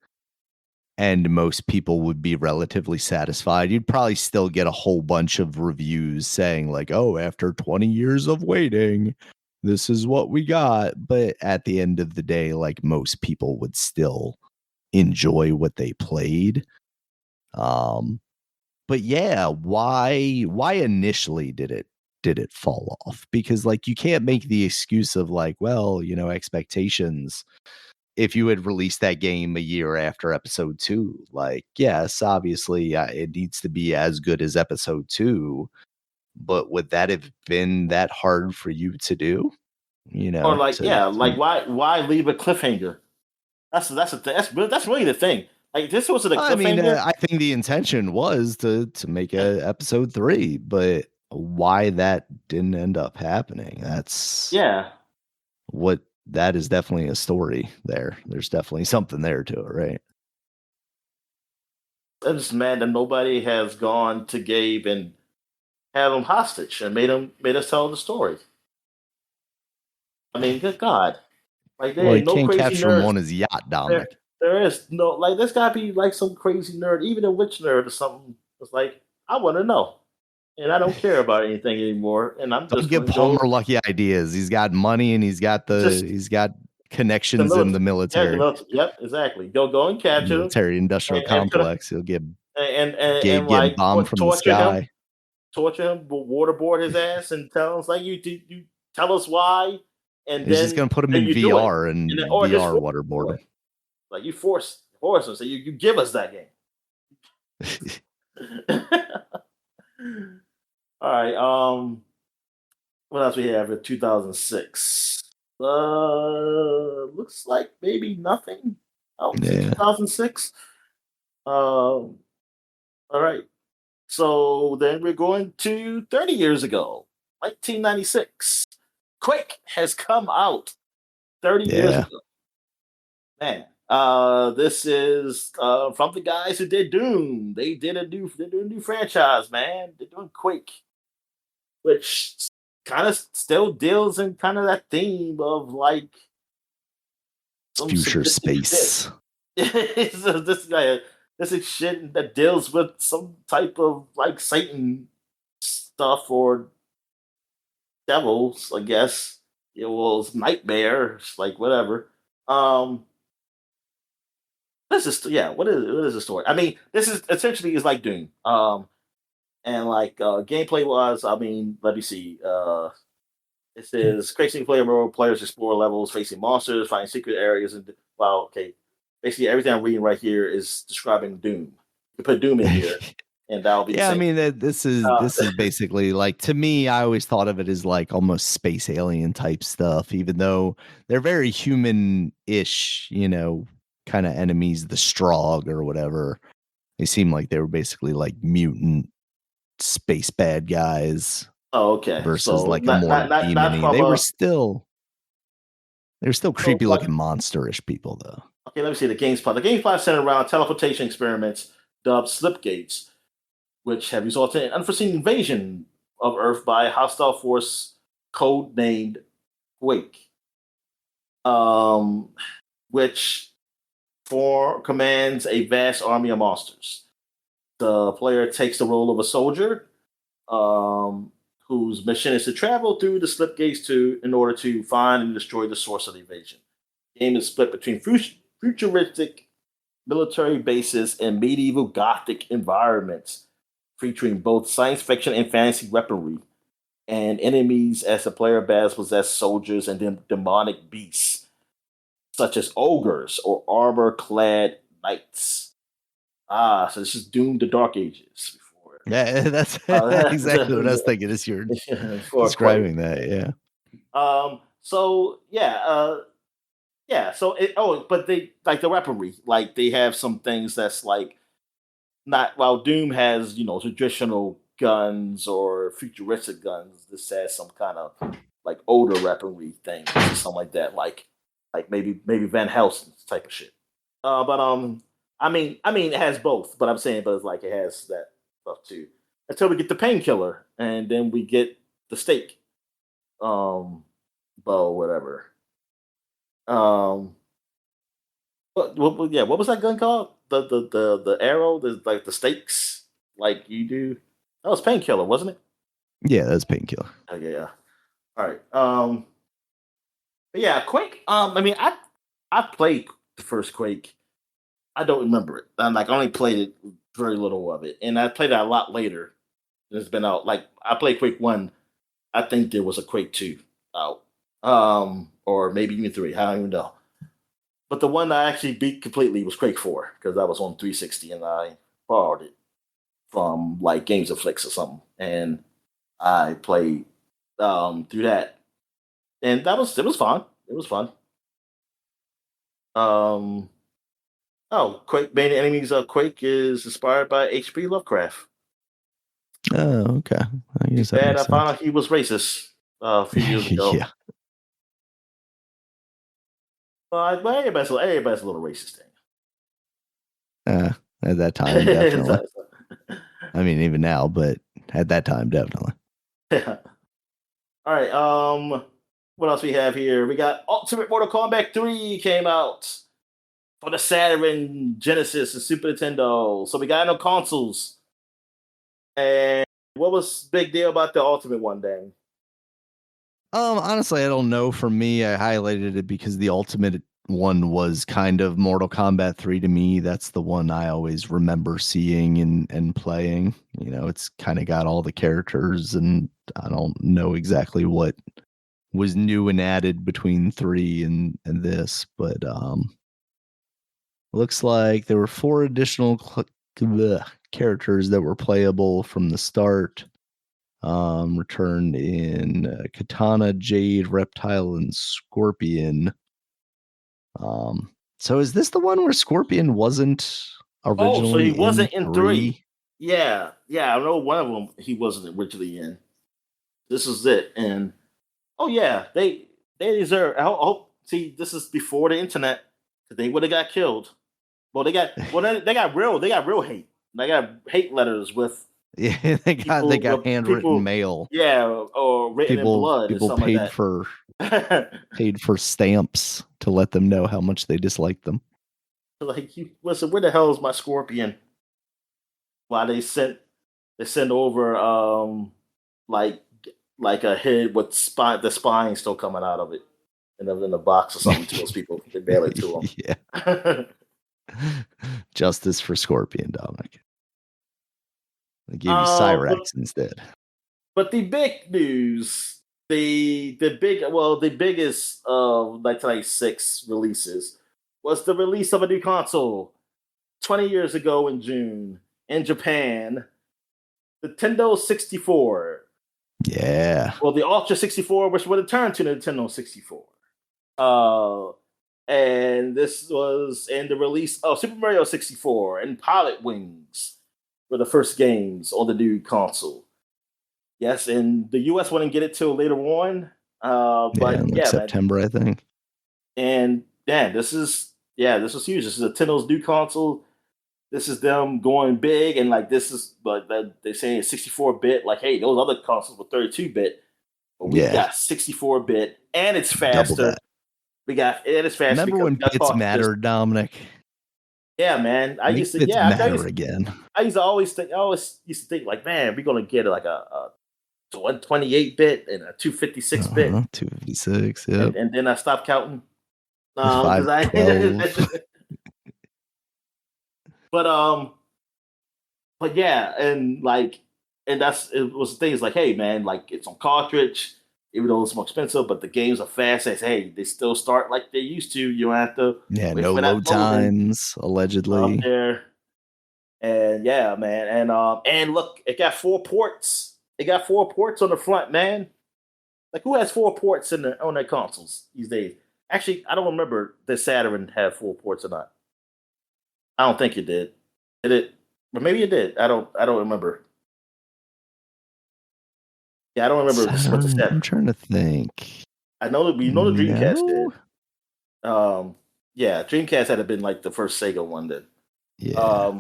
and most people would be relatively satisfied. You'd probably still get a whole bunch of reviews saying like, "Oh, after 20 years of waiting, this is what we got." But at the end of the day, like most people would still enjoy what they played. Um but yeah, why initially did it fall off? Because like you can't make the excuse of like, well, expectations if you had released that game a year after episode 2, like, yes, obviously, it needs to be as good as episode 2, but would that have been that hard for you to do? Or like, To yeah, like why leave a cliffhanger? That's the thing. That's really the thing. Like this wasn't a I mean, cliffhanger. I think the intention was to make a episode 3, but why that didn't end up happening, that's Yeah, what that is definitely a story there. There's definitely something there to it, right? I'm just mad that nobody has gone to Gabe and had him hostage and made us tell the story. I mean, good God. Like there Well, he ain't no can't crazy capture him nerds. on his yacht, There, Dominic. there is no like. There's got to be like some crazy nerd, even a witch nerd or something. It's like I want to know, and I don't care about anything anymore, and I'm Don't just give going to Palmer go lucky ideas. He's got money and just he's got the connections in the military. Yeah, the military, military. Yep, exactly. Go and capture him military industrial and put him complex. He'll get and Gabe getting like bombed from the torture sky. him, waterboard his ass, and tell us like you tell us why, and He's just gonna put him then in you do it, VR and then, and or just VR do waterboard it. Like you force him, so you give us that game. him. All right. What else we have in 2006? Looks like maybe nothing else in Yeah. 2006. All right. So then we're going to 30 years ago, 1996. Quake has come out 30 years Yeah. ago. Man, this is from the guys who did Doom. They're doing a new franchise, man. They're doing Quake, which kind of still deals in kind of that theme of like some Future sadistic shit. space. So this is shit that deals with some type of like Satan stuff or devils, I guess. It was nightmares, like whatever. Um, this is what is the story? I mean, this is essentially is like Doom. And like gameplay wise, I mean, let me see. It says creating player mode, players explore levels, facing monsters, finding secret areas, and okay. Basically, everything I'm reading right here is describing Doom. You put Doom in here, and that'll be the Yeah, I same. mean this is basically like, to me, I always thought of it as like almost space alien type stuff, even though they're very human-ish, kind of enemies, the Strogg or whatever. They seem like they were basically like mutant space bad guys Oh, okay. versus So like a more not demony. from They were still so creepy looking monsterish people though. okay. Let me see the game's plot. The game's plot centered around teleportation experiments dubbed slipgates, which have resulted in unforeseen invasion of Earth by a hostile force codenamed Quake, um, which commands a vast army of monsters. The player takes the role of a soldier, whose mission is to travel through the slipgates in order to find and destroy the source of the invasion. The game is split between futuristic military bases and medieval Gothic environments, featuring both science fiction and fantasy weaponry, and enemies as the player battles possess soldiers and demonic beasts, such as ogres or armor-clad knights. So this is Doom: The Dark Ages. Before, Yeah, that's exactly what I was thinking as you're describing that. Yeah. So yeah. So but they like the weaponry. Like they have some things that's like not. While Doom has traditional guns or futuristic guns, this has some kind of like older weaponry things or something like that. Like maybe Van Helsing type of shit. But I mean, it has both. But I'm saying, but it's like it has that stuff too. Until we get the painkiller, and then we get the steak, bow, whatever. Um, yeah, what was that gun called? The arrow, like the stakes, like you do. That was painkiller, wasn't it? Yeah, that's painkiller. Oh yeah. All right. But yeah, Quake. I mean, I played the first Quake. I don't remember it. I only played it very little of it, and I played it a lot later. It's been out. Like I played Quake 1. I think there was a Quake 2 out, or maybe even 3. I don't even know. But the one I actually beat completely was Quake 4 because I was on 360 and I borrowed it from like Games of Flix or something, and I played through that, and it was fun. It was fun. Um, Quake Main Enemies of Quake is inspired by H.P. Lovecraft. Oh, okay. I guess that Bad, makes I found out sense. he was racist a few years ago. Yeah. But everybody's a little racist At that time, definitely. I mean, even now, but at that time, definitely. All right. What else we have here? We got Ultimate Mortal Kombat 3 came out for the Saturn, Genesis, and Super Nintendo. So we got no consoles. And what was big deal about the Ultimate one, then? Honestly, I don't know. For me, I highlighted it because the Ultimate one was kind of Mortal Kombat 3 to me. That's the one I always remember seeing and playing. It's kind of got all the characters, and I don't know exactly what was new and added between 3 and this, but looks like there were 4 additional characters that were playable from the start. Returned in Katana, Jade, Reptile, and Scorpion. So is this the one where Scorpion wasn't originally so he wasn't in 3? 3? Yeah, I know one of them he wasn't originally in. This is it, and yeah, they deserve. See, this is before the internet. They would have got killed. Well, they got real hate. They got hate letters with they got handwritten mail. Yeah, or written in blood. People paid like that. paid for stamps to let them know how much they disliked them. Like, listen, where the hell is my Scorpion? Why they sent over like a head with the spine still coming out of it, and in a box or something to those people. They mail it to them. Yeah. Justice for Scorpion, Dominic. They gave you Cyrax instead. But the big news the biggest of 1996 releases was the release of a new console 20 years ago in June in Japan, the Nintendo 64. Yeah. Well, the Ultra 64, which would have turned to the Nintendo 64. Uh, and this was in the release of Super Mario 64 and Pilot Wings were the first games on the new console. Yes, and the US wouldn't get it till later on. But in yeah, September, man. I think. And yeah, this was huge. This is Nintendo's new console. This is them going big, and like this is, but they say it's 64-bit. Like, hey, those other consoles were 32-bit, but we got 64-bit, and it's faster. Double that. It's faster. Remember when bits mattered, Dominic? Yeah, man. I used to again. I used to think like, man, we're gonna get like a 128-bit and a 256-bit. 256, yeah. And then I stopped counting. But yeah, and it was things like, hey man, like it's on cartridge, even though it's more expensive, but the games are fast. Hey, they still start like they used to. You don't have to wait no load times, allegedly. There. And yeah, man, and look, it got 4 ports. It got 4 ports on the front, man. Like, who has 4 ports on their consoles these days? Actually, I don't remember the Saturn had 4 ports or not. I don't think it did. Did it? But maybe it did. I don't remember. Yeah, I don't remember what the Saturn. I'm trying to think. I know that the Dreamcast did. Yeah, Dreamcast had been like the first Sega one then. Yeah.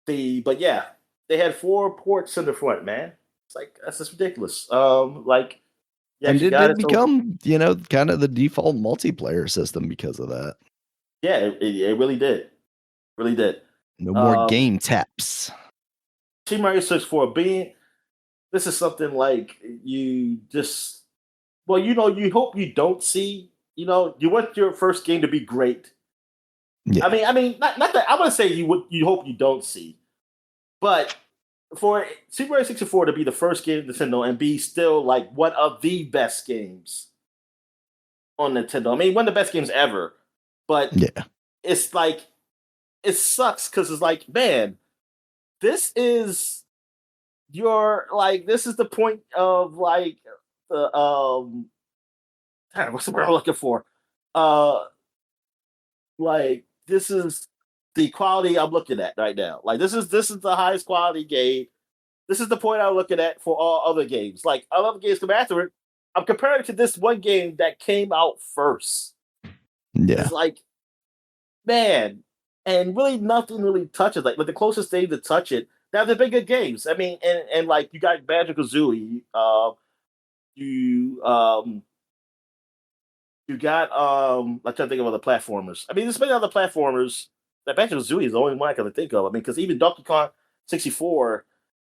But yeah, they had 4 ports in the front, man. It's like, that's just ridiculous. And it did become, kind of the default multiplayer system because of that. Yeah, it really did. Really did. No more game taps. Super Mario 64 this is something like you just, well, you hope you don't see, you want your first game to be great. Yeah. I mean, not that I want to say you hope you don't see, but for Super Mario 64 to be the first game of Nintendo and be still like one of the best games on Nintendo. I mean, one of the best games ever. But yeah, it's like, it sucks because it's like, man, this is this is the point of like the what's the word I'm looking for? Like, this is the quality I'm looking at right now. Like, this is the highest quality game. This is the point I'm looking at for all other games. Like, other games come after it. I'm comparing it to this one game that came out first. Yeah. It's like, man, and really nothing really touches. Like the closest thing to touch it, now they've been good games. I mean, and like, you got Banjo-Kazooie. You got I'm trying to think of other platformers. I mean, there's many other platformers. That Banjo-Kazooie is the only one I can think of. I mean, because even Donkey Kong 64,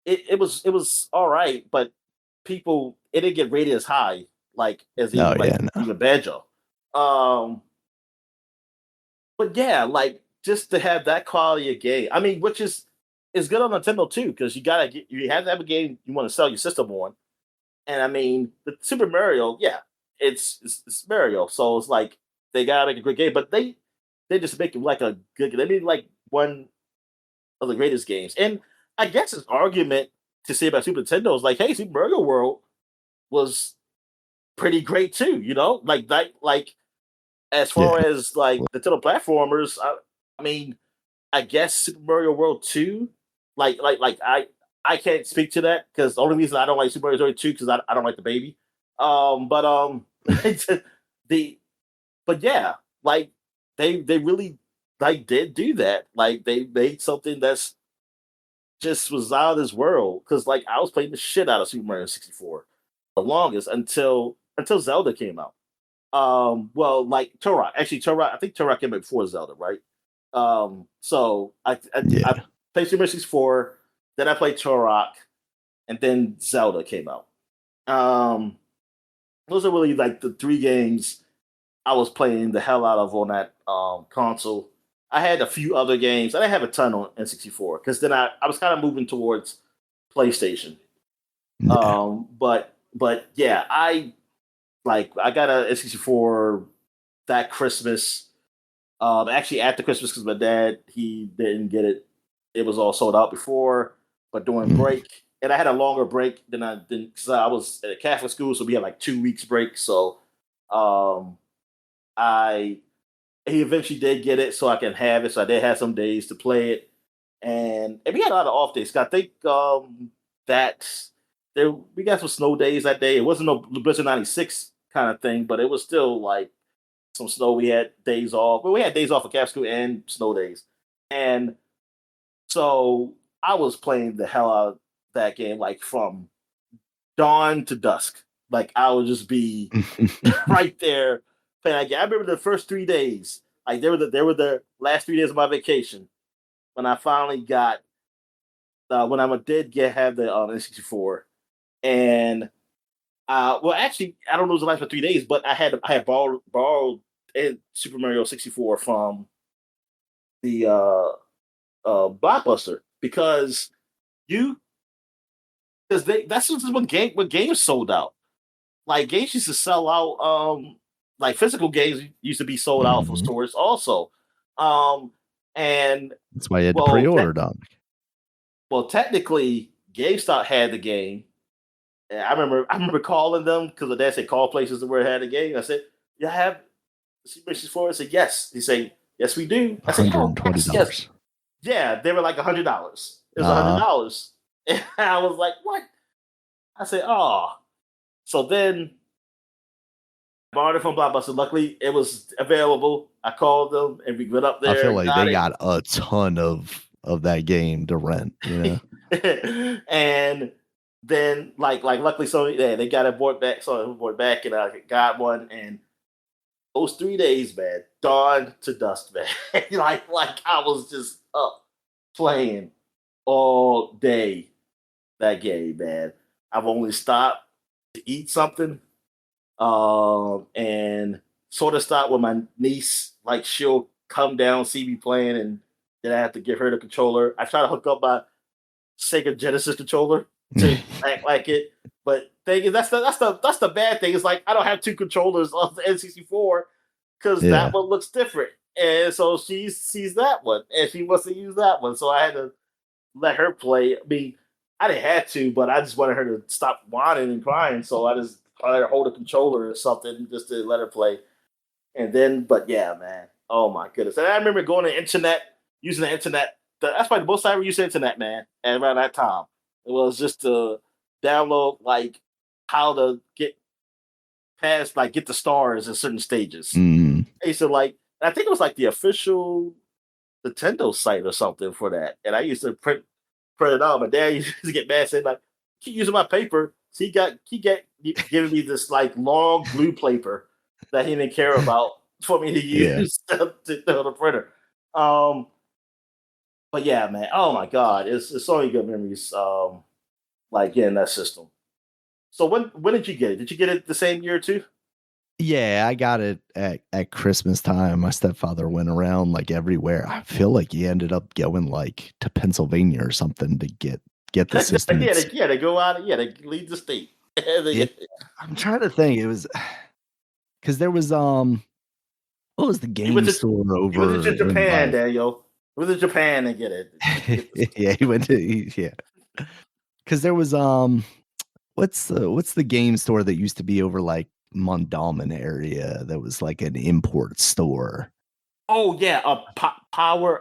it was all right, but it didn't get rated as high as even Banjo. But yeah, like, just to have that quality of game, I mean, which is good on Nintendo too, because you have to have a game you want to sell your system on. And I mean, the Super Mario, yeah, it's Mario, so it's like they gotta make a great game, but they just make it like a good. They made like one of the greatest games, and I guess an argument to say about Super Nintendo is like, hey, Super Mario World was pretty great too, like as far as like the Nintendo platformers. I mean, I guess Super Mario World 2, I can't speak to that because the only reason I don't like Super Mario World 2 because I don't like the baby. But yeah, like they really did do that. Like, they made something that's just was out of this world, because like I was playing the shit out of Super Mario 64 the longest until Zelda came out. Well, like Turok. Actually, I think Turok came out before Zelda, right? So I played Super Mario 64, then I played Turok, and then Zelda came out. Those are really like the 3 games I was playing the hell out of on that console. I had a few other games. I didn't have a ton on N64 because then I was kind of moving towards PlayStation. Yeah. But but yeah, I got a N64 that Christmas. Actually after Christmas because my dad he didn't get it. It was all sold out before, but during break, and I had a longer break than I did because I was at a Catholic school, so we had like 2 weeks break. So, I he eventually did get it, so I can have it. So I did have some days to play it, and we had a lot of off days. I think that there we got some snow days that day. It wasn't no Blizzard 96 kind of thing, but it was still like some snow. We had days off. Well, we had days off of Cap School and snow days. And so I was playing the hell out of that game, like from dawn to dusk. Like I would just be right there playing that game. I remember the first 3 days. Like they were the last 3 days of my vacation when I finally got when I did have the N64. And well, actually, I don't know if it was the last for 3 days, but I had borrowed Super Mario 64 from the Blockbuster because you because that's just when games sold out. Like games used to sell out. Like physical games used to be sold out from stores also. And that's why you had to pre-order them. Well, technically, GameStop had the game. And I remember calling them because the dad said call places where it had the game. I said, "You have Super 64?" I said, "Yes." He said, "Yes, we do." I said, $120. Yes. Yeah, they were like $100. It was $100, and I was like, "What?" I said, "Oh." So then I borrowed it from Blockbuster. Luckily, it was available. I called them, and we went up there. I feel like they got a ton of that game to rent, you know. And then, luckily, Sony, they got it bought back. So it bought back, and I got one. And those 3 days, man, dawn to dusk, man. like I was just up playing all day that game, man. I've only stopped to eat something, and sort of stopped with my niece. Like she'll come down, see me playing, and then I have to give her the controller. I try to hook up my Sega Genesis controller to act like it, but thing is that's the bad thing. It's like I don't have two controllers of the N64 because that one looks different, and so she sees that one and she wants to use that one. So I had to let her play. I mean, I didn't have to, but I just wanted her to stop whining and crying. So I just let her hold a controller or something just to let her play. And then, but yeah, man, oh my goodness! And I remember going to the internet, using the internet. That's probably the most I ever used the internet, man. And around that time, it was just to download like how to get past, like get the stars in certain stages. I used to I think it was like the official Nintendo site or something for that, and I used to print it out. My dad used to get mad, saying like, "Keep using my paper." So he got giving me this like long blue paper that he didn't care about for me to use to the printer. But yeah, man. Oh my God, it's so many good memories. Like getting that system. So when did you get it? Did you get it the same year too? Yeah, I got it at Christmas time. My stepfather went around like everywhere. I feel like he ended up going like to Pennsylvania or something to get the system. They go out. Yeah, they leave the state. I'm trying to think. It was because there was what was the game store over? He went to Japan, Daniel. He went to Japan to get it. Yeah, he went to because there was what's the game store that used to be over like Mondawmin area that was like an import store? Oh yeah, Power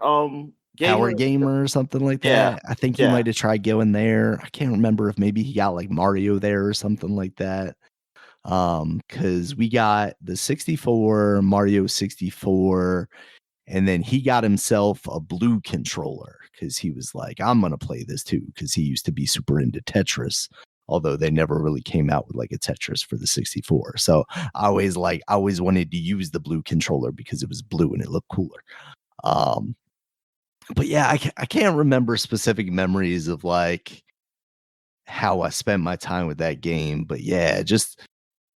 Gamer or something like that. Yeah. I think he might have tried going there. I can't remember if maybe he got like Mario there or something like that. Because we got the 64, Mario 64, and then he got himself a blue controller because he was like, I'm gonna play this too, because he used to be super into Tetris, although they never really came out with like a Tetris for the 64. So I always wanted to use the blue controller because it was blue and it looked cooler. But yeah, I can't remember specific memories of like how I spent my time with that game. But yeah, just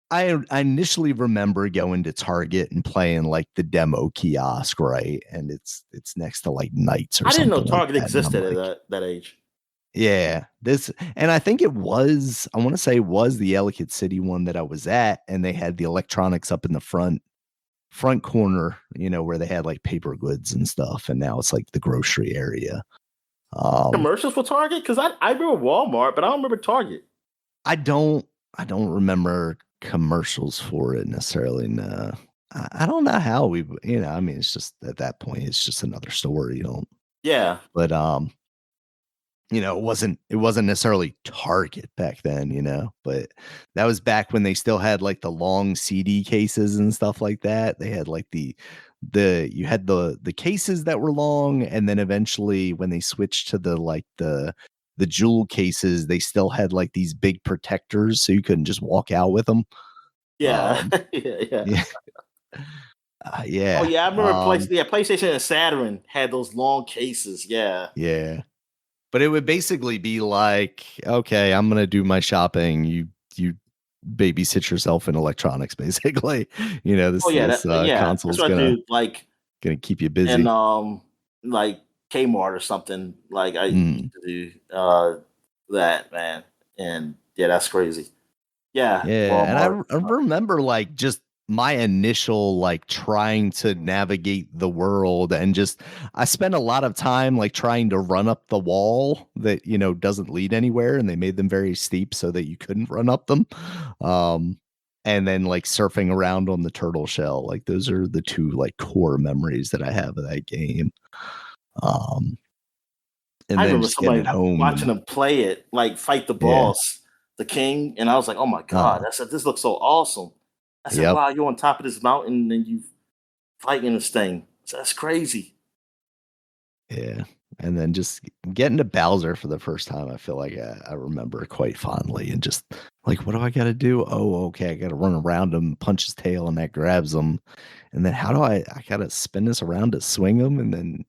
I initially remember going to Target and playing like the demo kiosk, right? And it's next to like Knights or something. I didn't know Target like existed at that age. Yeah, and I think it was, I want to say it was the Ellicott City one that I was at, and they had the electronics up in the front corner, where they had like paper goods and stuff, and now it's like the grocery area. Commercials for Target? Because I remember Walmart, but I don't remember Target. I don't remember commercials for it necessarily. No, I don't know how I mean, it's just at that point, it's just another store, Yeah. but it wasn't necessarily Target back then, but that was back when they still had like the long CD cases and stuff like that. They had like you had the cases that were long, and then eventually when they switched to the jewel cases, they still had like these big protectors so you couldn't just walk out with them. Yeah. Yeah. Yeah. Oh Yeah. yeah, I remember PlayStation and Saturn had those long cases. Yeah. Yeah. But it would basically be like, okay, I'm gonna do my shopping. You babysit yourself in electronics, basically. Oh yeah, this console that's is what I gonna do. Like keep you and busy. like Kmart or something. Like I used Mm. to do that, man. And yeah, that's crazy. Yeah, Yeah, and Walmart. I remember like just my initial like trying to navigate the world, and just I spent a lot of time like trying to run up the wall that doesn't lead anywhere, and they made them very steep so that you couldn't run up them. Um and then like surfing around on the turtle shell. Like those are the two like core memories that I have of that game. Um I and then remember just getting somebody it home watching and them play it, like fight the yeah. boss, the king, and I was like, "Oh my god!" Uh I said, "This looks so awesome." I said, yep. "Wow, you're on top of this mountain and you fighting this thing. So that's crazy." Yeah, and then just getting to Bowser for the first time, I feel like I remember quite fondly, and just like, what do I gotta do? Oh, okay, I gotta run around him, punch his tail, and that grabs him. And then how do I gotta spin this around to swing him, and then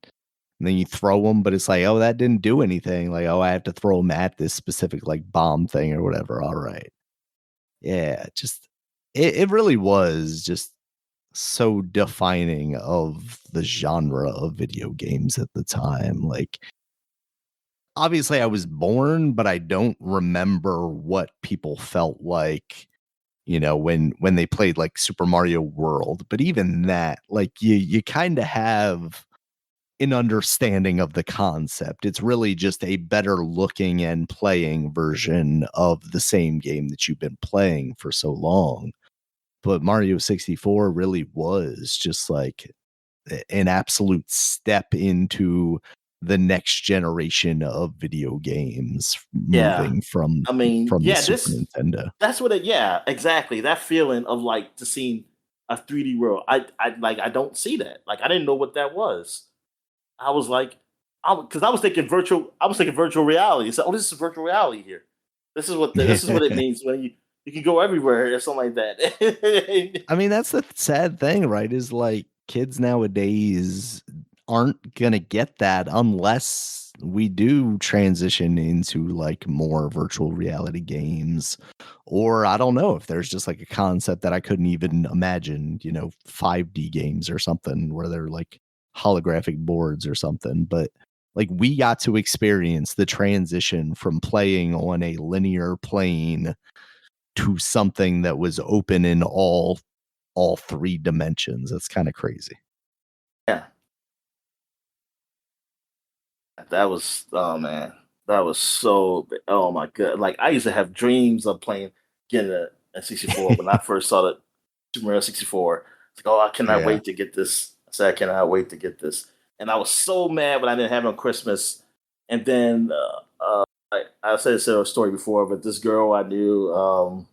you throw him, but it's like, oh, that didn't do anything. Like, oh, I have to throw him at this specific like bomb thing or whatever. All right. Yeah, just it really was just so defining of the genre of video games at the time. Like, obviously I was born, but I don't remember what people felt like, when they played like Super Mario World. But even that, like you kind of have an understanding of the concept. It's really just a better looking and playing version of the same game that you've been playing for so long. But Mario 64 really was just like an absolute step into the next generation of video games, Yeah, moving from I mean, the yeah, Super this Nintendo. that's what it. Yeah, exactly. That feeling of like to seeing a 3D world. I don't see that. Like I didn't know what that was. I was like, because I was thinking virtual. I was thinking virtual reality. So, oh, this is virtual reality here. This is what it means when you can go everywhere or something like that. I mean, that's the sad thing, right? Is like kids nowadays aren't gonna get that unless we do transition into like more virtual reality games. Or I don't know if there's just like a concept that I couldn't even imagine, 5D games or something where they're like holographic boards or something. But like we got to experience the transition from playing on a linear plane to something that was open in all three dimensions. That's kind of crazy. Yeah, that was oh man, that was oh my god. Like I used to have dreams of playing getting a 64 when I first saw the Super Mario 64. It's like, oh, I cannot Yeah. wait to get this. I said, I cannot wait to get this. And I was so mad when I didn't have it on Christmas. And then I said this in a story before, but this girl I knew,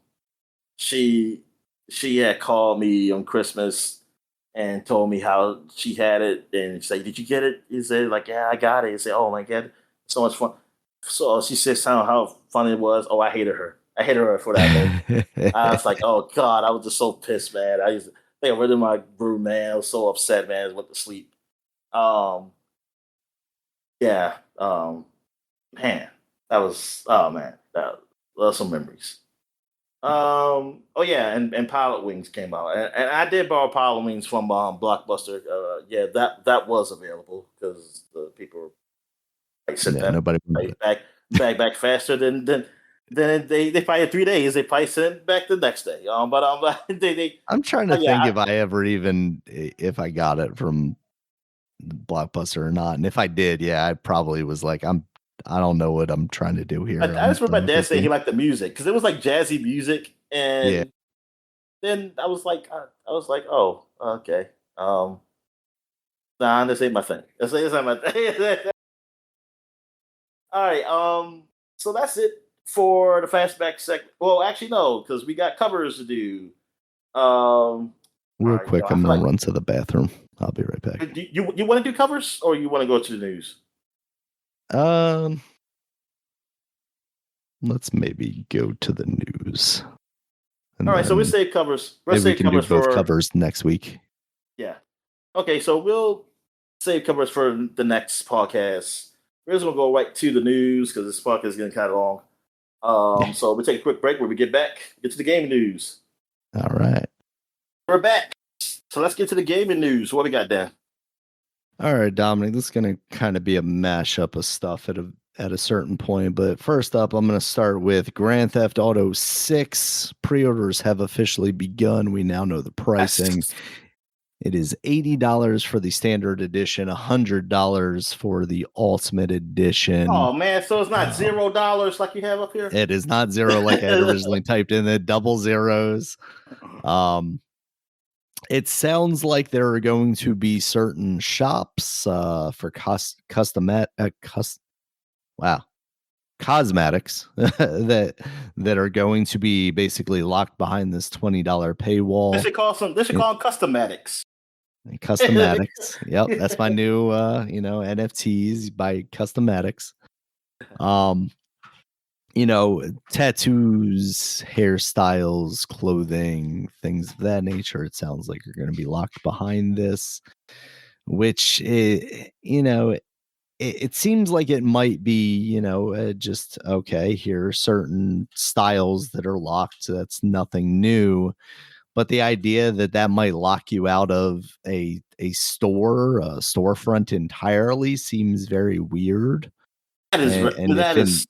she she had called me on Christmas and told me how she had it, and she's like, "Did you get it?" He said, "Like, yeah, I got it." He said, "Oh my god, so much fun!" So she says how fun it was. Oh, I hated her. I hated her for that moment. I was like, "Oh god," I was just so pissed, man. I used to they got rid of my room, man. I was so upset, man. I went to sleep. Um, yeah, man, that was oh man, that was some memories. Oh yeah, and Pilot Wings came out, and I did borrow Pilot Wings from Blockbuster. Yeah, that was available because the people like sent Yeah, that nobody wanted right it. back. back faster than they probably in 3 days. They probably send it back the next day. But I'm trying to think if I ever even if I got it from Blockbuster or not, and if I did, yeah, I probably was like, I don't know what I'm trying to do here. I just remember my dad saying he liked the music because it was like jazzy music, and then I was like, oh, okay, nah, this ain't my thing. This ain't my thing. All right, so that's it for the fastback segment. Well, actually, no, because we got covers to do. Real quick, I'm gonna run to the bathroom. I'll be right back. Do you want to do covers or you want to go to the news? Let's maybe go to the news. All right, so we'll save covers. Maybe we can do both covers next week. Yeah. Okay, so we'll save covers for the next podcast. We're just gonna go right to the news because this podcast is getting kind of long. So we'll take a quick break. When we get back, get to the gaming news. All right. We're back. So let's get to the gaming news. What we got, Dan? All right, Dominic. This is gonna kind of be a mashup of stuff at a certain point. But first up, I'm going to start with Grand Theft Auto 6. Pre-orders have officially begun. We now know the pricing. It is $80 for the standard edition, $100 for the ultimate edition. Oh, man. So it's not $0 like you have up here? It is not zero like I had originally typed in the double zeros. It sounds like there are going to be certain shops for cosmetics that are going to be basically locked behind this $20 paywall. They should call them cosmetics. Cosmetics. Yep, that's my new NFTs by cosmetics. Tattoos, hairstyles, clothing, things of that nature. It sounds like you're going to be locked behind this, which it seems like it might be, just okay. Here are certain styles that are locked. So that's nothing new. But the idea that might lock you out of a storefront entirely seems very weird. That is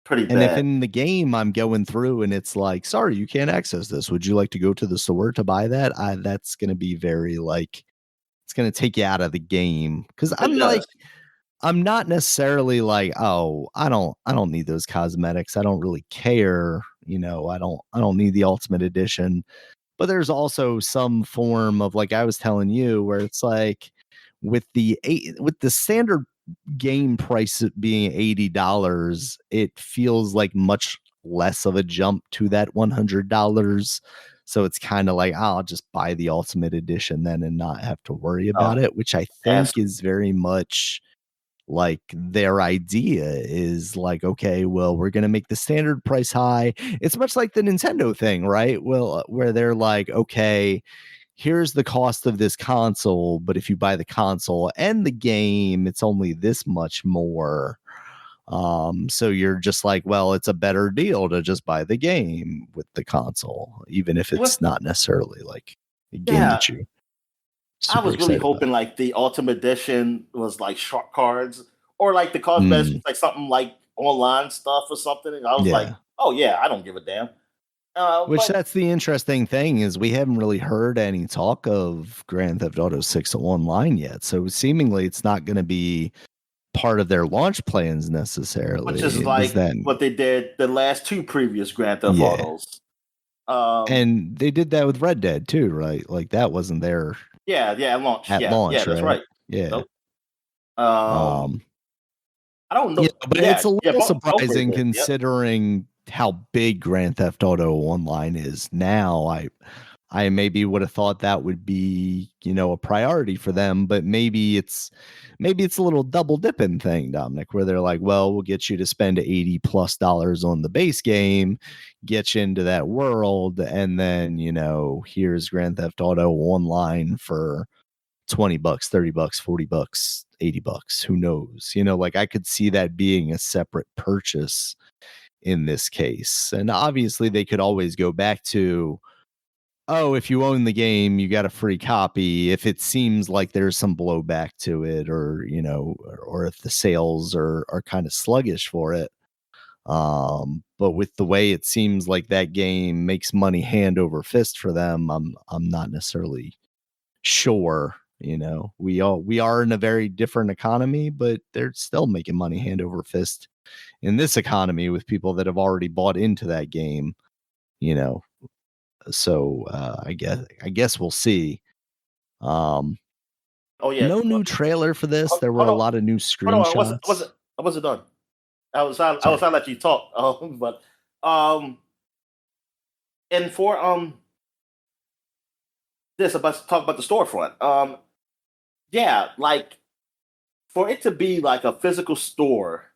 pretty bad. And if in the game I'm going through and it's like, sorry, you can't access this. Would you like to go to the store to buy that? That's going to be very it's going to take you out of the game. Because I'm not necessarily like, oh, I don't need those cosmetics. I don't really care. I don't need the ultimate edition. But there's also some form of, like I was telling you, where it's like with the standard game price being $80, it feels like much less of a jump to that $100. So it's kind of like, I'll just buy the ultimate edition then and not have to worry about it, which I think is very much like their idea is like, okay, well, we're going to make the standard price high. It's much like the Nintendo thing, right? Well, where they're like, okay, here's the cost of this console, but if you buy the console and the game, it's only this much more. So you're just like, well, it's a better deal to just buy the game with the console, even if it's not necessarily like a game that you. I was really hoping like the ultimate edition was like short cards or like the cosmetics was like something like online stuff or something. And I was like, oh yeah, I don't give a damn. That's the interesting thing is we haven't really heard any talk of Grand Theft Auto 6 online yet. So seemingly it's not going to be part of their launch plans necessarily. Which is like what they did the last two previous Grand Theft Autos. And they did that with Red Dead too, right? Like that wasn't their... Yeah, at launch. Launch, that's right. Yeah. Nope. I don't know. But it's a little surprising considering how big Grand Theft Auto Online is now. I maybe would have thought that would be, a priority for them, but maybe it's a little double dipping thing, Dominic, where they're like, well, we'll get you to spend $80+ on the base game, get you into that world, and then, here's Grand Theft Auto Online for $20, $30, $40, $80. Who knows? I could see that being a separate purchase in this case. And obviously they could always go back to, oh, if you own the game, you got a free copy. If it seems like there's some blowback to it, or if the sales are kind of sluggish for it. But with the way it seems like that game makes money hand over fist for them, I'm not necessarily sure. We are in a very different economy, but they're still making money hand over fist in this economy with people that have already bought into that game. So I guess we'll see. Oh yeah. No new trailer for this. There were Hold a on. lot of new Hold on. screenshots. I wasn't done. I was Sorry. not let you talk. But and for this about to talk about the storefront. Yeah, like for it to be like a physical store,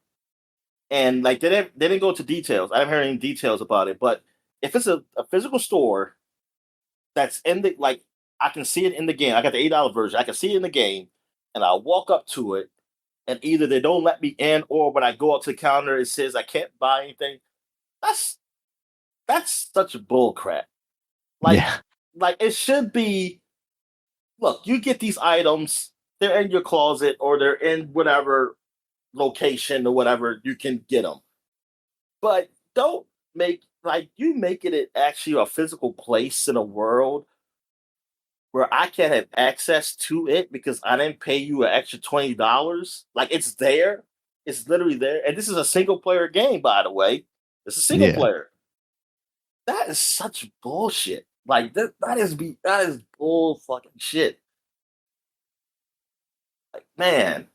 and like they didn't go into details. I haven't heard any details about it, but if it's a physical store that's in the like, I can see it in the game. I got the $8 version. I can see it in the game, and I walk up to it, and either they don't let me in, or when I go up to the counter, it says I can't buy anything. That's such a bull crap. Like Yeah. like it should be. Look, you get these items. They're in your closet, or they're in whatever location or whatever you can get them. But don't make like you making it actually a physical place in a world where I can't have access to it because I didn't pay you an extra $20. Like it's there. It's literally there. And this is a single player game, by the way. It's a single Yeah. player. That is such bullshit. Like that is bull fucking shit. Like, man.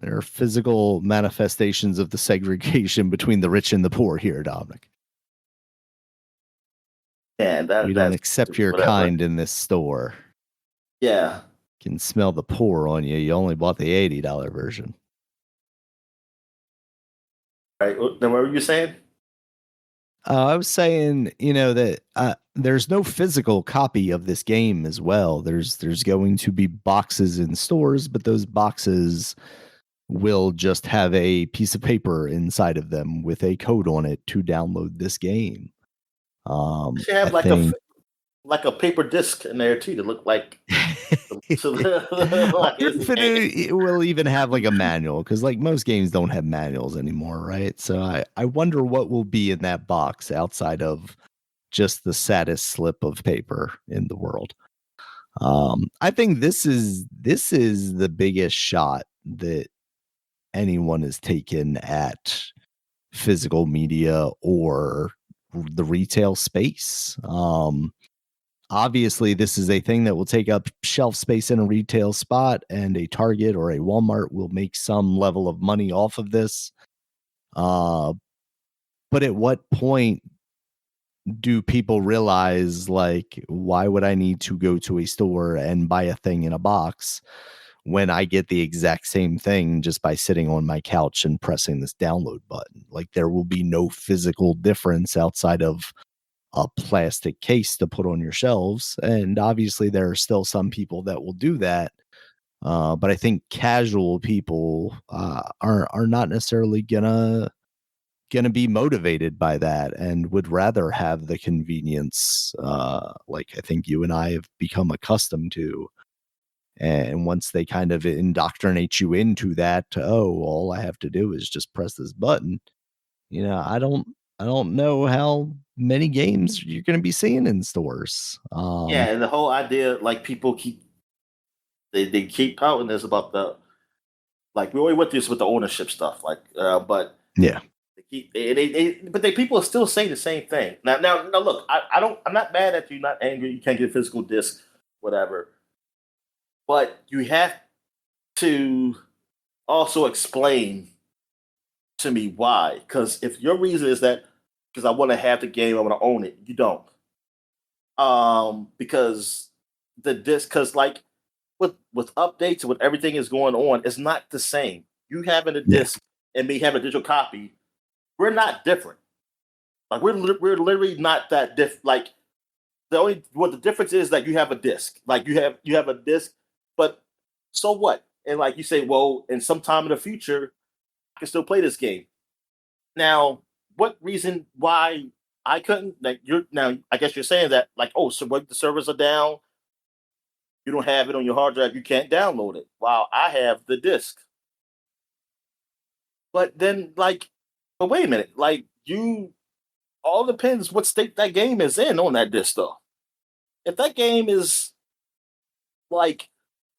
There are physical manifestations of the segregation between the rich and the poor here, Dominic. Man, We don't that's accept your whatever. kind in this store. Yeah. Can smell the poor on you. You only bought the $80 version. Right. Then what were you saying? I was saying, that there's no physical copy of this game as well. There's going to be boxes in stores, but those boxes will just have a piece of paper inside of them with a code on it to download this game. You should have I think like a paper disc in there too to look like like it's a game. it will even have like a manual because like most games don't have manuals anymore, right? So I wonder what will be in that box outside of just the saddest slip of paper in the world. I think this is the biggest shot that anyone has taken at physical media or the retail space. Obviously, this is a thing that will take up shelf space in a retail spot, and a Target or a Walmart will make some level of money off of this. But at what point do people realize, like, why would I need to go to a store and buy a thing in a box when I get the exact same thing just by sitting on my couch and pressing this download button? Like, there will be no physical difference outside of a plastic case to put on your shelves. And obviously there are still some people that will do that. But I think casual people are not necessarily gonna be motivated by that and would rather have the convenience, like I think you and I have become accustomed to. And once they kind of indoctrinate you into that, all I have to do is just press this button. I don't know how many games you're going to be seeing in stores. Yeah, and the whole idea, like people they keep pouting this about the like we already went through this with the ownership stuff, like but yeah, they people are still saying the same thing. Now look, I'm not mad at you, not angry. You can't get a physical disc, whatever. But you have to also explain to me why. Because if your reason is that because I want to have the game, I want to own it, you don't. Because the disc, because like with updates and with everything is going on, it's not the same. You having a yeah, disc and me having a digital copy, we're not different. Like we're literally not that diff. Like the difference is that you have a disc. Like you have a disc, but so what? And like you say, well, in some time in the future, I can still play this game. Now, what reason why I couldn't? Like you're now, I guess you're saying that like, oh, so what the servers are down, you don't have it on your hard drive, you can't download it. While I have the disc. But then like But wait a minute, like all depends what state that game is in on that disc, though. If that game is like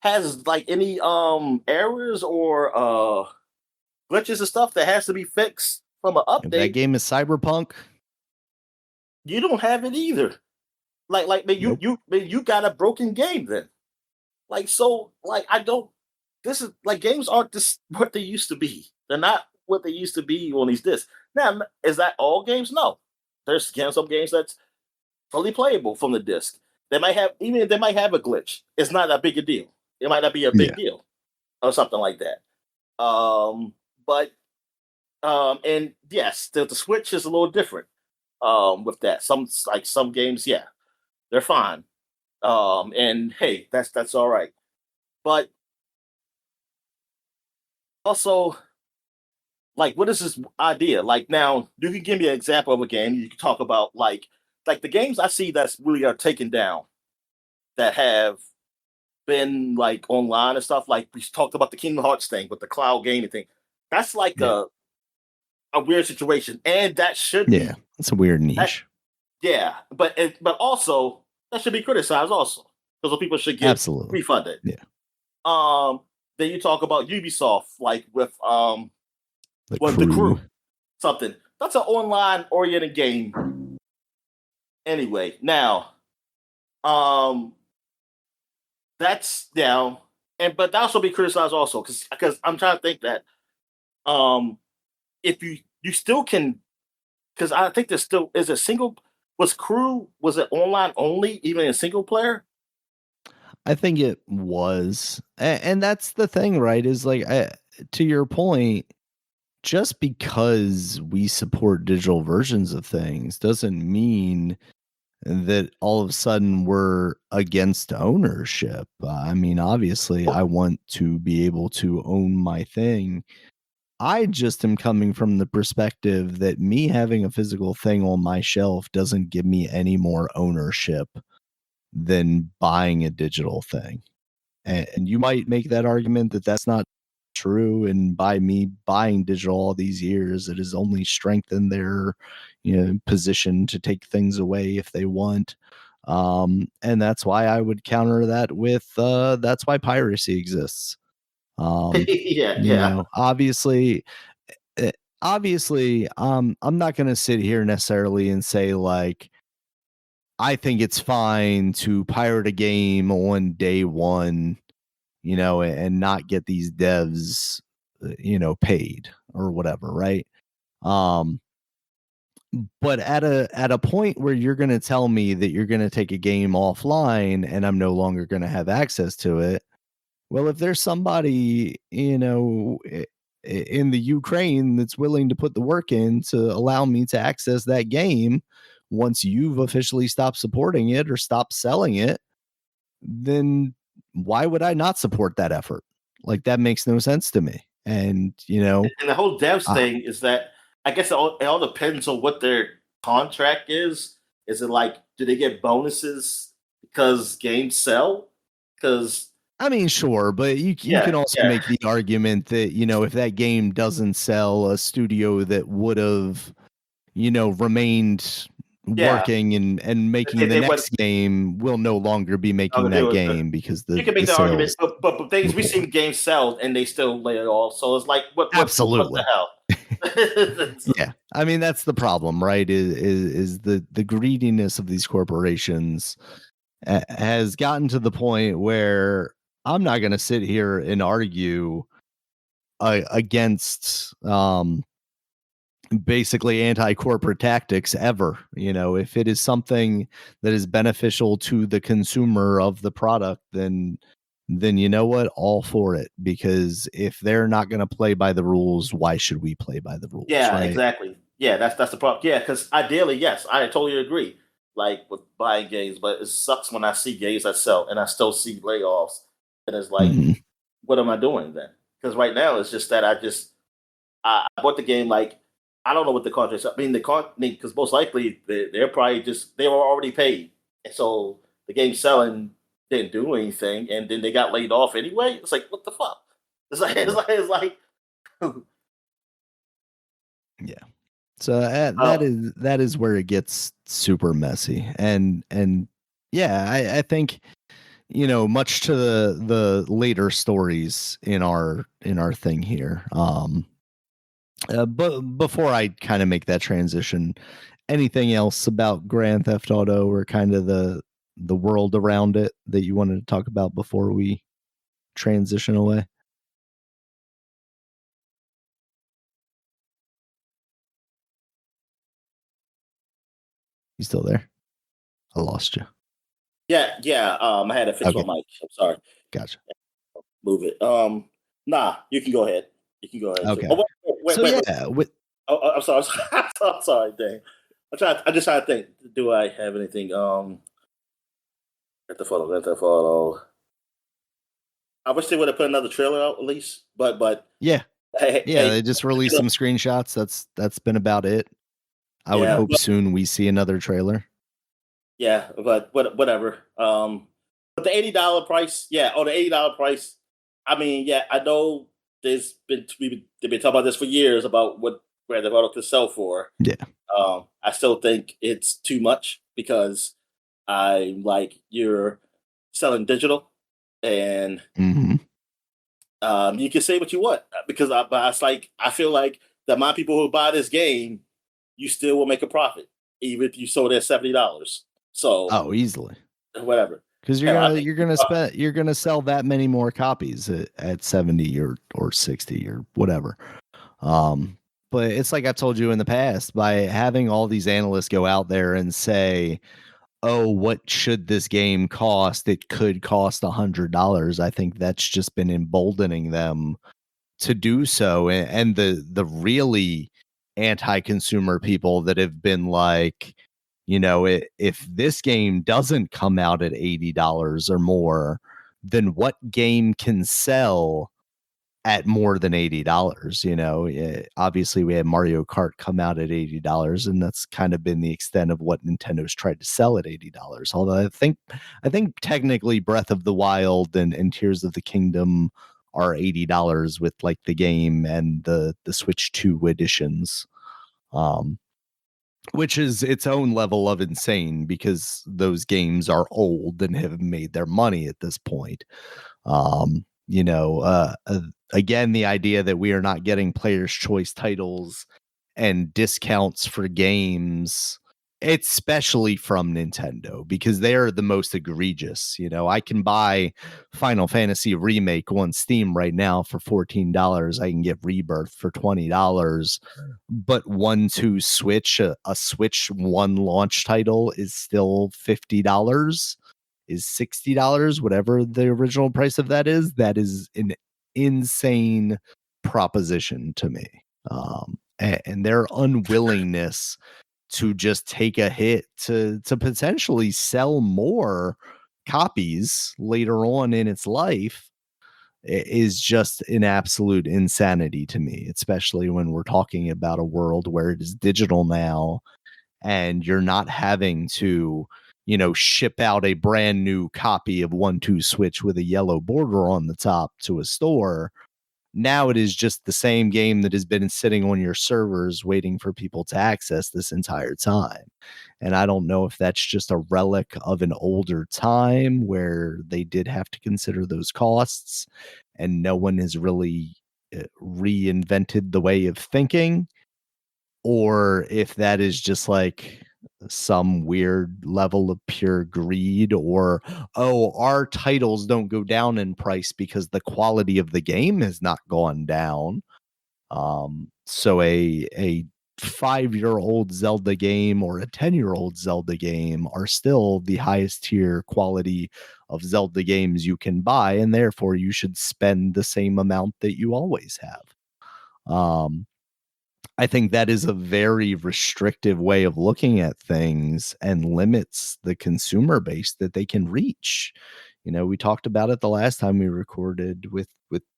has like any errors or glitches and stuff that has to be fixed from an If that update, game is Cyberpunk, you don't have it either. Like man, nope. you got a broken game then. Like so, like I don't. This is like games aren't this what they used to be. They're not what they used to be on these discs. Now, is that all games? No. There's some games that's fully playable from the disc. They might have even if they might have a glitch. It's not that big a deal. It might not be a big Yeah. deal or something like that. But and yes, the Switch is a little different with that. Some games, yeah, they're fine. And hey, that's all right. But also, like, what is this idea? Like, now you can give me an example of a game. You can talk about like the games I see that's really are taken down that have been like online and stuff. Like we talked about the Kingdom Hearts thing with the cloud gaming thing. That's like Yeah. a weird situation, and that should Yeah. be It's a weird that. niche. Yeah, but also that should be criticized also because people should get Absolutely. refunded. Yeah. Then you talk about Ubisoft, like with the Crew. crew, something that's an online oriented game. Anyway, now, that's down, and but that also be criticized also because I'm trying to think that if you still can because I think there's still is a single was it online only even in single player. I think it was. And that's the thing, right? Is like, to your point, just because we support digital versions of things doesn't mean that all of a sudden we're against ownership. I mean, obviously, I want to be able to own my thing. I just am coming from the perspective that me having a physical thing on my shelf doesn't give me any more ownership than buying a digital thing. And you might make that argument that that's not true. And by me buying digital all these years, it has only strengthened their, position to take things away if they want. And that's why I would counter that with that's why piracy exists. Yeah. Obviously, eh, I'm not going to sit here necessarily and say like I think it's fine to pirate a game on day one, and not get these devs, paid or whatever, right? Um, but at a point where you're going to tell me that you're going to take a game offline and I'm no longer going to have access to it, well, if there's somebody, in the Ukraine that's willing to put the work in to allow me to access that game once you've officially stopped supporting it or stopped selling it, then why would I not support that effort? Like that makes no sense to me. And, And the whole devs uh, thing is that I guess it all depends on what their contract is. Is it like do they get bonuses because games sell? Because I mean, sure, but you yeah, can also yeah, make the argument that, if that game doesn't sell, a studio that would have, remained yeah, working and making the they went next game will no longer be making to do that it. game because You can the make that argument, sales but things were we've poor. seen games sell and they still lay it off. So it's like what the Absolutely. hell? Yeah. I mean, that's the problem, right? Is the greediness of these corporations has gotten to the point where I'm not going to sit here and argue against basically anti-corporate tactics ever. If it is something that is beneficial to the consumer of the product, then you know what, all for it, because if they're not going to play by the rules, why should we play by the rules, Yeah, right? exactly. Yeah, that's the problem. Yeah, because ideally, yes, I totally agree. Like with buying games, but it sucks when I see games that sell and I still see layoffs, and it's like, Mhm. what am I doing then? Because right now it's just that I bought the game like I don't know what the contract. I mean because most likely they're probably just they were already paid, and so the game selling didn't do anything, and then they got laid off anyway. It's like what the fuck? It's like Right. it's like Yeah. So that is where it gets super messy, and yeah, I think, much to the later stories in our thing here. But before I kind of make that transition, anything else about Grand Theft Auto or kind of the world around it that you wanted to talk about before we transition away? You still there? I lost you. Yeah. I had to fix my Okay, mic. I'm sorry. gotcha. Move it. Nah, you can go ahead. You can go ahead too. Okay, Oh, so wait. yeah, with I'm sorry. I'm sorry. Dang. I just trying to think. Do I have anything? Get the photo. I wish they would have put another trailer out at least. But yeah, hey, they just released some screenshots. That's been about it. I would yeah, hope soon we see another trailer. yeah. But whatever. But the $80 price. Yeah. Oh, the $80 price. I mean, yeah. I know they've been talking about this for years about what Grand Theft Auto could sell for. Yeah. I still think it's too much because you're selling digital, and Mm-hmm. you can say what you want but it's like I feel like the amount of people who buy this game, you still will make a profit even if you sold it at $70. So Oh, easily. whatever. Because Hell, I think you're gonna sell that many more copies at 70 or 60 or whatever. But it's like I told you in the past, by having all these analysts go out there and say, oh, what should this game cost? It could cost $100. I think that's just been emboldening them to do so. And the really anti-consumer people that have been like, if this game doesn't come out at $80 or more, then what game can sell at more than $80? Obviously we had Mario Kart come out at $80, and that's kind of been the extent of what Nintendo's tried to sell at $80. Although I think technically Breath of the Wild and Tears of the Kingdom are $80 with like the game and the Switch 2 editions. Which is its own level of insane because those games are old and have made their money at this point. Um, again, the idea that we are not getting players' choice titles and discounts for games, especially from Nintendo, because they're the most egregious. I can buy Final Fantasy Remake on Steam right now for $14. I can get Rebirth for $20. But 1-2 Switch, a Switch 1 launch title is still $50, is $60, whatever the original price of that is. That is an insane proposition to me. And their unwillingness to just take a hit to potentially sell more copies later on in its life is just an absolute insanity to me, especially when we're talking about a world where it is digital now and you're not having to ship out a brand new copy of 1-2 Switch with a yellow border on the top to a store. Now it is just the same game that has been sitting on your servers waiting for people to access this entire time. And I don't know if that's just a relic of an older time where they did have to consider those costs and no one has really reinvented the way of thinking, or if that is just like some weird level of pure greed, or our titles don't go down in price because the quality of the game has not gone down. So a 5-year-old Zelda game or a 10-year-old Zelda game are still the highest tier quality of Zelda games you can buy, and therefore you should spend the same amount that you always have. I think that is a very restrictive way of looking at things and limits the consumer base that they can reach. We talked about it the last time we recorded with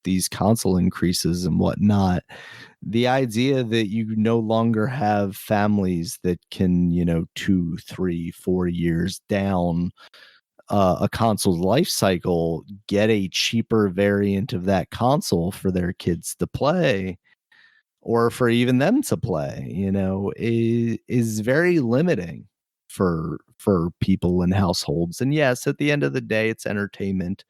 these console increases and whatnot. The idea that you no longer have families that can, 2, 3, 4 years down a console's life cycle, get a cheaper variant of that console for their kids to play. or for even them to play, is very limiting for people and households. And yes, at the end of the day, it's entertainment.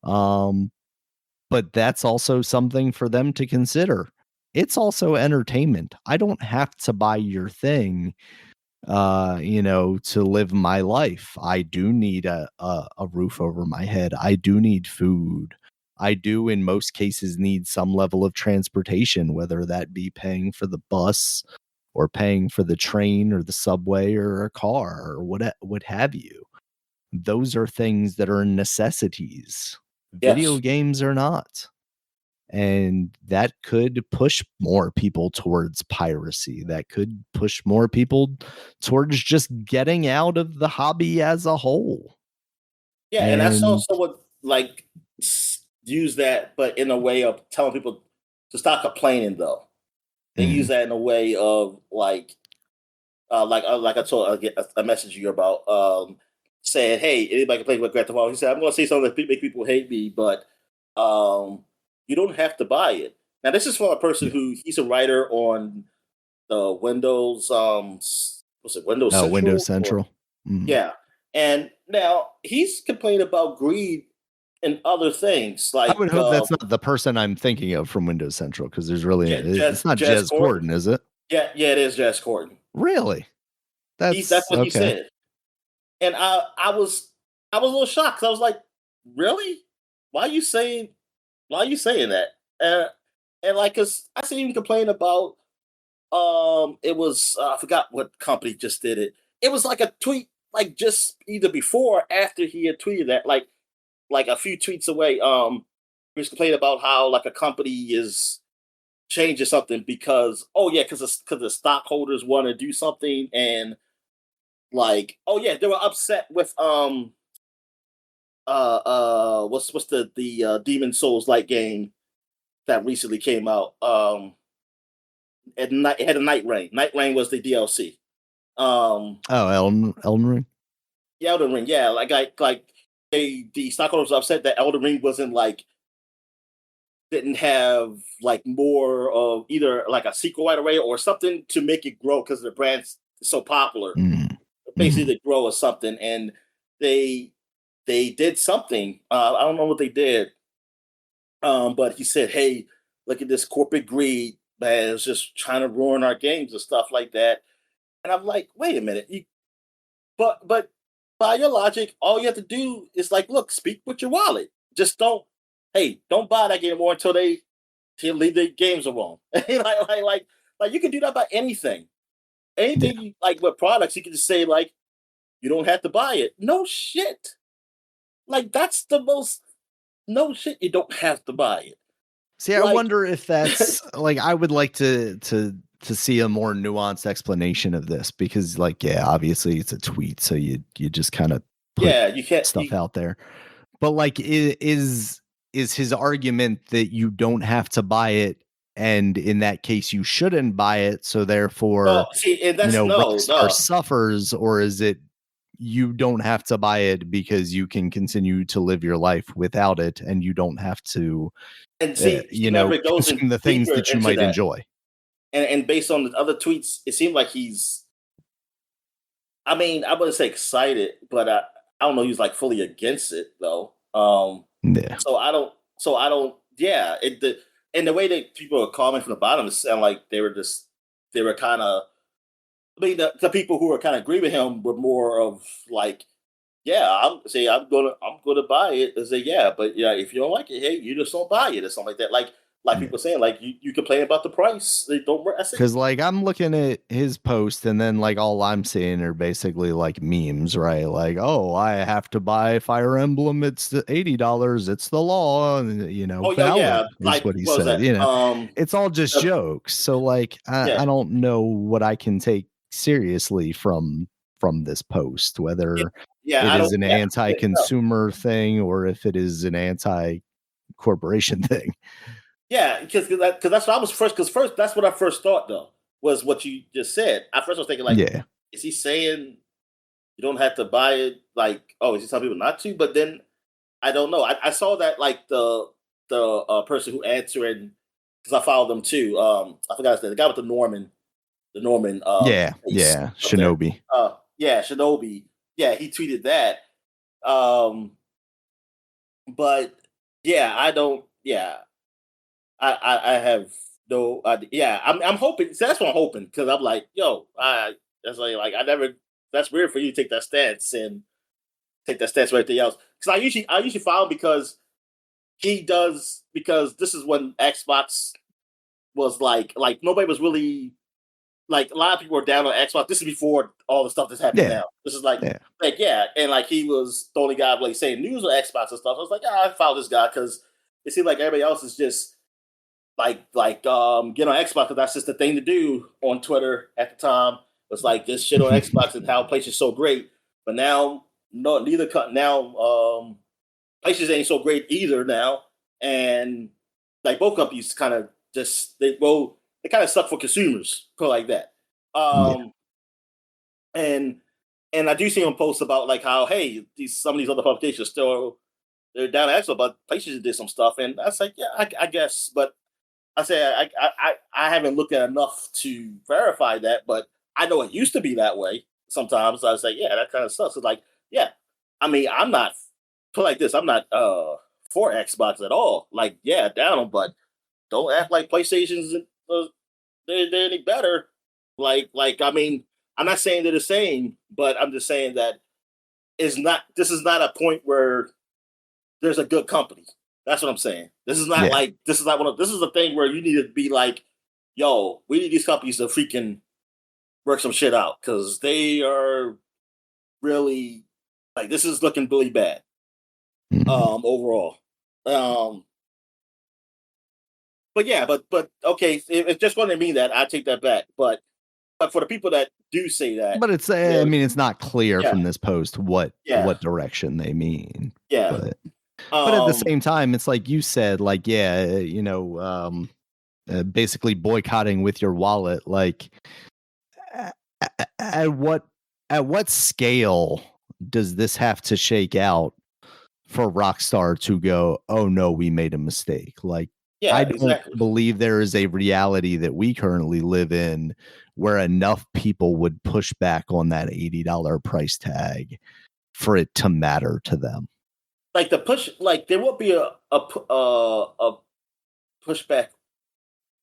But that's also something for them to consider. It's also entertainment. I don't have to buy your thing, to live my life. I do need a roof over my head. I do need food. I do, in most cases, need some level of transportation, whether that be paying for the bus or paying for the train or the subway or a car or what have you. Those are things that are necessities. Video Yes. games are not. And that could push more people towards piracy. That could push more people towards just getting out of the hobby as a whole. Yeah, and that's And also what like use that, but in a way of telling people to stop complaining. Though they use mm, that in a way of like I told a message you about saying, "Hey, anybody can play with Grand Theft Auto." He said, "I'm going to say something that make people hate me, but you don't have to buy it." Now, this is from a person yeah. who he's a writer on the Windows. Was it Windows Oh, Windows Central or Central. Mm. yeah? And now he's complaining about greed and other things I like would hope that's not the person I'm thinking of from Windows Central, because there's really it's not Jazz Jez Corden. Corden, is it? Yeah, yeah, it is Jazz Corden. Really? That's That's what he okay. said. And I was a little shocked 'cause I was like, "Really? Why are you saying that?" And like, cause I seen him complain about it was I forgot what company just did it. It was like a tweet, like just either before or after he had tweeted that, like a few tweets away. He was complaining about how like a company is changing something because oh yeah, because the stockholders want to do something and like oh yeah, they were upset with what's the Demon Souls like game that recently came out. It had a Night Rain. Night Rain was the DLC. Oh, Elden Ring. The Elden Ring, yeah, like the stockholders were upset that Elden Ring wasn't like didn't have like more of either like a sequel right away or something to make it grow because the brand's so popular. Mm. Basically, Mm. to grow or something, and they they did something. I don't know what they did, but he said, "Hey, look at this corporate greed, man. It's just trying to ruin our games and stuff like that." And I'm like, "Wait a minute, but by your logic, all you have to do is like, look, speak with your wallet. Just don't, hey, don't buy that game more until they till leave the games alone. Like you can do that by anything. Yeah. Anything you like with products, you can just say like, you don't have to buy it. No shit. Like that's the most no shit. You don't have to buy it. See, I Like wonder if that's like I would like to see a more nuanced explanation of this, because like yeah, obviously it's a tweet, so you just kind of put yeah, you can't. stuff out there. But like is his argument that you don't have to buy it, and in that case you shouldn't buy it, so No, therefore, see, and that's Rockstar no. suffers, or is it you don't have to buy it because you can continue to live your life without it, and you don't have to And see, whenever it goes in consume the things deeper that you into might that, enjoy. and based on the other tweets, it seemed like he's. I mean, I wouldn't say excited, but I don't know. He's like fully against it though. Yeah. So I don't. So I don't. Yeah. And the way that people are commenting from the bottom, it sounded like they were kind of. I mean, the people who were kind of agree with him were more of like, yeah, I'm gonna buy it. They say, yeah, but yeah, if you don't like it, hey, you just don't buy it or something like that. Like Yeah. people saying, like you complain about the price. They don't. I said, Cause like I'm looking at his post, and then like all I'm seeing are basically like memes, right? Like, oh, I have to buy Fire Emblem. It's the $80. It's the law, and oh yeah, valid is like what he what was said. that? It's all just The, jokes. So like yeah, I don't know what I can take seriously from this post, yeah, whether yeah. it I is don't. an Yeah, no. anti-consumer thing or if it is an anti-corporation thing. Yeah, because that's what I was first. Because first, that's what I first thought though was what you just said. I first was thinking like, Yeah. is he saying you don't have to buy it? Like, oh, is he telling people not to? But then I don't know. I saw that like the person who answered because I followed them too. I forgot his name. The guy with the Norman Yeah, face yeah, up there. Shinobi. Yeah, Shinobi. Yeah, he tweeted that. But yeah, I don't. Yeah, I have no idea. Yeah, I'm hoping. So that's what I'm hoping because I'm like, yo, that's like I never. That's weird for you to take that stance and take that stance for everything else. Because I usually follow him because he does because this is when Xbox was like nobody was really like a lot of people were down on Xbox. This is before all the stuff that's happening Yeah, now. This is like yeah, yeah, and like he was the only guy like saying news on Xbox and stuff. I was like, I follow this guy because it seemed like everybody else is just get on Xbox because that's just the thing to do on Twitter at the time. It was like this shit on Xbox and how PlayStation's so great, but now no neither now PlayStation ain't so great either now, and like both companies kind of just they kind of suck for consumers, put it like that. yeah, Um, and I do see him post about like how hey some of these other publications still they're down to Xbox, but PlayStation did some stuff, and I was like yeah I guess, but I say I haven't looked at enough to verify that, but I know it used to be that way. Sometimes I was like, yeah, that kind of sucks. It's like, yeah, I mean, I'm not put like this. I'm not for Xbox at all. Like, yeah, down them, but don't act like PlayStation's they're any better. I mean, I'm not saying they're the same, but I'm just saying that is not. This is not a point where there's a good company. That's what I'm saying. This is not yeah. like this is not one of this is a thing where you need to be like, yo, we need these companies to freaking work some shit out because they are really like this is looking really bad Mhm. overall. Um but yeah, but okay, if it's just going to mean that, I take that back. But for the people that do say that, But it's I they're mean, it's not clear yeah, from this post yeah, what direction they mean. yeah. But at the Um same time, it's like you said, like, yeah, basically boycotting with your wallet, like a- at what scale does this have to shake out for Rockstar to go, oh no, we made a mistake? Like, I yeah, don't exactly. believe there is a reality that we currently live in where enough people would push back on that $80 price tag for it to matter to them. Like the push like there will be a pushback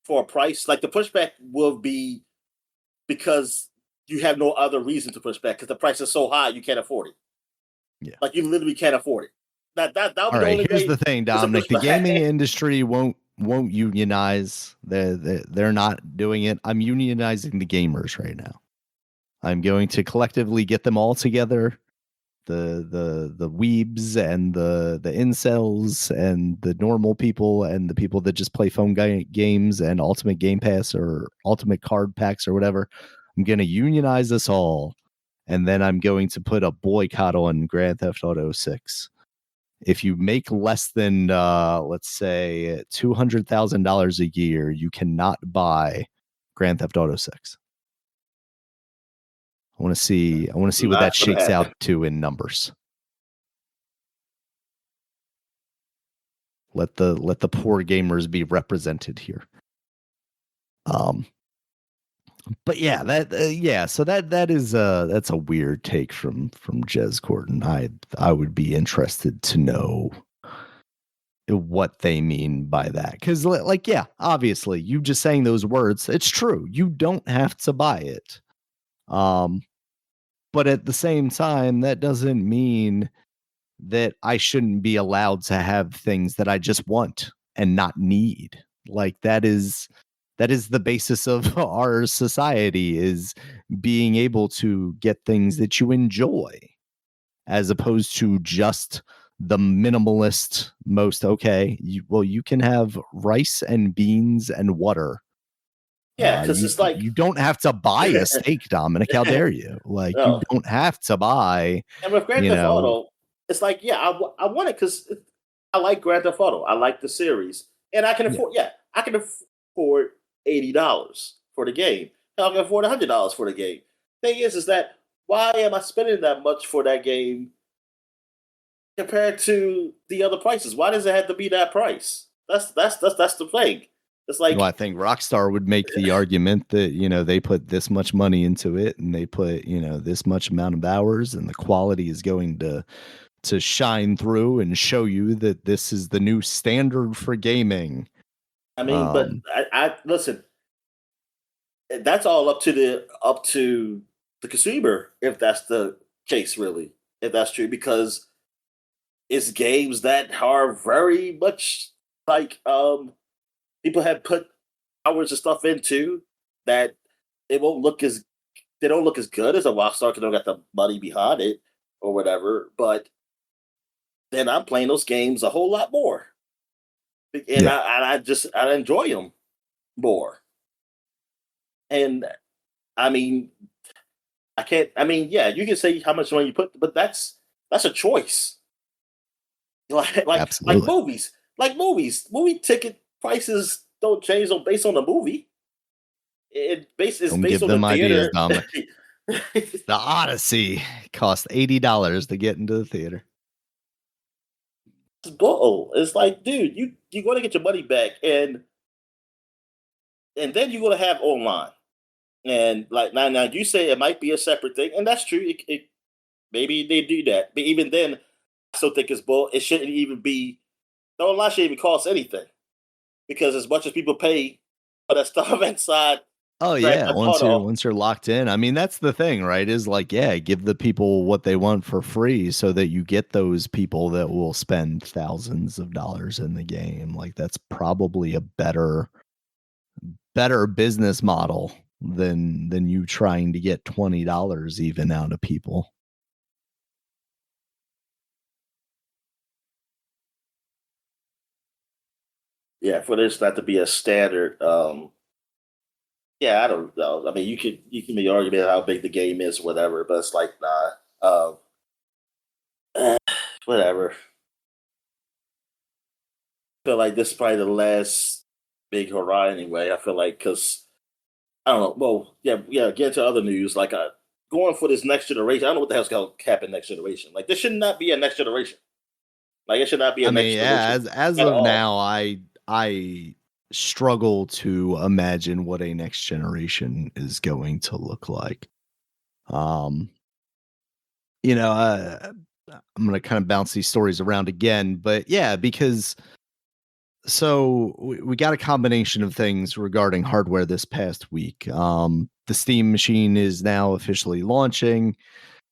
for a price. Like the pushback will be because you have no other reason to push back because the price is so high you can't afford it. Yeah. Like you literally can't afford it. That'll be All the right. only Here's way the thing, there's a Dominic. The gaming pushback. industry won't unionize. They're not doing it. I'm unionizing the gamers right now. I'm going to collectively get them all together. The weebs and the incels and the normal people and the people that just play phone games and ultimate game pass or ultimate card packs or whatever. I'm going to unionize us all, and then I'm going to put a boycott on Grand Theft Auto 6. If you make less than let's say $200,000 a year, you cannot buy Grand Theft Auto 6. I want to see what that Not gonna shakes out happen. to in numbers. Let the poor gamers be represented here. But yeah, so that is that's a weird take from Jez Gordon. I would be interested to know what they mean by that, because like, yeah, obviously you just saying those words, it's true, you don't have to buy it, but at the same time that doesn't mean that I shouldn't be allowed to have things that I just want and not need. Like that is the basis of our society, is being able to get things that you enjoy, as opposed to just the minimalist most okay. You can have rice and beans and water. Yeah, because it's like You don't have to buy a steak, Dominic. How dare you? Like, you no. don't have to buy, And with Grand you Theft know, Auto, it's like yeah, I want it because I like Grand Theft Auto. I like the series, and I can yeah, afford. Yeah, I can afford $80 for the game. I can afford $100 for the game. Thing is that why am I spending that much for that game compared to the other prices? Why does it have to be that price? That's the thing. It's like, well, I think Rockstar would make the argument that, they put this much money into it and they put, this much amount of hours, and the quality is going to shine through and show you that this is the new standard for gaming. I mean, but I listen, that's all up to the consumer, if that's the case, really, if that's true, because it's games that are very much like people have put hours of stuff into that it won't look as they don't look as good as a Rockstar because they don't got the money behind it or whatever. But then I'm playing those games a whole lot more, and Yeah. I enjoy them more. And I mean, I can't. I mean, yeah, you can say how much money you put, but that's a choice. Like Absolutely. movies, movie ticket prices don't change on based on the movie. It's Don't based give on the them ideas, theater. Dominic. The Odyssey cost $80 to get into the theater. It's bull. It's like, dude, you're going to get your money back, and then you're going to have online. And like now you say it might be a separate thing, and that's true. Maybe they do that, but even then, I still think it's bull. It shouldn't even be. The online shouldn't even cost anything because as much as people pay for that stuff inside Oh Grand yeah, Theft Auto, once you're locked in. I mean, that's the thing, right? Is like, yeah, give the people what they want for free so that you get those people that will spend thousands of dollars in the game. Like that's probably a better business model than you trying to get $20 even out of people. yeah, for this not to be a standard. Yeah, I don't know. I mean, you can make argument how big the game is, whatever, but it's like, nah, whatever. I feel like this is probably the last big hurrah anyway. I feel like because I don't know. Well, yeah. Get into other news, like going for this next generation. I don't know what the hell's going to happen next generation. Like this should not be a next generation. Like it should not be I a next mean, yeah, generation as at of all. now, I struggle to imagine what a next generation is going to look like. Um, I'm going to kind of bounce these stories around again, but yeah, because so we got a combination of things regarding hardware this past week. The Steam machine is now officially launching.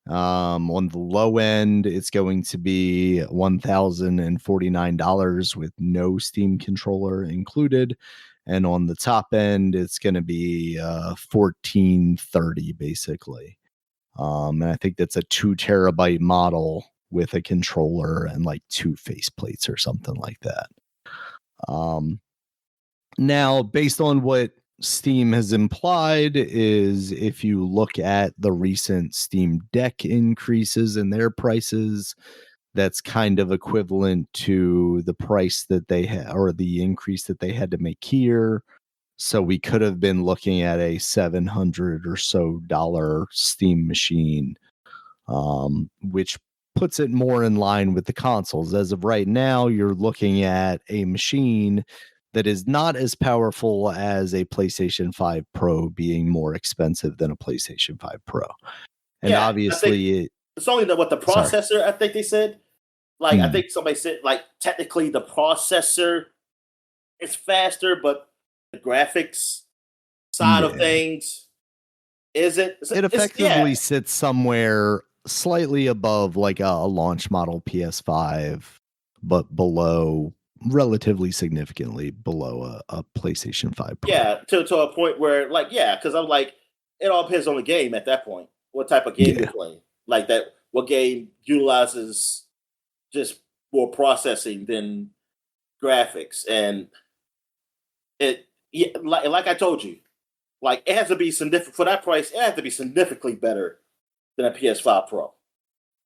On the low end, it's going to be $1,049 with no Steam controller included. And on the top end, it's going to be $1,430 basically. And I think that's a 2 terabyte model with a controller and like 2 faceplates or something like that. Now, based on what Steam has implied, is if you look at the recent Steam Deck increases in their prices, that's kind of equivalent to the price that they had or the increase that they had to make here. So we could have been looking at a $700 or so Steam machine, which puts it more in line with the consoles. As of right now, you're looking at a machine that is not as powerful as a PlayStation 5 Pro, being more expensive than a PlayStation 5 Pro. And Yeah, I think obviously, it's only what the sorry. processor. I think they said. Like I think somebody said, like technically the processor is faster, but the graphics side of Yeah. things isn't. It effectively sits somewhere slightly above like a launch model PS5, but below, relatively significantly below a PlayStation 5 Pro. Yeah, to a point where like because I'm like it all depends on the game at that point. What type of game you're Yeah. playing? Like that, what game utilizes just more processing than graphics, and like I told you, like it has to be significant for that price. It has to be significantly better than a PS5 Pro.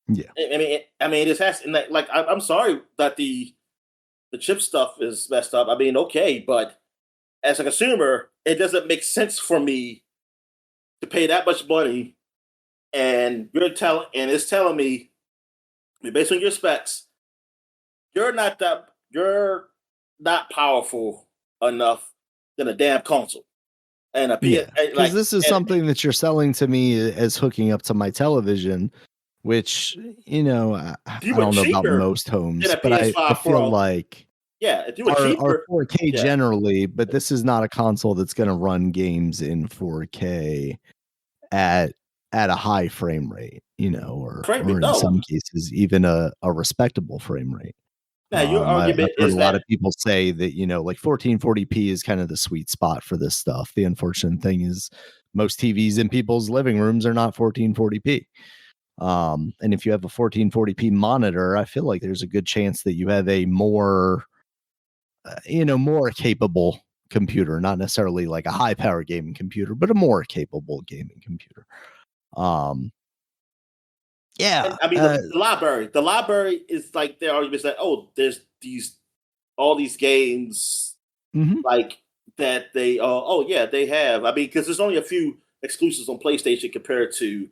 Yeah. I mean, it has. And like, I'm sorry that the chip stuff is messed up. I mean, okay, but as a consumer, it doesn't make sense for me to pay that much money, and it's telling me based on your specs, you're not powerful enough than a damn console. And because this is something that you're selling to me as hooking up to my television, which I don't know about most homes, but I feel like if you were are cheaper, 4K generally, but this is not a console that's going to run games in 4K at a high frame rate, or in some cases even a respectable frame rate. Now, your argument I've heard is a lot of people say that, like 1440p is kind of the sweet spot for this stuff. The unfortunate thing is most TVs in people's living rooms are not 1440p. And if you have a 1440p monitor, I feel like there's a good chance that you have a more, more capable computer, not necessarily like a high power gaming computer, but a more capable gaming computer. Yeah, and, I mean the library is like their arguments that there's all these games like that they they have. I mean, because there's only a few exclusives on PlayStation compared to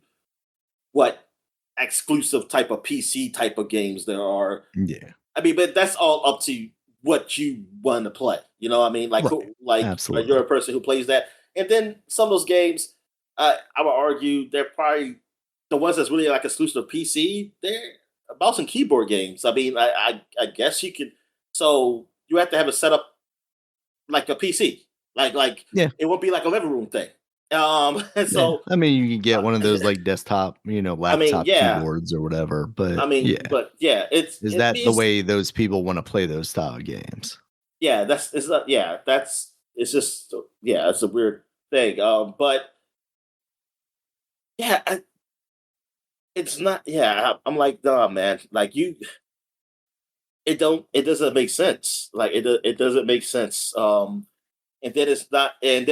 what exclusive type of PC type of games there are. Yeah, I mean, but that's all up to what you want to play. You know what I mean? Like, absolutely. You're a person who plays that, and then some of those games, I would argue they're probably the ones that's really like exclusive to PC. They're mouse and keyboard games. I mean, I guess you could. So you have to have it set up like a PC. Like it won't be like a living room thing. And so I mean, you can get one of those like desktop, laptop keyboards or whatever. But is that the way those people want to play those style games? Yeah, it's just it's a weird thing. But it's not. Yeah, I'm like, nah, man. Like it doesn't make sense. Like it doesn't make sense. And then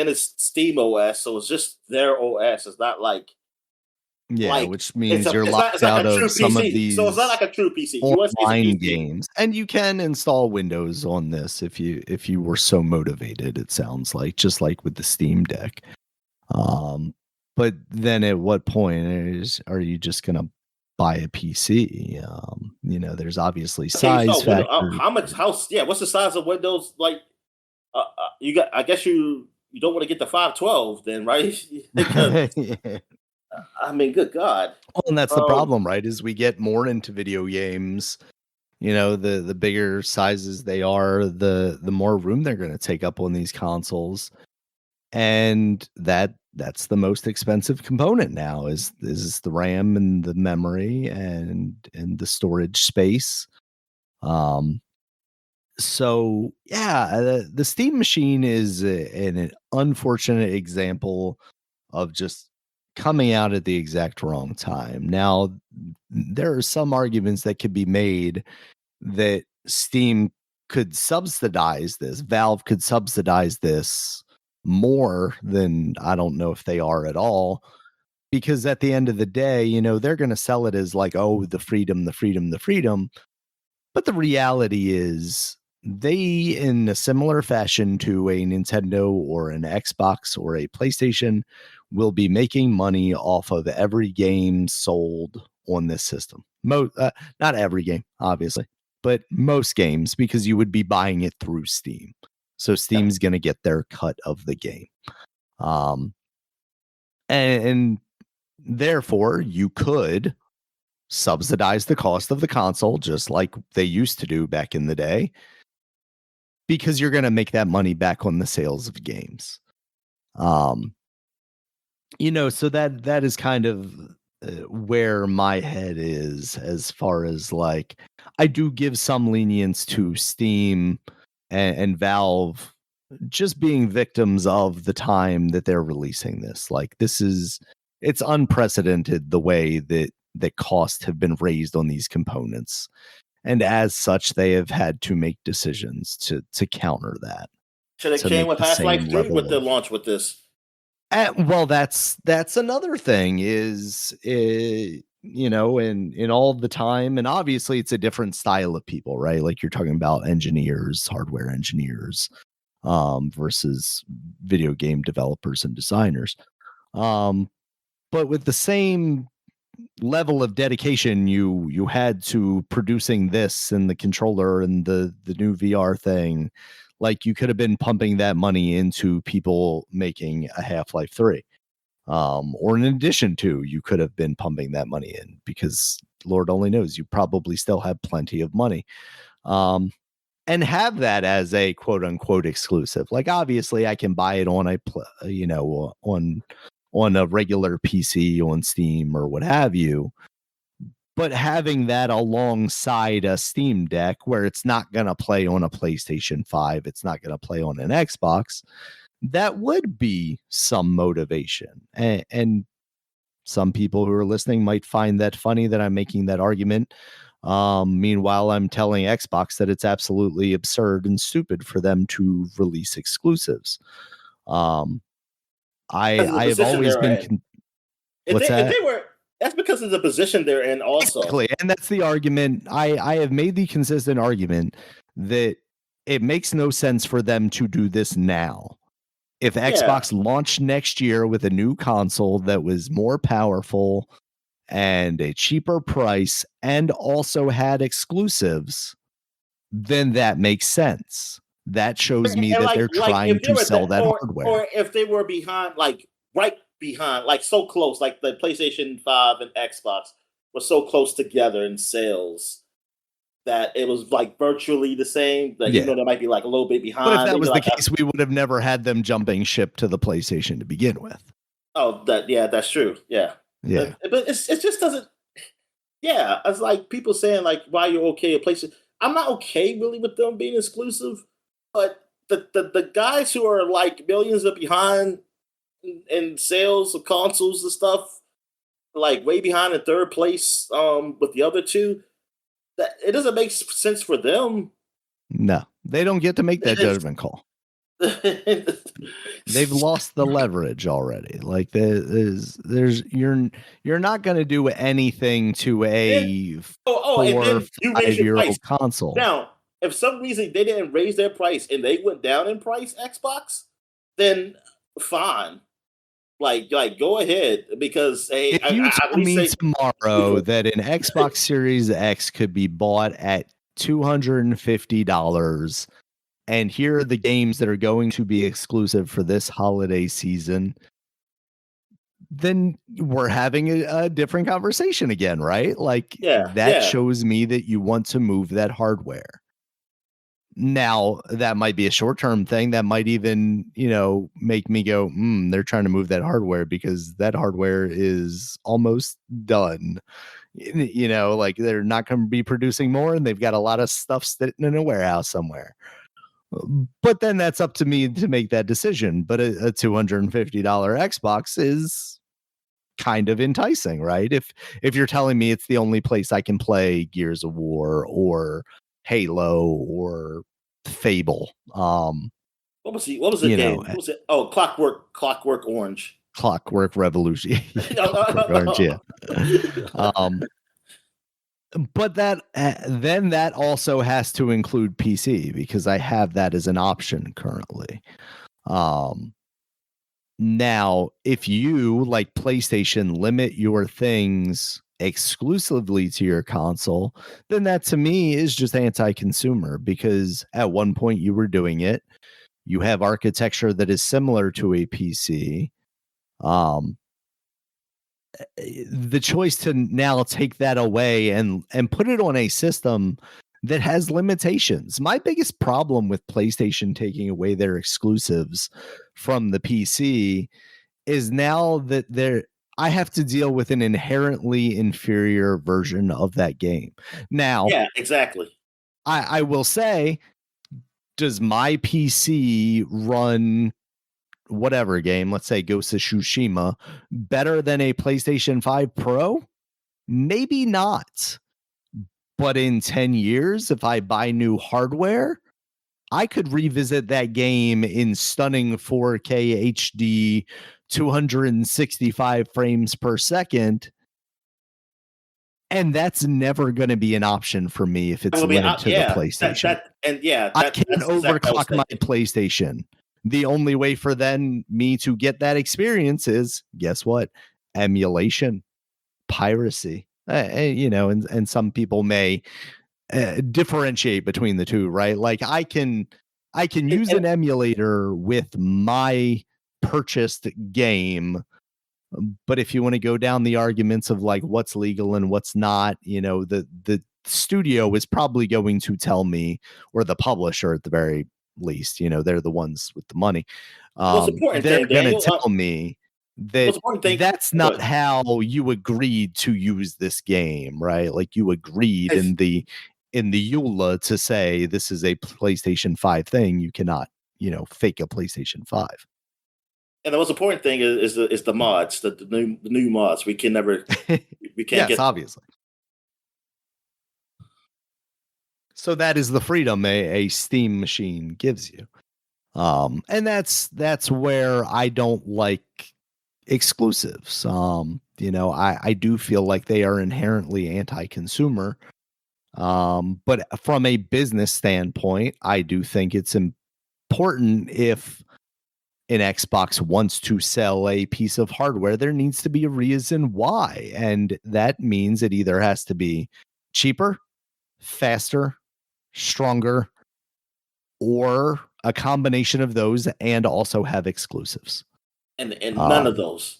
it's Steam OS, so it's just their OS. It's not like which means you're locked out of some of these. So it's not like a true PC. Online games, and you can install Windows on this if you were so motivated. It sounds like, just like with the Steam Deck. But then at what point are you just gonna buy a PC? There's obviously size factor. What's the size of Windows? Like, I guess you don't want to get the 512 then, right? I mean, good God. Well, and that's the problem, right? Is we get more into video games, the bigger sizes they are, the more room they're going to take up on these consoles. And that's the most expensive component now is the RAM and the memory and the storage space. So the Steam machine is an unfortunate example of just coming out at the exact wrong time. Now, there are some arguments that could be made that Steam could subsidize this. Valve could subsidize this more than, I don't know if they are at all, because at the end of the day, they're going to sell it as like, the freedom. But the reality is they, in a similar fashion to a Nintendo or an Xbox or a PlayStation, will be making money off of every game sold on this system. Not every game, obviously, but most games, because you would be buying it through Steam. So Steam's going to get their cut of the game. And therefore, you could subsidize the cost of the console just like they used to do back in the day, because you're going to make that money back on the sales of games. So that is kind of where my head is, as far as like, I do give some lenience to Steam and Valve just being victims of the time that they're releasing this. Like, it's unprecedented the way that costs have been raised on these components. And as such, they have had to make decisions to counter that. Should have came with Half-Life 3 with the launch with this. Well, that's another thing is, in all the time, and obviously it's a different style of people, right? Like, you're talking about engineers, hardware engineers, versus video game developers and designers. But with the same level of dedication you had to producing this and the controller and the new VR thing, Like, you could have been pumping that money into people making a Half-Life 3. Or in addition to, you could have been pumping that money in, because Lord only knows, you probably still have plenty of money. And have that as a quote unquote exclusive. Like, obviously I can buy it on on a regular PC, on Steam or what have you. But having that alongside a Steam Deck, where it's not going to play on a PlayStation 5, it's not going to play on an Xbox, that would be some motivation. And some people who are listening might find that funny that I'm making that argument. Meanwhile, I'm telling Xbox that it's absolutely absurd and stupid for them to release exclusives. I have always been. What's that? That's because of the position they're in also. Exactly. And that's the argument. I have made the consistent argument that it makes no sense for them to do this now. If Xbox launched next year with a new console that was more powerful and a cheaper price and also had exclusives, then that makes sense. That shows me that they're trying to sell that hardware. Or if they were behind, like right behind, like so close, like the PlayStation 5 and Xbox were so close together in sales that it was like virtually the same. That even though they might be like a little bit behind. But if that was the case, we would have never had them jumping ship to the PlayStation to begin with. Oh, that's true. Yeah. Yeah. But it just doesn't. Yeah, it's like people saying like, why you're okay at PlayStation. I'm not okay really with them being exclusive, but the guys who are like millions of behind in sales of consoles and stuff, like way behind in third place with the other two, that it doesn't make sense for them. No, they don't get to make that judgment call. They've lost the leverage already. Like, there's you're not going to do anything to a 4 or 5-year-old console. Now, if some reason they didn't raise their price and they went down in price, Xbox, then fine. Like go ahead, because hey, if you tell me tomorrow that an Xbox Series X could be bought at $250, and here are the games that are going to be exclusive for this holiday season, then we're having a different conversation again, right? Like, that shows me that you want to move that hardware. Now, that might be a short-term thing. That might even, make me go, they're trying to move that hardware because that hardware is almost done. Like, they're not going to be producing more, and they've got a lot of stuff sitting in a warehouse somewhere. But then that's up to me to make that decision. But a $250 Xbox is kind of enticing, right? If you're telling me it's the only place I can play Gears of War or Halo or Fable. What was the game? What was it? Oh, Clockwork Orange. Clockwork Revolution. Clockwork Orange, yeah. But then that also has to include PC, because I have that as an option currently. Now, if you, like PlayStation, limit your things exclusively to your console, then that to me is just anti-consumer, because at one point you were doing it. You have architecture that is similar to a PC. The choice to now take that away and put it on a system that has limitations. My biggest problem with PlayStation taking away their exclusives from the PC is now that I have to deal with an inherently inferior version of that game. Now, yeah, exactly. I will say, does my PC run whatever game, let's say Ghost of Tsushima, better than a PlayStation 5 Pro? Maybe not. But in 10 years, if I buy new hardware, I could revisit that game in stunning 4K HD, 265 frames per second. And that's never going to be an option for me if it's linked to the PlayStation. I can't overclock my PlayStation. The only way for me to get that experience is, guess what? Emulation, piracy. And some people may differentiate between the two, right? Like, I can I can use an emulator with my purchased game. But if you want to go down the arguments of like what's legal and what's not, the studio is probably going to tell me, or the publisher at the very least, they're the ones with the money. They're going to tell me that that's not how you agreed to use this game, right? Like you agreed in the EULA to say this is a PlayStation 5 thing. You cannot, fake a PlayStation 5. And the most important thing is the mods, the new mods. We can't yes, get obviously. So that is the freedom a Steam machine gives you. And that's where I don't like exclusives. I do feel like they are inherently anti-consumer. But from a business standpoint, I do think it's important if an Xbox wants to sell a piece of hardware, there needs to be a reason why. And that means it either has to be cheaper, faster, stronger, or a combination of those, and also have exclusives. And none of those.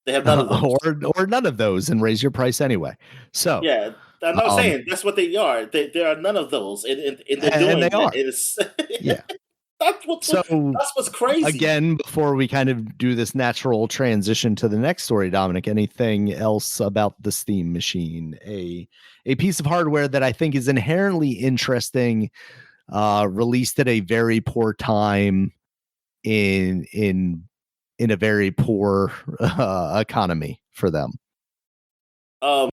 They have none of those. Or none of those, and raise your price anyway. So yeah, I'm not saying that's what they are. There are none of those, and they're doing they are. Yeah. That's what's crazy. Again, before we kind of do this natural transition to the next story, Dominic, anything else about the Steam machine? A piece of hardware that I think is inherently interesting, released at a very poor time in a very poor economy for them. I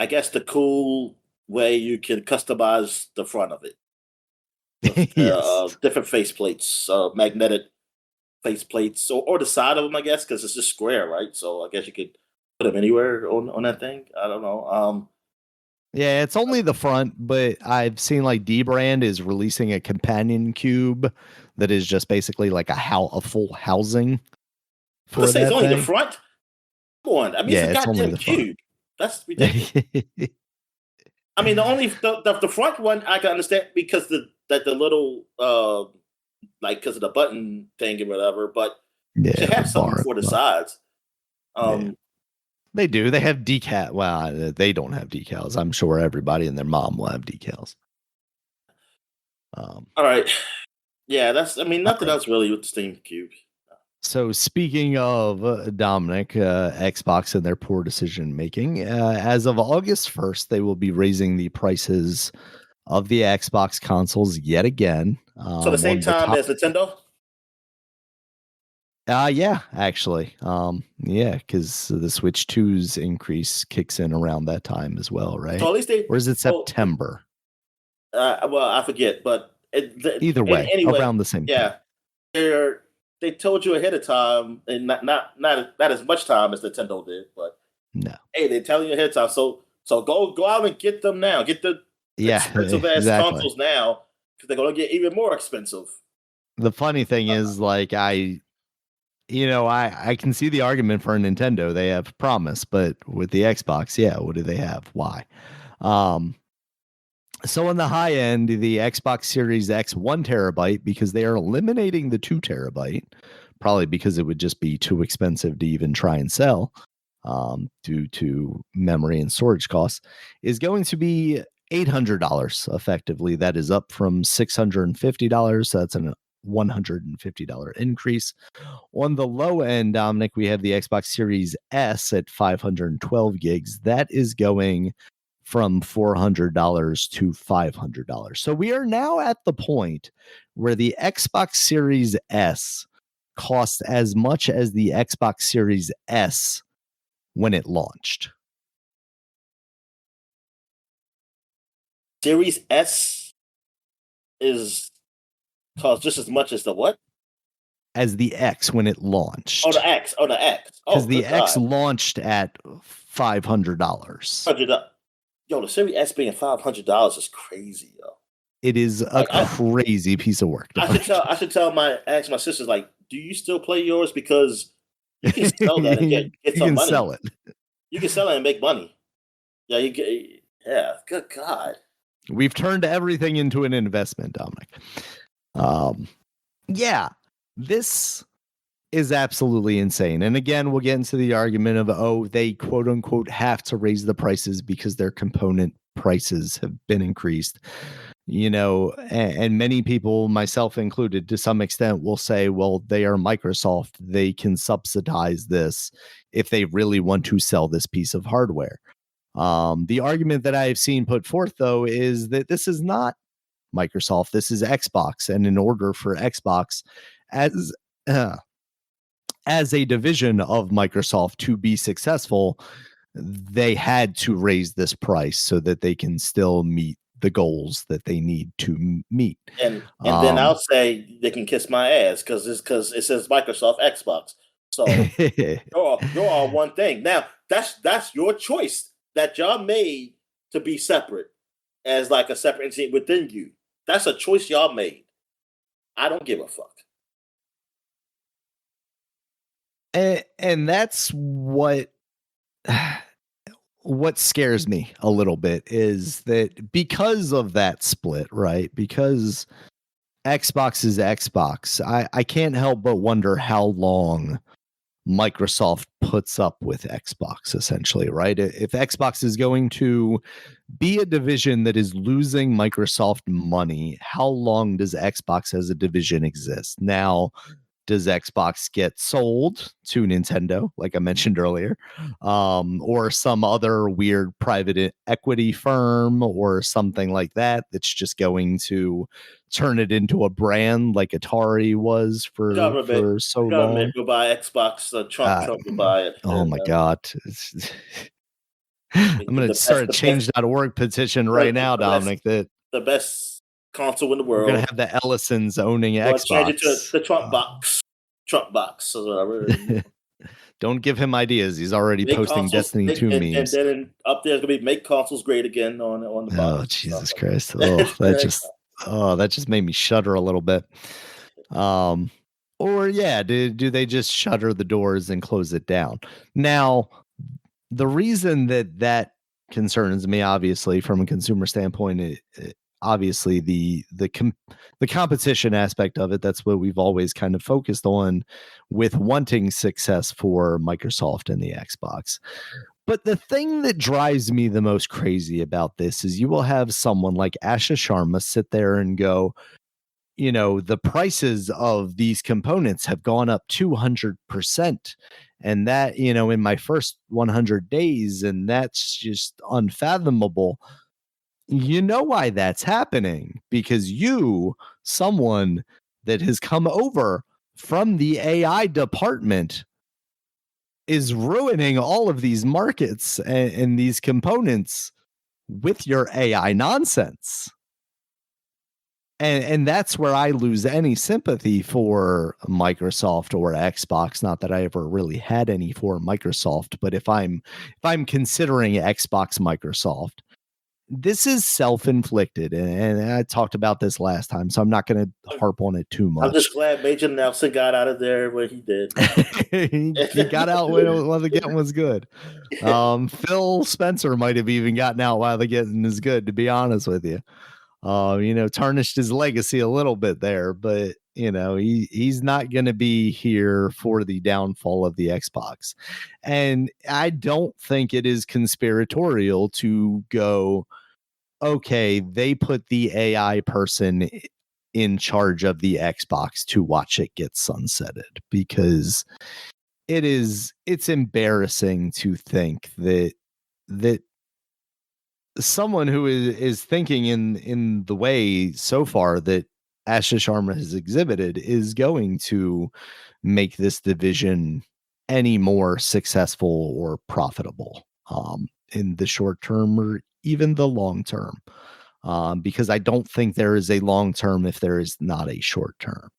guess the cool way you can customize the front of it. Yes. Different faceplates, magnetic faceplates, or the side of them, I guess, because it's just square, right? So I guess you could put them anywhere on that thing. I don't know. Yeah, it's only the front, but I've seen like D-Brand is releasing a companion cube that is just basically like a full housing. For that it's only the front. Come on, I mean, it's a goddamn cube. That's ridiculous. I mean, the front one I can understand because the little like because of the button thing or whatever, but to have something for the sides. They do. They have decal. Well, they don't have decals. I'm sure everybody and their mom will have decals. All right. Yeah, nothing else really with the Steam Cube. So speaking of Dominic, Xbox and their poor decision making, as of August 1st, they will be raising the prices of the Xbox consoles yet again. So the same time as Nintendo? Yeah, actually. Because the Switch 2's increase kicks in around that time as well, right? So at least or is it September? Well, I forget, but either way, anyway, around the same time. Yeah, they told you ahead of time, and not as much time as Nintendo did, but no. Hey, they're telling you ahead of time. So go out and get them now. Get the expensive ass consoles now, because they're going to get even more expensive. The funny thing is, like I can see the argument for a Nintendo. They have promise, but with the Xbox, what do they have? Why? So on the high end, the Xbox Series X 1 terabyte, because they are eliminating the 2 terabyte, probably because it would just be too expensive to even try and sell due to memory and storage costs, is going to be $800 effectively. That is up from $650. So that's a $150 increase. On the low end, Dominic, we have the Xbox Series S at 512 gigs. That is going from $400 to $500. So we are now at the point where the Xbox Series S cost as much as the Xbox Series S when it launched. Series S is cost just as much as the what? As the X when it launched. Oh, the X. Because the X launched at $500. Yo, the Series S being $500 is crazy, yo. It is a crazy piece of work. I should ask my sisters, like, do you still play yours? Because you can sell that and get some money. Sell it. You can sell it and make money. Yeah, good God. We've turned everything into an investment, Dominic. Yeah, this is absolutely insane. And again, we'll get into the argument of, oh, they quote unquote have to raise the prices because their component prices have been increased. And many people, myself included, to some extent, will say, well, they are Microsoft. They can subsidize this if they really want to sell this piece of hardware. The argument that I've seen put forth, though, is that this is not Microsoft. This is Xbox. And in order for Xbox as a division of Microsoft to be successful, they had to raise this price so that they can still meet the goals that they need to meet. And then I'll say they can kiss my ass because it says Microsoft Xbox. So you're all one thing. Now that's your choice that y'all made to be separate as like a separate entity within you. That's a choice y'all made. I don't give a fuck. And that's what scares me a little bit, is that because of that split, right? Because Xbox is Xbox, I can't help but wonder how long Microsoft puts up with Xbox, essentially, right? If Xbox is going to be a division that is losing Microsoft money, how long does Xbox as a division exist? Now, does Xbox get sold to Nintendo, like I mentioned earlier, or some other weird private equity firm or something like that that's just going to turn it into a brand like Atari was for so long? Government will buy Xbox. Trump will buy it. Oh my God. I'm going to start a change.org petition right now, Dominic, that the best console in the world. We're going to have the Ellisons owning Xbox. Change it to the Trump box. Trump box. Don't give him ideas. He's already posting Destiny 2 memes. And then up there's going to be make consoles great again on the box. Oh, Jesus Christ. Oh, that just made me shudder a little bit. Or yeah, do they just shutter the doors and close it down? Now, the reason that concerns me, obviously, from a consumer standpoint, obviously the competition aspect of it, that's what we've always kind of focused on with wanting success for Microsoft and the Xbox. But the thing that drives me the most crazy about this is you will have someone like Asha Sharma sit there and go, the prices of these components have gone up 200%. And that, in my first 100 days, and that's just unfathomable. You know why that's happening? Because someone that has come over from the AI department, is ruining all of these markets and these components with your AI nonsense. And that's where I lose any sympathy for Microsoft or Xbox. Not that I ever really had any for Microsoft, but if I'm considering Xbox Microsoft, this is self-inflicted, and I talked about this last time, so I'm not going to harp on it too much. I'm just glad Major Nelson got out of there when he did. he got out while the getting was good. Phil Spencer might have even gotten out while the getting is good, to be honest with you. Tarnished his legacy a little bit there, but he's not going to be here for the downfall of the Xbox. And I don't think it is conspiratorial to go, okay, they put the AI person in charge of the Xbox to watch it get sunsetted, because it's embarrassing to think that someone who is thinking in the way so far that Asha Sharma has exhibited is going to make this division any more successful or profitable in the short term or even the long term, because I don't think there is a long term if there is not a short term.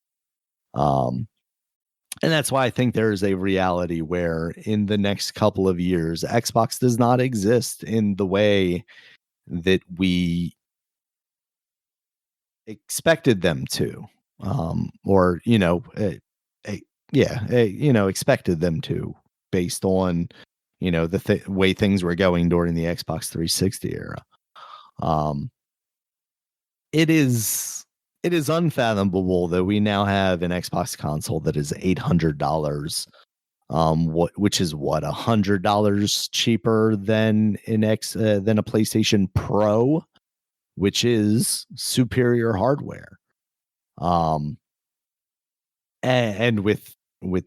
And that's why I think there is a reality where in the next couple of years, Xbox does not exist in the way that we expected them to, expected them to, based on, the way things were going during the Xbox 360 era. It is unfathomable that we now have an Xbox console that is $800. Which is what, $100 cheaper than than a PlayStation Pro, which is superior hardware. And with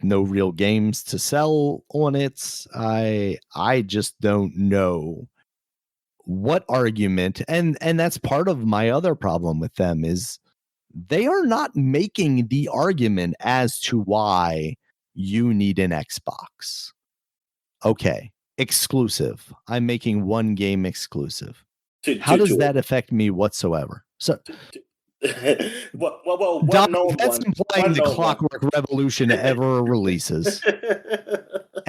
no real games to sell on it, I just don't know what argument, and that's part of my other problem with them is they are not making the argument as to why you need an Xbox. Okay, exclusive. I'm making one game exclusive. How does that affect me whatsoever? So, that's implying the Clockwork Revolution ever releases.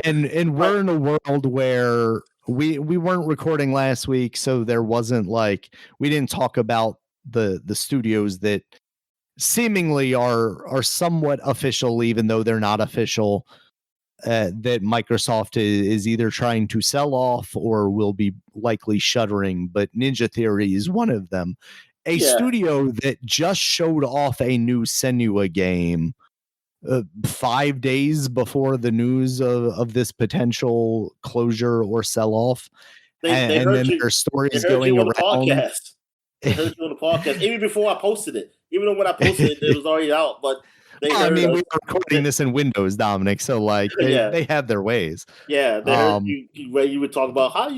And we're in a world where we weren't recording last week, so there wasn't like we didn't talk about the studios that seemingly are somewhat official, even though they're not official. That Microsoft is either trying to sell off or will be likely shuttering, but Ninja Theory is one of them. A studio that just showed off a new Senua game 5 days before the news of this potential closure or sell-off. And then their stories going around. They heard you on the podcast, even before I posted it. Even though when I posted it was already out, but I mean, we were recording this in Windows, Dominic, so like they have their ways. Yeah, they heard you would talk about how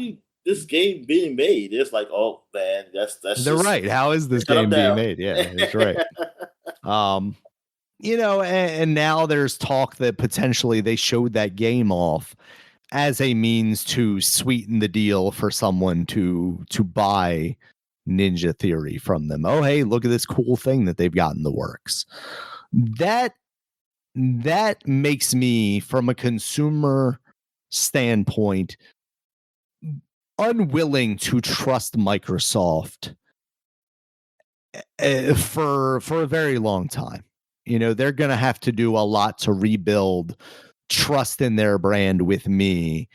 this game being made. It's like, oh man, that's they're right. How is this game being made? Yeah, that's right. And now there's talk that potentially they showed that game off as a means to sweeten the deal for someone to buy Ninja Theory from them. Oh, hey, look at this cool thing that they've got in the works. That makes me, from a consumer standpoint, unwilling to trust Microsoft for a very long time. They're going to have to do a lot to rebuild trust in their brand with me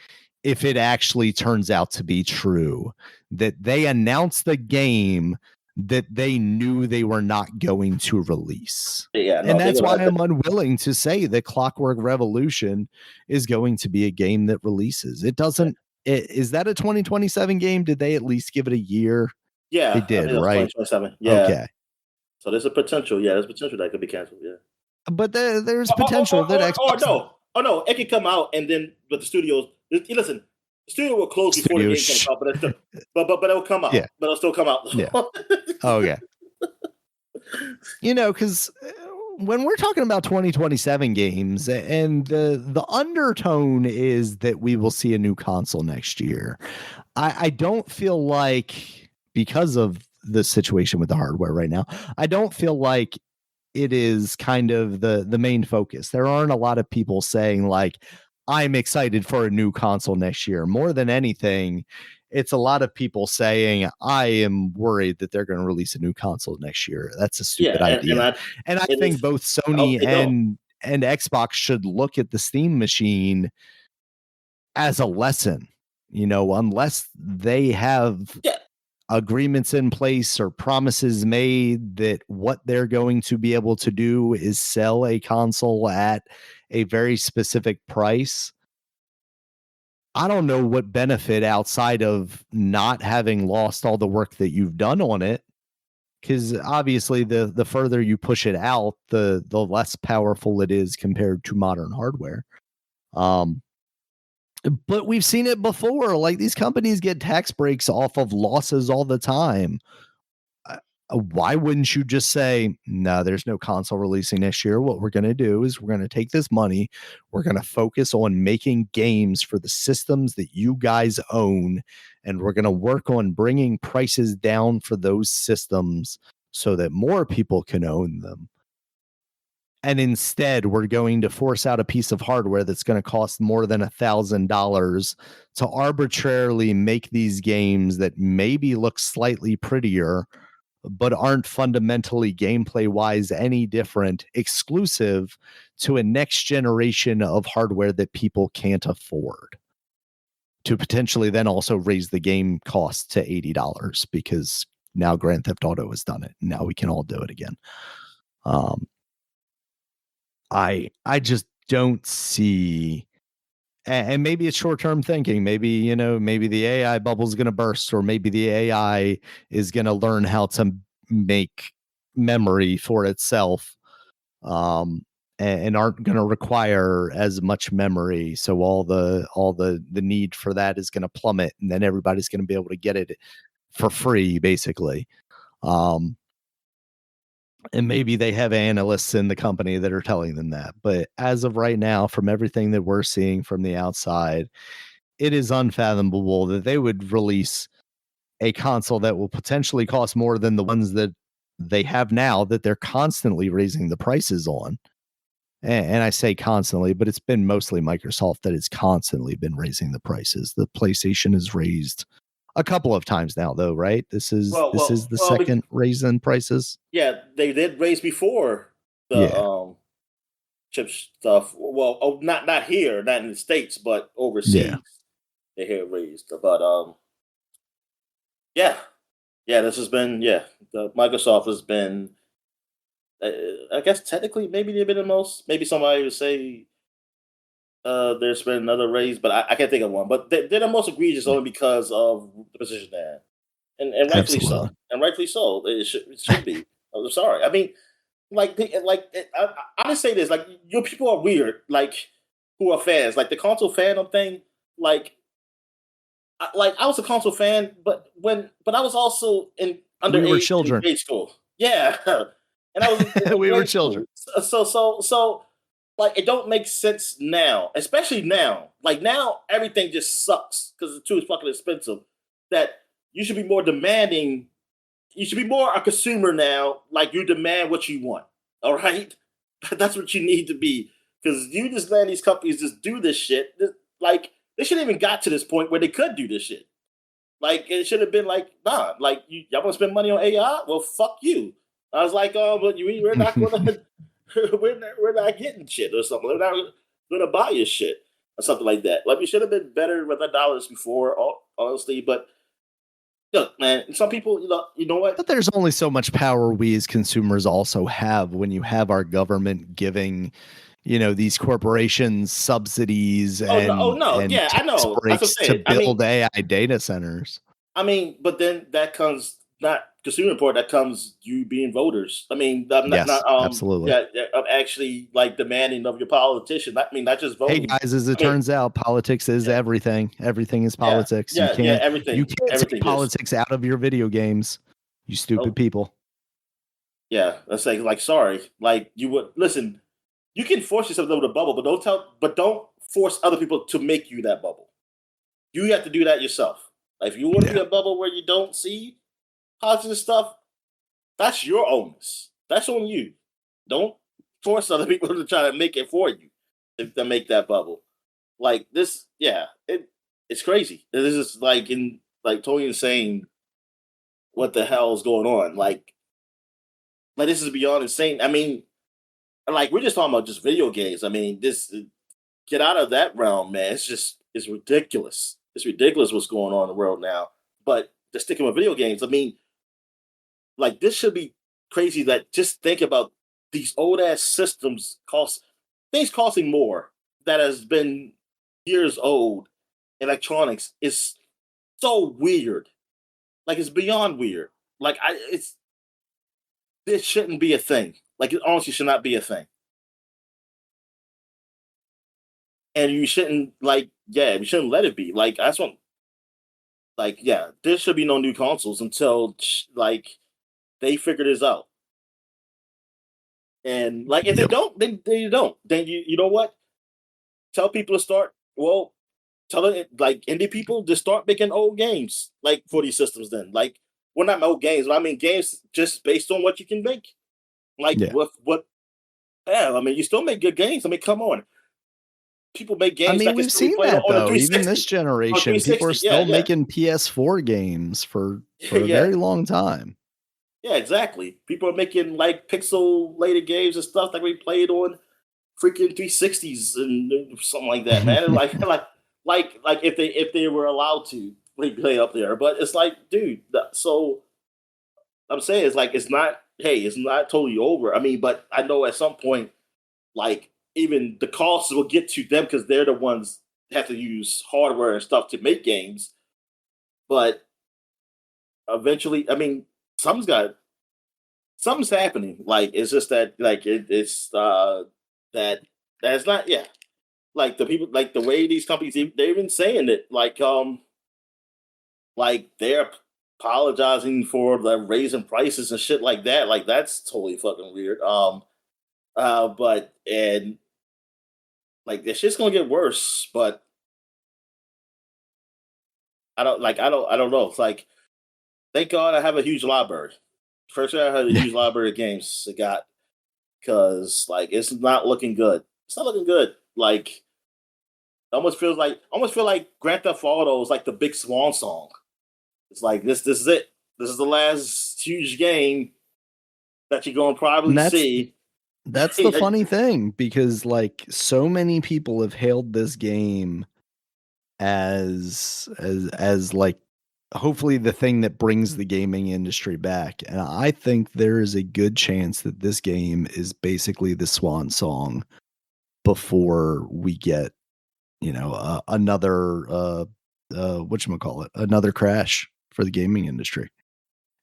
if it actually turns out to be true that they announced the game that they knew they were not going to release. And that's why I'm unwilling to say that Clockwork Revolution is going to be a game that releases. It doesn't. Is that a 2027 game? Did they at least give it a year? Yeah, they did, right? 2027. Yeah. Okay. So there's a potential. Yeah, there's potential that could be canceled. Yeah. But there's potential that Xbox. No, it could come out and then, but the studios. Listen, the studio will close before the game comes out, but it'll come out. Yeah. But it'll still come out. Yeah. Okay. Because when we're talking about 2027 games, and the undertone is that we will see a new console next year, I don't feel like, because of the situation with the hardware right now, I don't feel like it is kind of the main focus. There aren't a lot of people saying like, I'm excited for a new console next year. More than anything, it's a lot of people saying, I am worried that they're going to release a new console next year. That's a stupid idea. And I think both Sony and Xbox should look at the Steam machine as a lesson, unless they have agreements in place or promises made that what they're going to be able to do is sell a console at a very specific price. I don't know what benefit outside of not having lost all the work that you've done on it, because obviously the further you push it out, the less powerful it is compared to modern hardware. But we've seen it before. Like, these companies get tax breaks off of losses all the time. Why wouldn't you just say, no, there's no console releasing next year. What we're going to do is we're going to take this money. We're going to focus on making games for the systems that you guys own. And we're going to work on bringing prices down for those systems so that more people can own them. And instead, we're going to force out a piece of hardware that's going to cost more than $1,000 to arbitrarily make these games that maybe look slightly prettier, but aren't fundamentally gameplay-wise any different, exclusive to a next generation of hardware that people can't afford, to potentially then also raise the game cost to $80 because Now Grand Theft Auto has done it. Now we can all do it again. I just don't see, and maybe it's short-term thinking. Maybe, maybe the AI bubble is going to burst, or maybe the AI is going to learn how to make memory for itself, and aren't going to require as much memory. So all the need for that is going to plummet, and then everybody's going to be able to get it for free, basically. And maybe they have analysts in the company that are telling them that. But as of right now, from everything that we're seeing from the outside, it is unfathomable that they would release a console that will potentially cost more than the ones that they have now, that they're constantly raising the prices on. And I say constantly, but it's been mostly Microsoft that has constantly been raising the prices. The PlayStation has raised a couple of times now, though, right? This is the second raise in prices. Yeah, they did raise before the chip stuff. Well, not here, not in the States, but overseas. They had raised. But this has been the Microsoft has been. I guess technically, maybe they've been the most. Maybe somebody would say there's been another raise, but I can't think of one. But they're the most egregious only because of the position they're in, and rightfully so. And rightfully so, it should be. I'm sorry. I mean, I just say this: like, your people are weird. Like, who are fans? Like the console fandom thing. I was a console fan, but I was also underage. We were children. In grade school. Yeah. And I was we were children. So like, it don't make sense now, especially now. Like, now everything just sucks because it's too fucking expensive. That you should be more demanding. You should be more a consumer now. Like, you demand what you want. All right, that's what you need to be, because you just let these companies just do this shit. Like, they shouldn't even got to this point where they could do this shit. Like, it should have been like, nah. Like, y'all want to spend money on AI? Well, fuck you. I was like, but we're not gonna, we're not getting shit or something. We're not gonna buy your shit or something like that. Like, we should have been better with the dollars before, honestly. But look, man, some people, you know what? But there's only so much power we as consumers also have when you have our government giving, these corporations subsidies and I know. breaks to build AI data centers. I mean, but then that comes not consumer report. That comes you being voters. I mean, absolutely. I'm actually like demanding of your politician. I mean, not just voting. Hey guys, as it turns out, politics is everything. Everything is politics. Everything. You can't take politics out of your video games. You stupid people. Yeah, let's say, like, sorry, like, you would listen. You can force yourself to live in a bubble, but don't force other people to make you that bubble. You have to do that yourself. Like, if you want to be a bubble where you don't see positive stuff, that's your onus. That's on you. Don't force other people to try to make it for you to make that bubble. Like this, it's crazy. This is like totally insane. What the hell is going on? Like this is beyond insane. I mean, like, we're just talking about just video games. I mean, get out of that realm, man. It's ridiculous. It's ridiculous what's going on in the world now. But just sticking with video games, I mean, like, this should be crazy. That just think about these old ass systems costing more, that has been years old. Electronics is so weird. Like, it's beyond weird. Like, this shouldn't be a thing. Like, it honestly should not be a thing. And you shouldn't, you shouldn't let it be. Like, that's what, there should be no new consoles until, they figure this out. And, if they don't, then you don't. Then you know what? Tell people to start, tell it, indie people to start making old games, for these systems then. Not old games, but I mean games just based on what you can make. I mean, you still make good games. I mean, come on. People make games. I mean, we've seen that, though. Even this generation, people are still making PS4 games for a very long time. Yeah, exactly. People are making pixel-lated games and stuff we played on freaking 360s and something like that, man. If they were allowed to play up there, but it's dude. So I'm saying is like it's not. Hey, it's not totally over. I mean, but I know at some point, like even the costs will get to them because they're the ones that have to use hardware and stuff to make games. But eventually, I mean, something's got something's happening. Like it's just that like it's that that's not yeah. Like the people like the way these companies they've been saying it like they're apologizing for the raising prices and shit like that. Like that's totally fucking weird. But and like this shit's gonna get worse. But I don't know. It's like thank God I have a huge library. First I had a huge library of games I got because like it's not looking good. It's not looking good. Like almost feel like Grand Theft Auto is like the big swan song. It's like this is it. This is the last huge game that you're gonna probably see. That's the funny thing because like so many people have hailed this game as like hopefully the thing that brings the gaming industry back. And I think there is a good chance that this game is basically the swan song before we get, you know, another whatchamacallit, another crash for the gaming industry.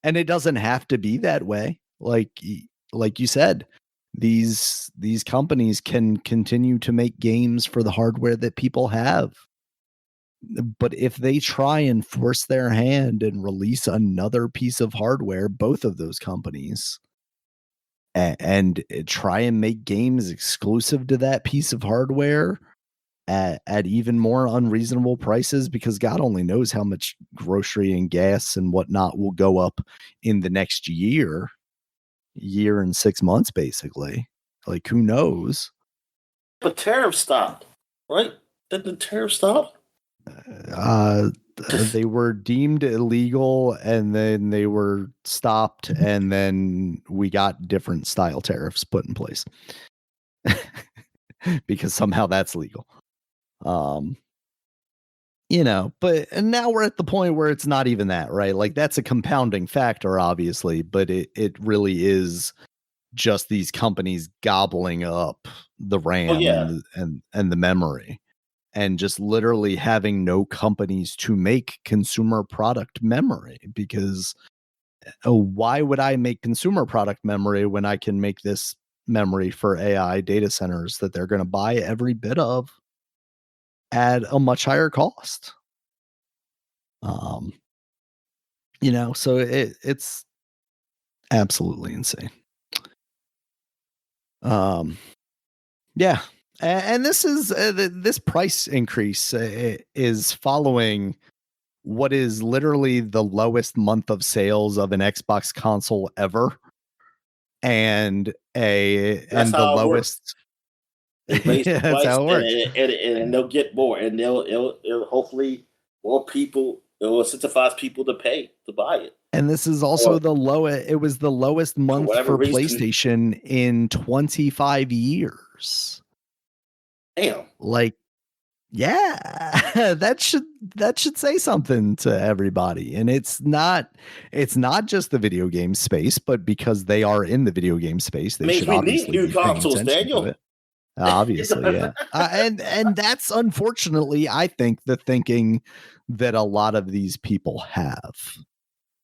And it doesn't have to be that way. Like you said, these companies can continue to make games for the hardware that people have. But if they try and force their hand and release another piece of hardware, both of those companies, and try and make games exclusive to that piece of hardware at even more unreasonable prices, because God only knows how much grocery and gas and whatnot will go up in the next year and 6 months, basically. Like, who knows? But tariffs stopped, right? Did the tariffs stop? They were deemed illegal and then they were stopped, and then we got different style tariffs put in place because somehow that's legal. You know, but and now we're at the point where it's not even that, right? Like that's a compounding factor, obviously, but it really is just these companies gobbling up the RAM and the memory, and just literally having no companies to make consumer product memory, because why would I make consumer product memory when I can make this memory for AI data centers that they're going to buy every bit of at a much higher cost? You know, so it's absolutely insane. Yeah. And this is this price increase is following what is literally the lowest month of sales of an Xbox console ever, and the lowest. They raise the That's price how it works. and they'll get more, and it'll hopefully more people. It will incentivize people to pay to buy it. And this is also the lowest. It was the lowest month for PlayStation in 25 years. Damn. Like, yeah, that should say something to everybody. And it's not just the video game space, but because they are in the video game space, they should obviously need new consoles, Daniel. Obviously, yeah. And that's unfortunately, I think, the thinking that a lot of these people have.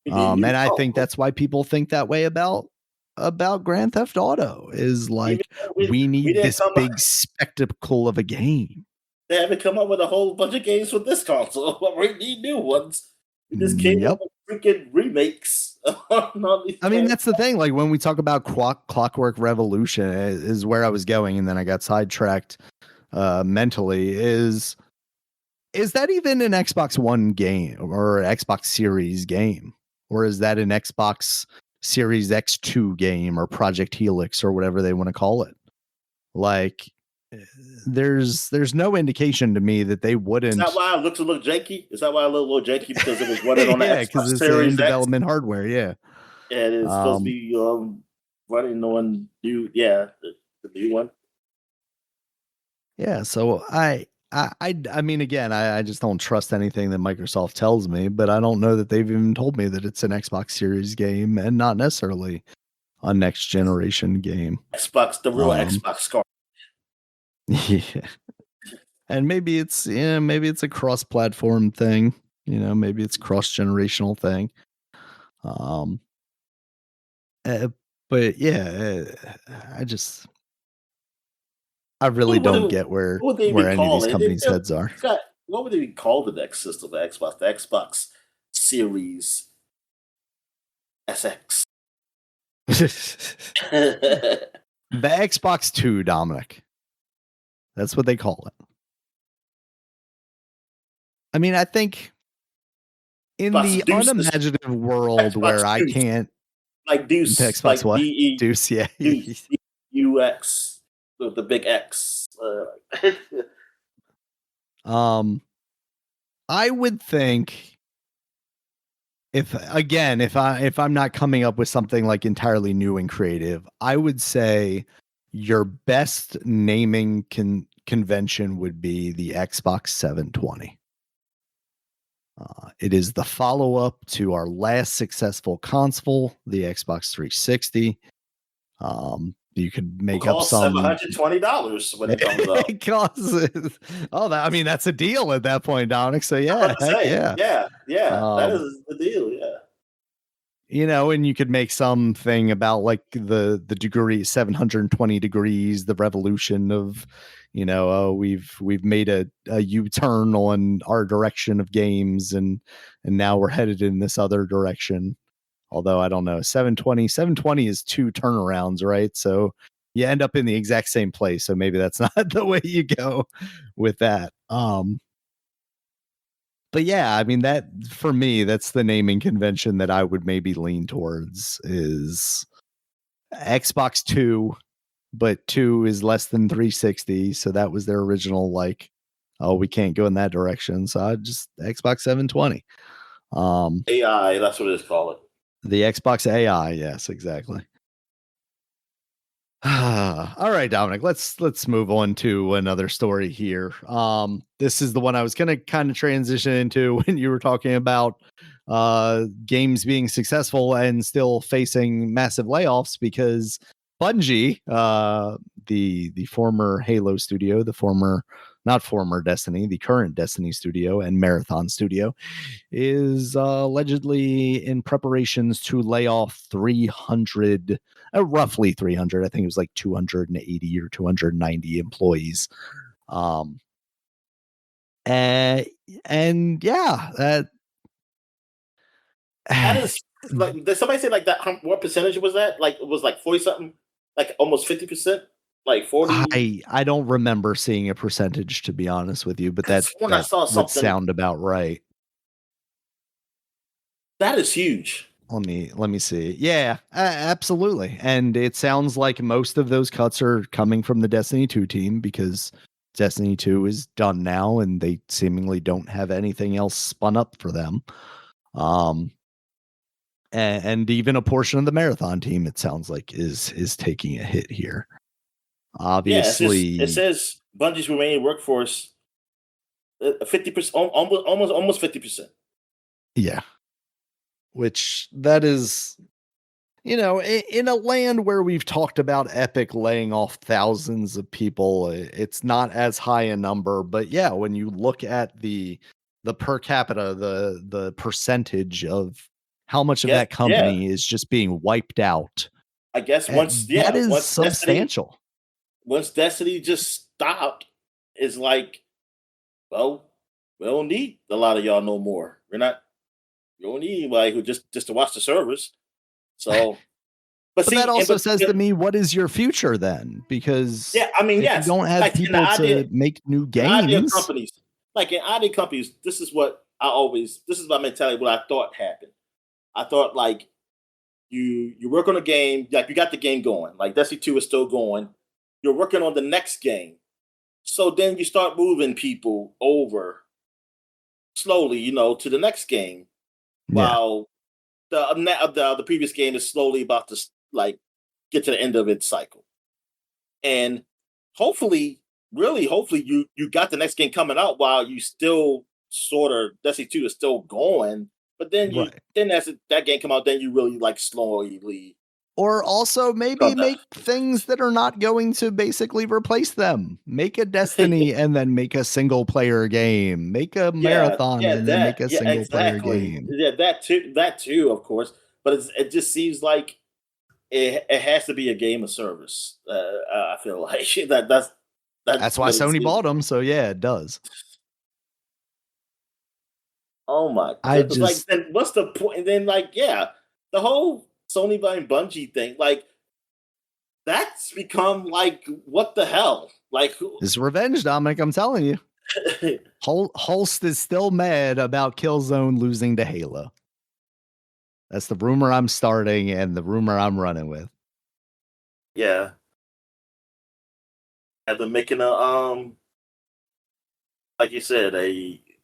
And I think that's why people think that way about Grand Theft Auto, is like, we need this big spectacle of a game. They haven't come up with a whole bunch of games for this console, but we need new ones. We just came up with freaking remakes. I mean, that's the thing. Like when we talk about Clockwork Revolution, is where I was going, and then I got sidetracked mentally. Is that even an Xbox One game or Xbox Series game? Or is that an Xbox Series X2 game or Project Helix or whatever they want to call it? Like, there's no indication to me that they wouldn't. Is that why it looks a little janky? Is that why it looked a little janky? Because it was running on the Xbox Series in development hardware, yeah. And it's supposed to be running on the new one. Yeah, so I I mean, again, I just don't trust anything that Microsoft tells me, but I don't know that they've even told me that it's an Xbox Series game and not necessarily a next generation game. Xbox, the real Xbox scar. Yeah. And maybe it's a cross-platform thing. Maybe it's cross-generational thing. But yeah, I really don't get where any of these companies' heads are. What would they call the next system? The Xbox Series SX. The Xbox 2, Dominic. That's what they call it. I mean, I think in the unimaginative world where I can't, like Deuce, the Xbox what? Deuce, yeah, Deuce, UX, the big X. I would think if I'm not coming up with something like entirely new and creative, I would say your best naming convention would be the Xbox 720. It is the follow-up to our last successful console, the Xbox 360. You could make up some $720 when it comes out. It costs, that's a deal at that point, Dominic. So yeah, yeah. That is the deal. Yeah. And you could make something about like the degree 720 degrees, the revolution of, we've made a U-turn on our direction of games, and now we're headed in this other direction. Although I don't know, 720 is 2 turnarounds, right? So you end up in the exact same place. So maybe that's not the way you go with that. But yeah, I mean, that for me, that's the naming convention that I would maybe lean towards is Xbox 2, but 2 is less than 360. So that was their original, like, oh, we can't go in that direction. So I just Xbox 720. AI, that's what it's called. The Xbox AI, yes, exactly. All right, Dominic, let's move on to another story here. This is the one I was going to kind of transition into when you were talking about games being successful and still facing massive layoffs, because Bungie, the former Halo studio, not former Destiny, the current Destiny studio and Marathon studio, is allegedly in preparations to lay off 300, roughly 300. I think it was like 280 or 290 employees. And yeah, that is like, did somebody say like that? What percentage was that? Like it was like 40 something, like almost 50%, like 40. I don't remember seeing a percentage, to be honest with you, but that would sound about right. That is huge. Let me see. Yeah, absolutely. And it sounds like most of those cuts are coming from the Destiny 2 team, because Destiny 2 is done now and they seemingly don't have anything else spun up for them. And even a portion of the Marathon team, it sounds like, is taking a hit here. Obviously, it says Bungie's remaining workforce 50%, almost 50%. Yeah, which that is, in a land where we've talked about Epic laying off thousands of people, it's not as high a number. But yeah, when you look at the per capita, the percentage of how much of that company is just being wiped out, I guess that is substantial. Once Destiny just stopped, it's like, well, we don't need a lot of y'all no more. You don't need anybody who just to watch the servers. So, but that also says to me, what is your future then? Because you don't have like people to make new games. Like in ID companies, this is my mentality. What I thought happened. I thought like you work on a game, like you got the game going, like Destiny 2 is still going. You're working on the next game. So then you start moving people over slowly, to the next game, while the previous game is slowly about to like get to the end of its cycle. And hopefully really, hopefully, you got the next game coming out while you still sort of Destiny 2 is still going. But Right. then as that game come out, then you really like slowly Or also maybe come down. make things that are not going to basically replace them. Make a Destiny and then make a single player game. Make a marathon and then make a single player Exactly. game. Yeah, that too, of course. But it just seems like it has to be a game of service. I feel like that's That's why what it Sony seems. bought them. So yeah, it does. Oh my I goodness! Like, just then what's the point? And then, like, yeah, the whole Sony buying Bungie thing, like, that's become like, what the hell? Like, it's revenge, Dominic. I'm telling you. Holst is still mad about Killzone losing to Halo. That's the rumor I'm starting and the rumor I'm running with. yeah, have been making like you said,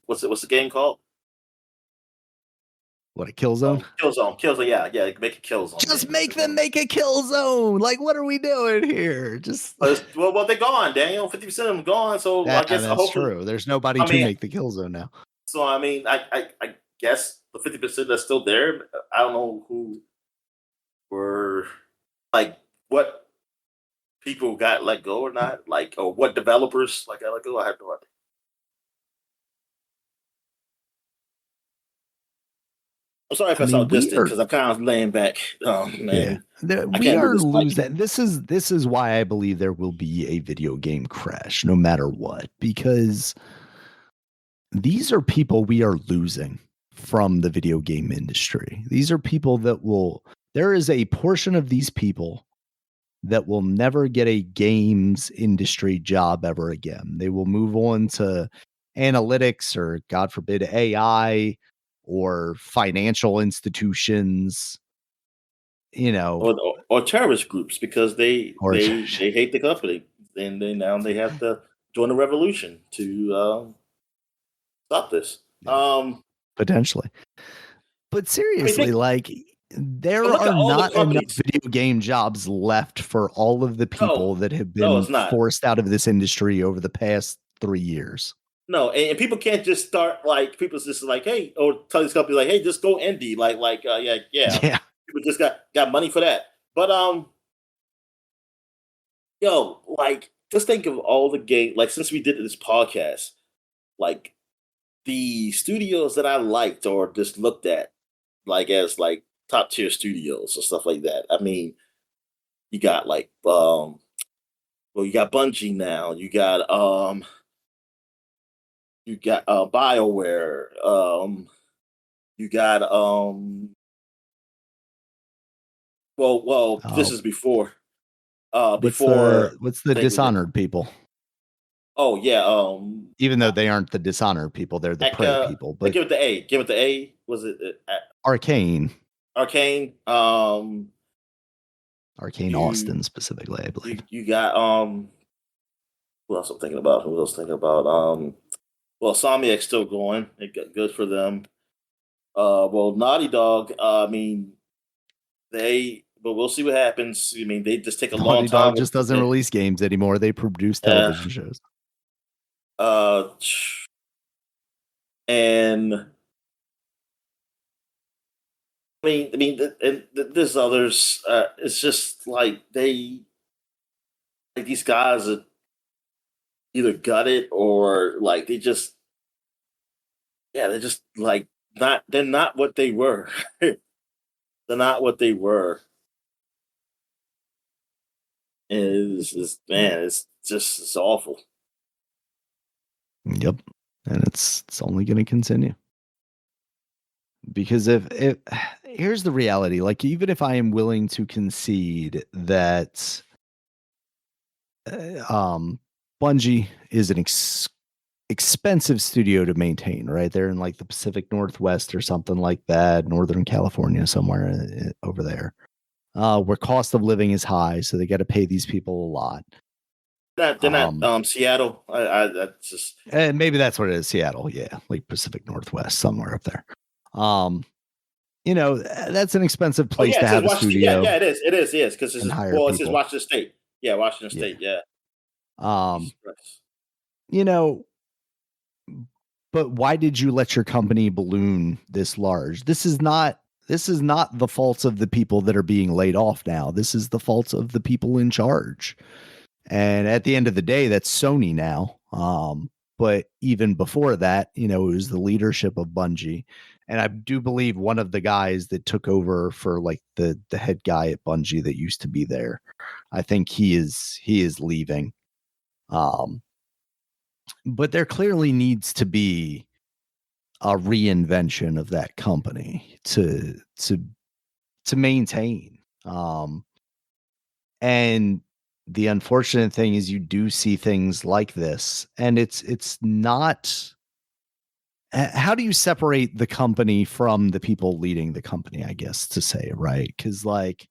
what's the game called? What, a Killzone? Killzone. Yeah, make a Killzone. Just Game. make them make a Killzone. Like, what are we doing here? Just well, they're gone, Daniel. 50% of them gone. So I guess that's hopefully, true. There's nobody to make the Killzone now. So I mean, I guess the 50% that's still there. I don't know who were like what people got let go or not, like, or what developers like got let go. I have no idea. I'm sorry if I sound distant because I'm kind of laying back. Oh man, we are losing. This is why I believe there will be a video game crash, no matter what, because these are people we are losing from the video game industry. These are people that will. There is a portion of these people that will never get a games industry job ever again. They will move on to analytics or, God forbid, AI or financial institutions, or terrorist groups because they hate the company and they have to join the revolution to stop this. Potentially. But seriously, there are not enough video game jobs left for all of the people that have been forced out of this industry over the past 3 years. No, and people can't just start people's just like, hey, or tell these companies like, hey, just go indie, yeah. People just got money for that. But just think of all the game. Like, since we did this podcast, like the studios that I liked or just looked at, as top tier studios or stuff like that. I mean, you got you got Bungie now. You got BioWare. You got this is before. What's the Dishonored people? Oh yeah. Even though they aren't the Dishonored people, they're the Prey people. But give it the A. Give it the A. Was it Arcane? Arcane. Arcane Austin specifically, I believe. You got who else I'm thinking about? Well, Somniac's still going. It got good for them. Naughty Dog. I mean, but we'll see what happens. I mean, they just take a long time. Naughty Dog just doesn't release games anymore. They produce television shows. And I mean, there's others. It's just like these guys are either got it or they're just not. They're not what they were. They're not what they were. It's awful. Yep, and it's only going to continue. Because if here's the reality, even if I am willing to concede that Bungie is an expensive studio to maintain, right? They're in the Pacific Northwest or something like that, Northern California, somewhere over there, where cost of living is high, so they got to pay these people a lot. They're not Seattle. That's just maybe that's what it is. Seattle, yeah, Pacific Northwest, somewhere up there. That's an expensive place to have a studio. Yeah, it is. It is because it's Washington State. Yeah, Washington State. Yeah. Stress. You know, but why did you let your company balloon this large? This is not the faults of the people that are being laid off now. This is the faults of the people in charge. And at the end of the day, that's Sony now. But even before that, it was the leadership of Bungie. And I do believe one of the guys that took over for like the head guy at Bungie that used to be there, I think he is leaving. But there clearly needs to be a reinvention of that company to maintain. And the unfortunate thing is you do see things like this, and it's not. How do you separate the company from the people leading the company, I guess, to say, right? Because like,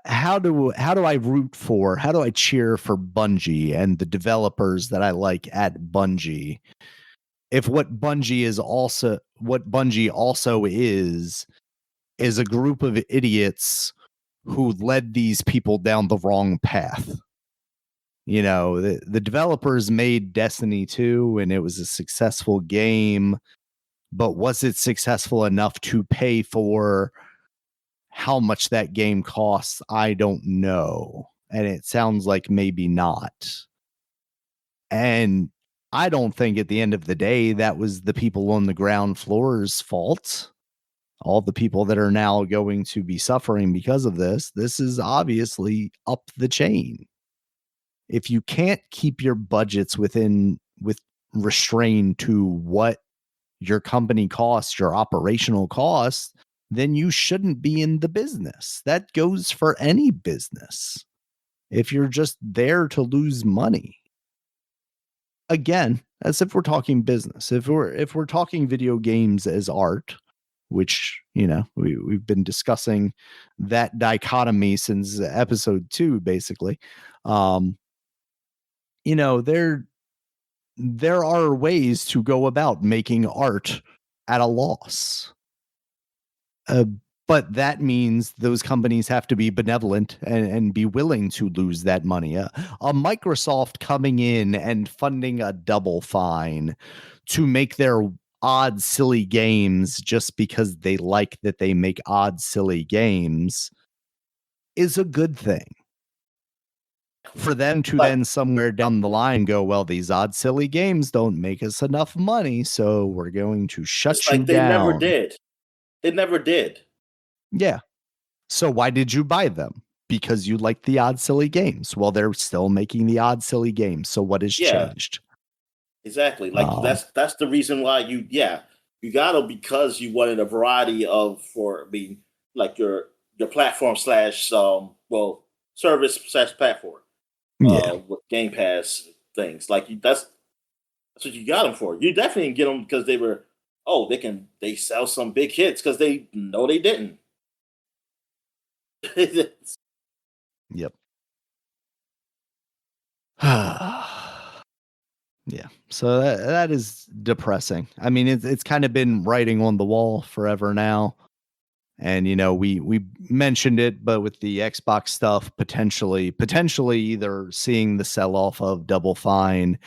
how do I root for, how do I cheer for Bungie and the developers that I like at Bungie if what Bungie also is a group of idiots who led these people down the wrong path? The developers made Destiny 2 and it was a successful game, but was it successful enough to pay for how much that game costs? I don't know. And it sounds like maybe not. And I don't think at the end of the day that was the people on the ground floor's fault. All the people that are now going to be suffering because of this is obviously up the chain. If you can't keep your budgets with restrained to what your company costs, your operational costs, then you shouldn't be in the business. That goes for any business. If you're just there to lose money. Again, as if we're talking business. If we're talking video games as art, which, we've been discussing that dichotomy since episode 2, basically. There are ways to go about making art at a loss. But that means those companies have to be benevolent and be willing to lose that money. A Microsoft coming in and funding a Double Fine to make their odd, silly games just because they like that they make odd, silly games is a good thing. For them to then somewhere down the line go, well, these odd, silly games don't make us enough money, so we're going to shut you down. They never did. They never did. Yeah. So why did you buy them? Because you like the odd, silly games. Well, they're still making the odd, silly games. So what has changed? Exactly. Like that's the reason why you got them, because you wanted a variety of like your platform / service / platform. With Game Pass things like that's what you got them for. You definitely didn't get them because they sell some big hits, because they know they didn't. Yep. Yeah. So that is depressing. I mean, it's kind of been writing on the wall forever now. And, we mentioned it, but with the Xbox stuff, potentially either seeing the sell-off of Double Fine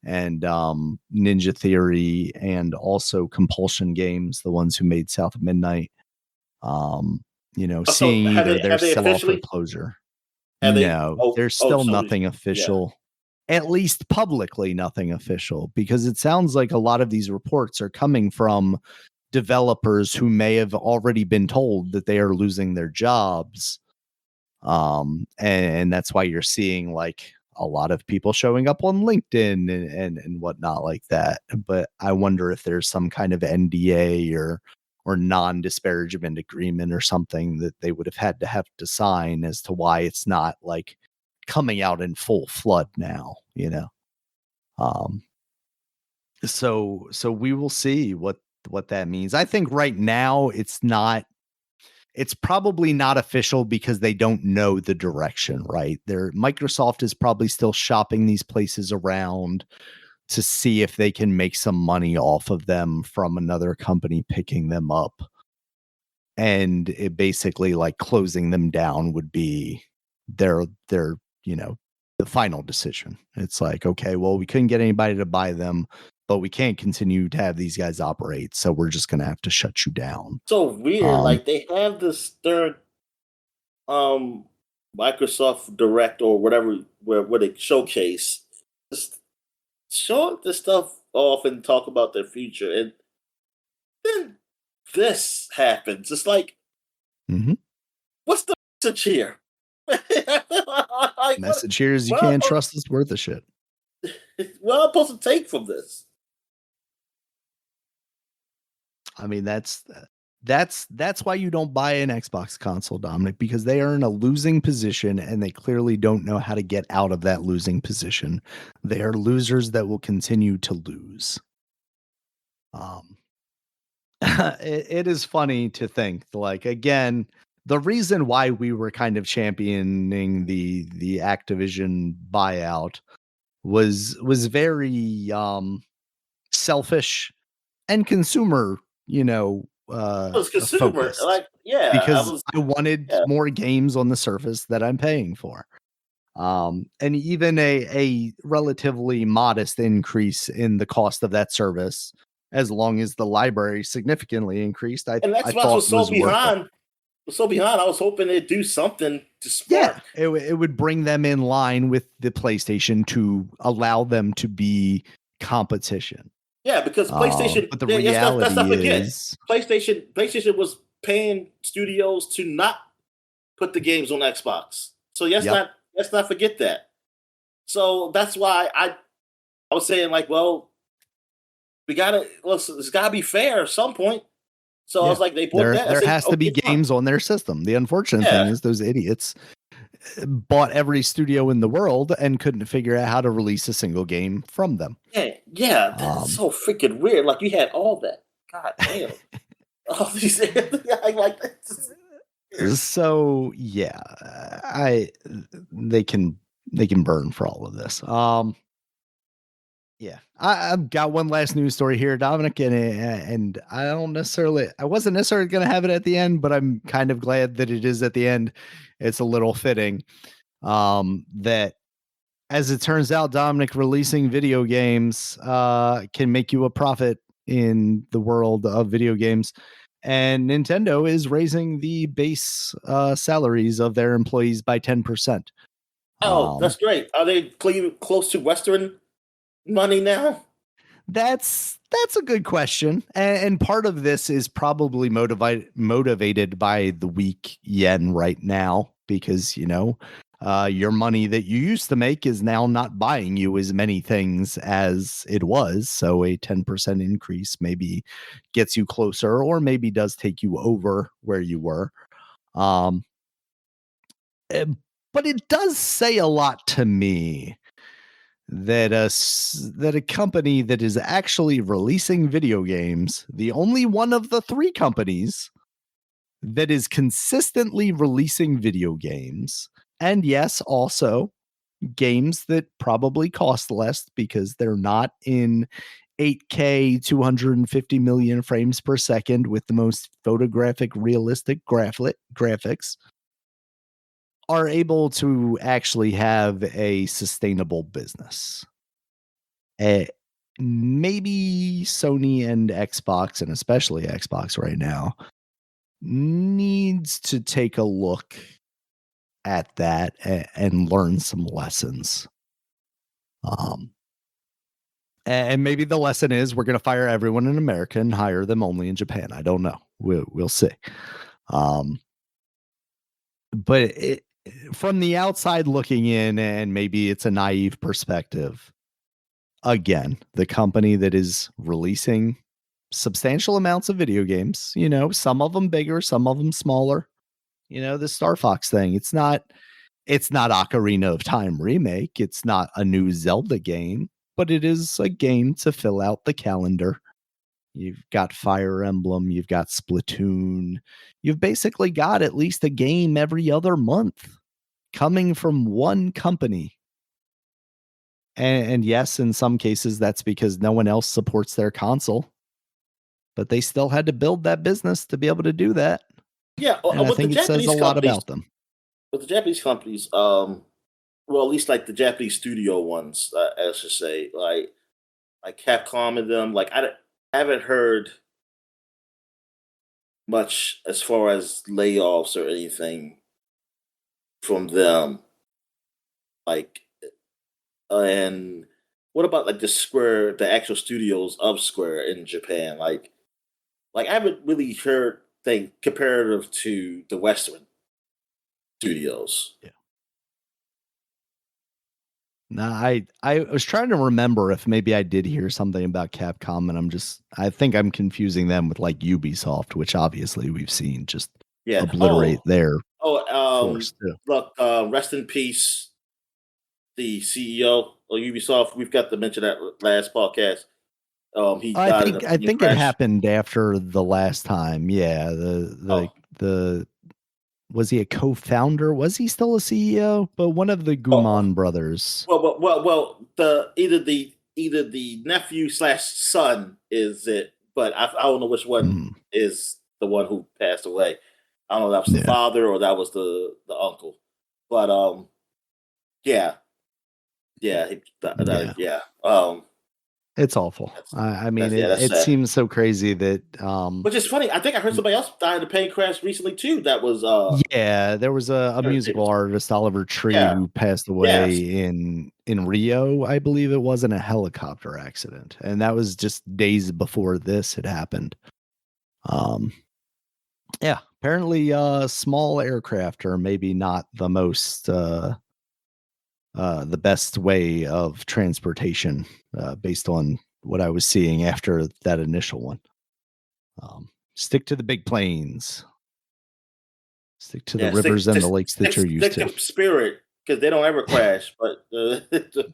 and Ninja Theory, and also Compulsion Games, the ones who made South of Midnight, seeing either their sell-off or closure. No, there's still nothing official. Yeah. At least publicly, nothing official, because it sounds like a lot of these reports are coming from developers who may have already been told that they are losing their jobs. And that's why you're seeing like a lot of people showing up on LinkedIn and whatnot like that. But I wonder if there's some kind of NDA or non-disparagement agreement or something that they would have had to sign as to why it's not like coming out in full flood now, So we will see what that means. I think right now it's probably not official because they don't know the direction, right? Microsoft is probably still shopping these places around to see if they can make some money off of them from another company picking them up. And it basically like closing them down would be their final decision. It's like, okay, well, we couldn't get anybody to buy them, but we can't continue to have these guys operate, so we're just going to have to shut you down. So weird. Like they have this third Microsoft Direct or whatever where they showcase, just show this stuff off and talk about their future, and then this happens. It's like, what's the message here? Message here is you can't trust us worth of shit. What am I supposed to take from this? I mean, that's why you don't buy an Xbox console, Dominic, because they are in a losing position and they clearly don't know how to get out of that losing position. They are losers that will continue to lose. It is funny to think, like, again, the reason why we were kind of championing the Activision buyout was very selfish and consumer, consumer, focused. like, yeah, because I wanted more games on the Surface that I'm paying for. And even a relatively modest increase in the cost of that service, as long as the library significantly increased, I Xbox thought was so behind. I was hoping they'd do something to spark. Yeah, it would bring them in line with the PlayStation to allow them to be competition. Yeah, because PlayStation. But the reality is, PlayStation was paying studios to not put the games on Xbox. So let's not forget that. So that's why I was saying, like, well, it's gotta be fair at some point. So I was like, they bought that. There has to be games on their system. The unfortunate thing is those idiots bought every studio in the world and couldn't figure out how to release a single game from them. Yeah, that's so freaking weird. Like, you had all that. God damn. All these like that. So yeah, they can burn for all of this. Yeah, I've got one last news story here, Dominic, and I wasn't necessarily going to have it at the end, but I'm kind of glad that it is at the end. It's a little fitting that, as it turns out, Dominic, releasing video games can make you a profit in the world of video games. And Nintendo is raising the base salaries of their employees by 10%. Oh, that's great. Are they close to Western money now? That's a good question, and part of this is probably motivated by the weak yen right now, because your money that you used to make is now not buying you as many things as it was. So a 10% increase maybe gets you closer, or maybe does take you over where you were. But it does say a lot to me that a company that is actually releasing video games, the only one of the three companies that is consistently releasing video games, and yes, also games that probably cost less because they're not in 8K 250 million frames per second with the most photographic realistic graphics, are able to actually have a sustainable business. Maybe Sony and Xbox, and especially Xbox right now, needs to take a look at that and learn some lessons. And maybe the lesson is we're going to fire everyone in America and hire them only in Japan. I don't know. We'll see. But from the outside looking in, and maybe it's a naive perspective, again, the company that is releasing substantial amounts of video games, some of them bigger, some of them smaller, the Star Fox thing, it's not Ocarina of Time remake, it's not a new Zelda game, but it is a game to fill out the calendar. You've got Fire Emblem, you've got Splatoon, you've basically got at least a game every other month coming from one company. And yes, in some cases, that's because no one else supports their console. But they still had to build that business to be able to do that. Yeah, and I think it says a lot about them. With the Japanese companies, well, at least like the Japanese studio ones, I should say, like Capcom and them. Like I haven't heard much as far as layoffs or anything from them. Like, and what about like the actual studios of Square in Japan? Like I haven't really heard thing comparative to the Western studios. Yeah. No, I was trying to remember if maybe I did hear something about Capcom, and I think I'm confusing them with like Ubisoft, which obviously we've seen just Yeah. obliterate their Oh, force too. look, rest in peace, the CEO of Ubisoft. We've got to mention that last podcast. He died in a I plane think it crash. happened after the last time. Yeah, the was he a co-founder? Was he still a CEO? But one of the Oh, Guman brothers. well. The either the nephew slash son is it, but I don't know which one Mm, is the one who passed away. I don't know if that was the yeah, father or that was the uncle. But yeah, yeah, yeah. yeah. It's awful. That's I mean, that's it sad. seems so crazy that Which is funny. I think I heard somebody else died in a plane crash recently too. That was yeah, there was a musical artist, Oliver Tree, yeah, who passed away yes. in Rio, I believe it was, in a helicopter accident, and that was just days before this had happened. Um, yeah, apparently, small aircraft are maybe not the most the best way of transportation, based on what I was seeing after that initial one. Stick to the big planes. Stick to the Yeah, rivers and the lakes that you're used stick to. to Spirit because they don't ever crash. But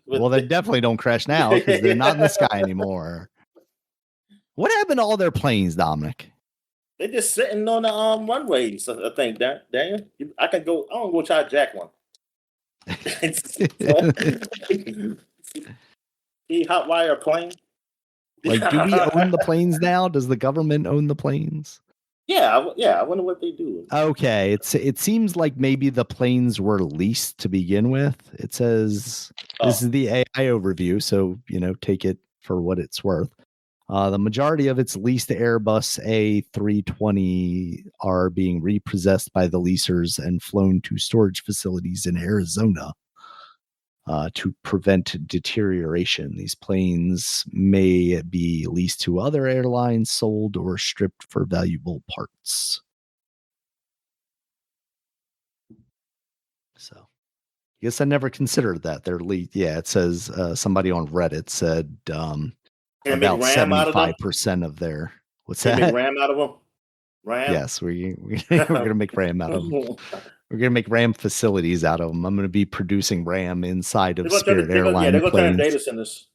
Well, they definitely don't crash now because they're not in the sky anymore. What happened to all their planes, Dominic? they're just sitting on the runways. I think that Daniel, I can go. I don't go try to jack one. He hot wire a plane. Like, do we own the planes now? Does the government own the planes? Yeah, yeah. I wonder what they do. Okay, it seems like maybe the planes were leased to begin with. It says this Oh, is the AI overview, so take it for what it's worth. The majority of its leased Airbus A320 are being repossessed by the leasers and flown to storage facilities in Arizona to prevent deterioration. These planes may be leased to other airlines, sold, or stripped for valuable parts. So, I guess I never considered that. Yeah, it says somebody on Reddit said can they make about RAM out of them? 75% of their. What's Can they make that? RAM out of them? RAM. Yes, we're gonna make RAM out of them. We're gonna make RAM facilities out of them. I'm gonna be producing RAM inside of Spirit They're Airline gonna turn planes. data centers.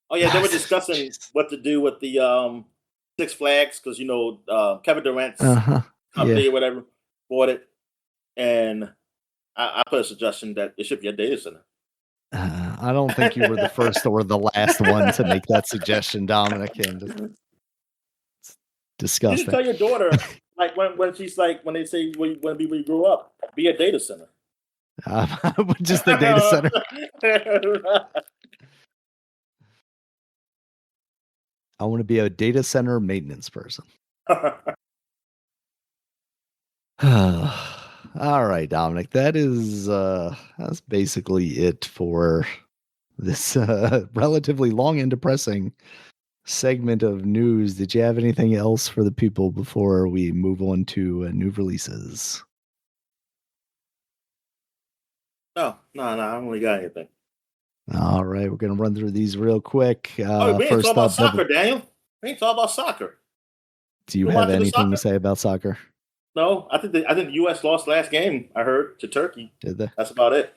Oh yeah, they were discussing what to do with the Six Flags because Kevin Durant's Uh-huh. Yeah. company or whatever bought it, and I put a suggestion that it should be a data center. I don't think you were the first or the last one to make that suggestion, Dominic, and it's You just disgusting. tell your daughter, like when she's like when they say what you want to be when you grow up, be a data center. Just the data center. I want to be a data center maintenance person. All right, Dominic. That's basically it for this relatively long and depressing segment of news. Did you have anything else for the people before we move on to new releases? No, I don't really got anything. All right, we're gonna run through these real quick. Oh, we ain't talking First about up, soccer, Daniel. We ain't talking about soccer. do you You have watching the anything to soccer? say about soccer? No, I think the U.S. lost last game. I heard to Turkey. Did they? That's about it.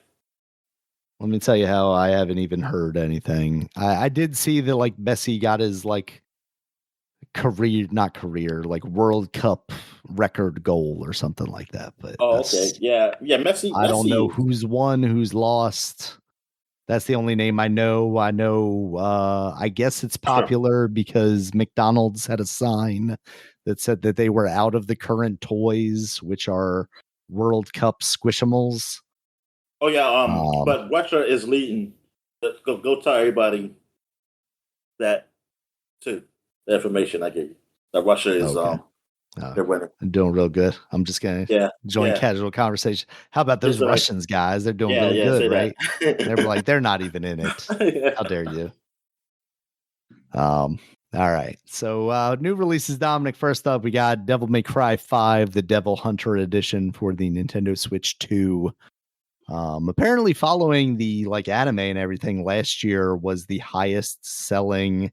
Let me tell you how I haven't even heard anything. I did see that like Messi got his like not career, like World Cup record goal or something like that. But Oh, okay. Yeah. I don't know Messi. who's won, who's lost. That's the only name I know. I guess it's popular because McDonald's had a sign that said that they were out of the current toys, which are World Cup Squishimals. Oh yeah. But Russia is leading. Go tell everybody that too. The information I gave you. That Russia is they're winning. I'm doing real good. I'm just gonna join casual conversation. How about those Russians guys? They're doing real good, right? They're like, they're not even in it. How dare you? All right. So new releases, Dominic. First up, we got Devil May Cry 5, the Devil Hunter Edition for the Nintendo Switch 2. Apparently following the anime and everything, last year was the highest selling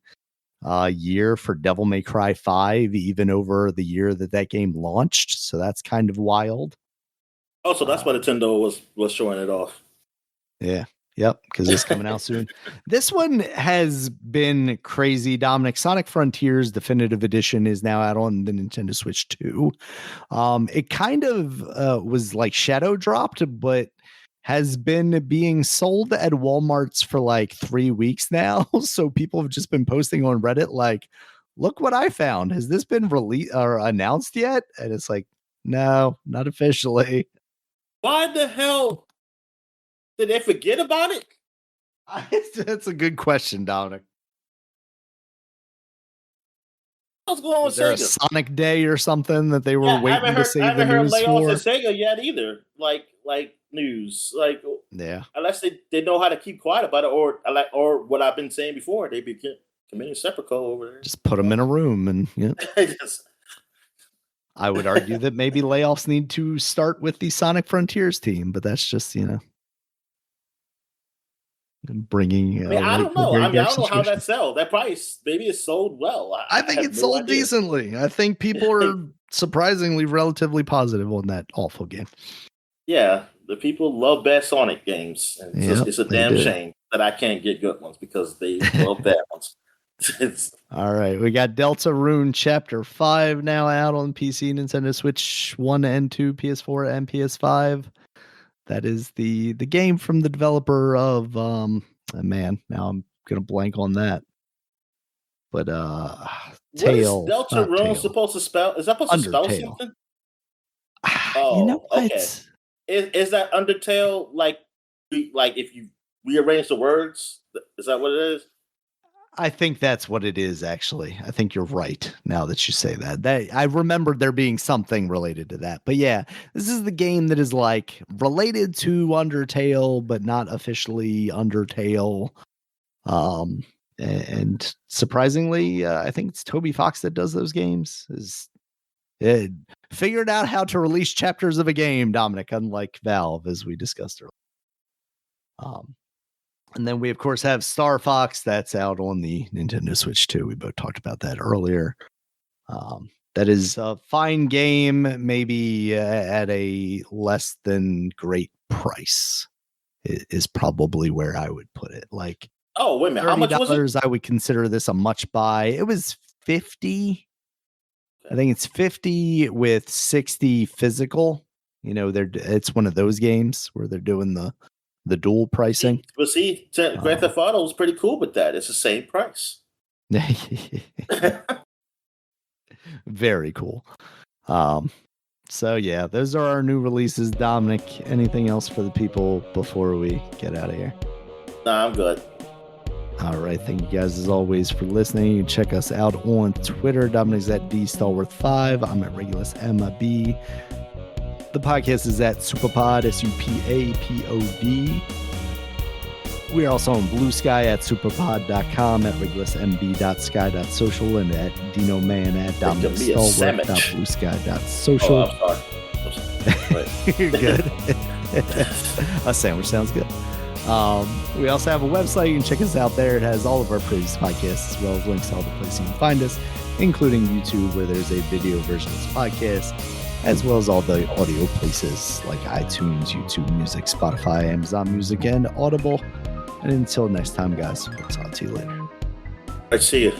year for Devil May Cry 5, even over the year that game launched. So that's kind of wild. Oh, so that's why Nintendo was showing it off. Yeah. Yep, because it's coming out soon. This one has been crazy, Dominic. Sonic Frontiers Definitive Edition is now out on the Nintendo Switch 2. It kind of was shadow dropped, but has been being sold at Walmart's for 3 weeks now. So people have just been posting on Reddit look what I found. Has this been released or announced yet? And it's no, not officially. Why the hell did they forget about it? That's a good question, Dominic. What's going on with Sega? A Sonic Day or something that they were waiting to save the news for? I haven't heard layoffs at Sega yet either. News, unless they know how to keep quiet about it, or what I've been saying before, they be committing seppuku over there. Just put them in a room and I would argue that maybe layoffs need to start with the Sonic Frontiers team, but that's just bringing. I don't know. I don't know how that sells. That price, maybe it sold well. I think it sold decently. I think people are surprisingly relatively positive on that awful game. Yeah, the people love bad Sonic games. And it's a damn shame that I can't get good ones because they love bad ones. All right, we got Deltarune Chapter 5 now out on PC, Nintendo Switch 1 and 2, PS4 and PS5. That is the game from the developer of now I'm gonna blank on that. But Tale. What is Deltarune supposed to spell? Is that supposed to spell something? Okay. Is that Undertale if you rearrange the words? Is that what it is? I think that's what it is, actually. I think you're right now that you say that. I remembered there being something related to that. But yeah, this is the game that is related to Undertale, but not officially Undertale. And surprisingly, I think it's Toby Fox that does those games. It figured out how to release chapters of a game, Dominic, unlike Valve, as we discussed earlier. And then we, of course, have Star Fox. That's out on the Nintendo Switch 2. We both talked about that earlier. That is a fine game, maybe at a less than great price is probably where I would put it. Oh, wait a minute. How much was it? I would consider this a much buy. It was $50. I think it's $50 with $60 physical. It's one of those games where they're doing the dual pricing. Well, see, Grand Theft Auto was pretty cool with that. It's the same price. Very cool. So yeah, those are our new releases. Dominic, anything else for the people before we get out of here? Nah, I'm good. All right. Thank you guys as always for listening. You can check us out on Twitter. Dominic's at DStalworth5. I'm at Regulus MB. The podcast is at Superpod, SUPAPOD. We are also on Blue Sky at superpod.com, at regulusmb.sky.social, and at DinoMan at DominicStalworth.bluesky.social. Oh, I'm sorry. You're good. A sandwich sounds good. We also have a website. You can check us out there. It has all of our previous podcasts as well as links to all the places you can find us, including YouTube, where there's a video version of this podcast, as well as all the audio places like iTunes, YouTube Music, Spotify, Amazon Music, and Audible. And until next time, guys, we'll talk to you later. I see you.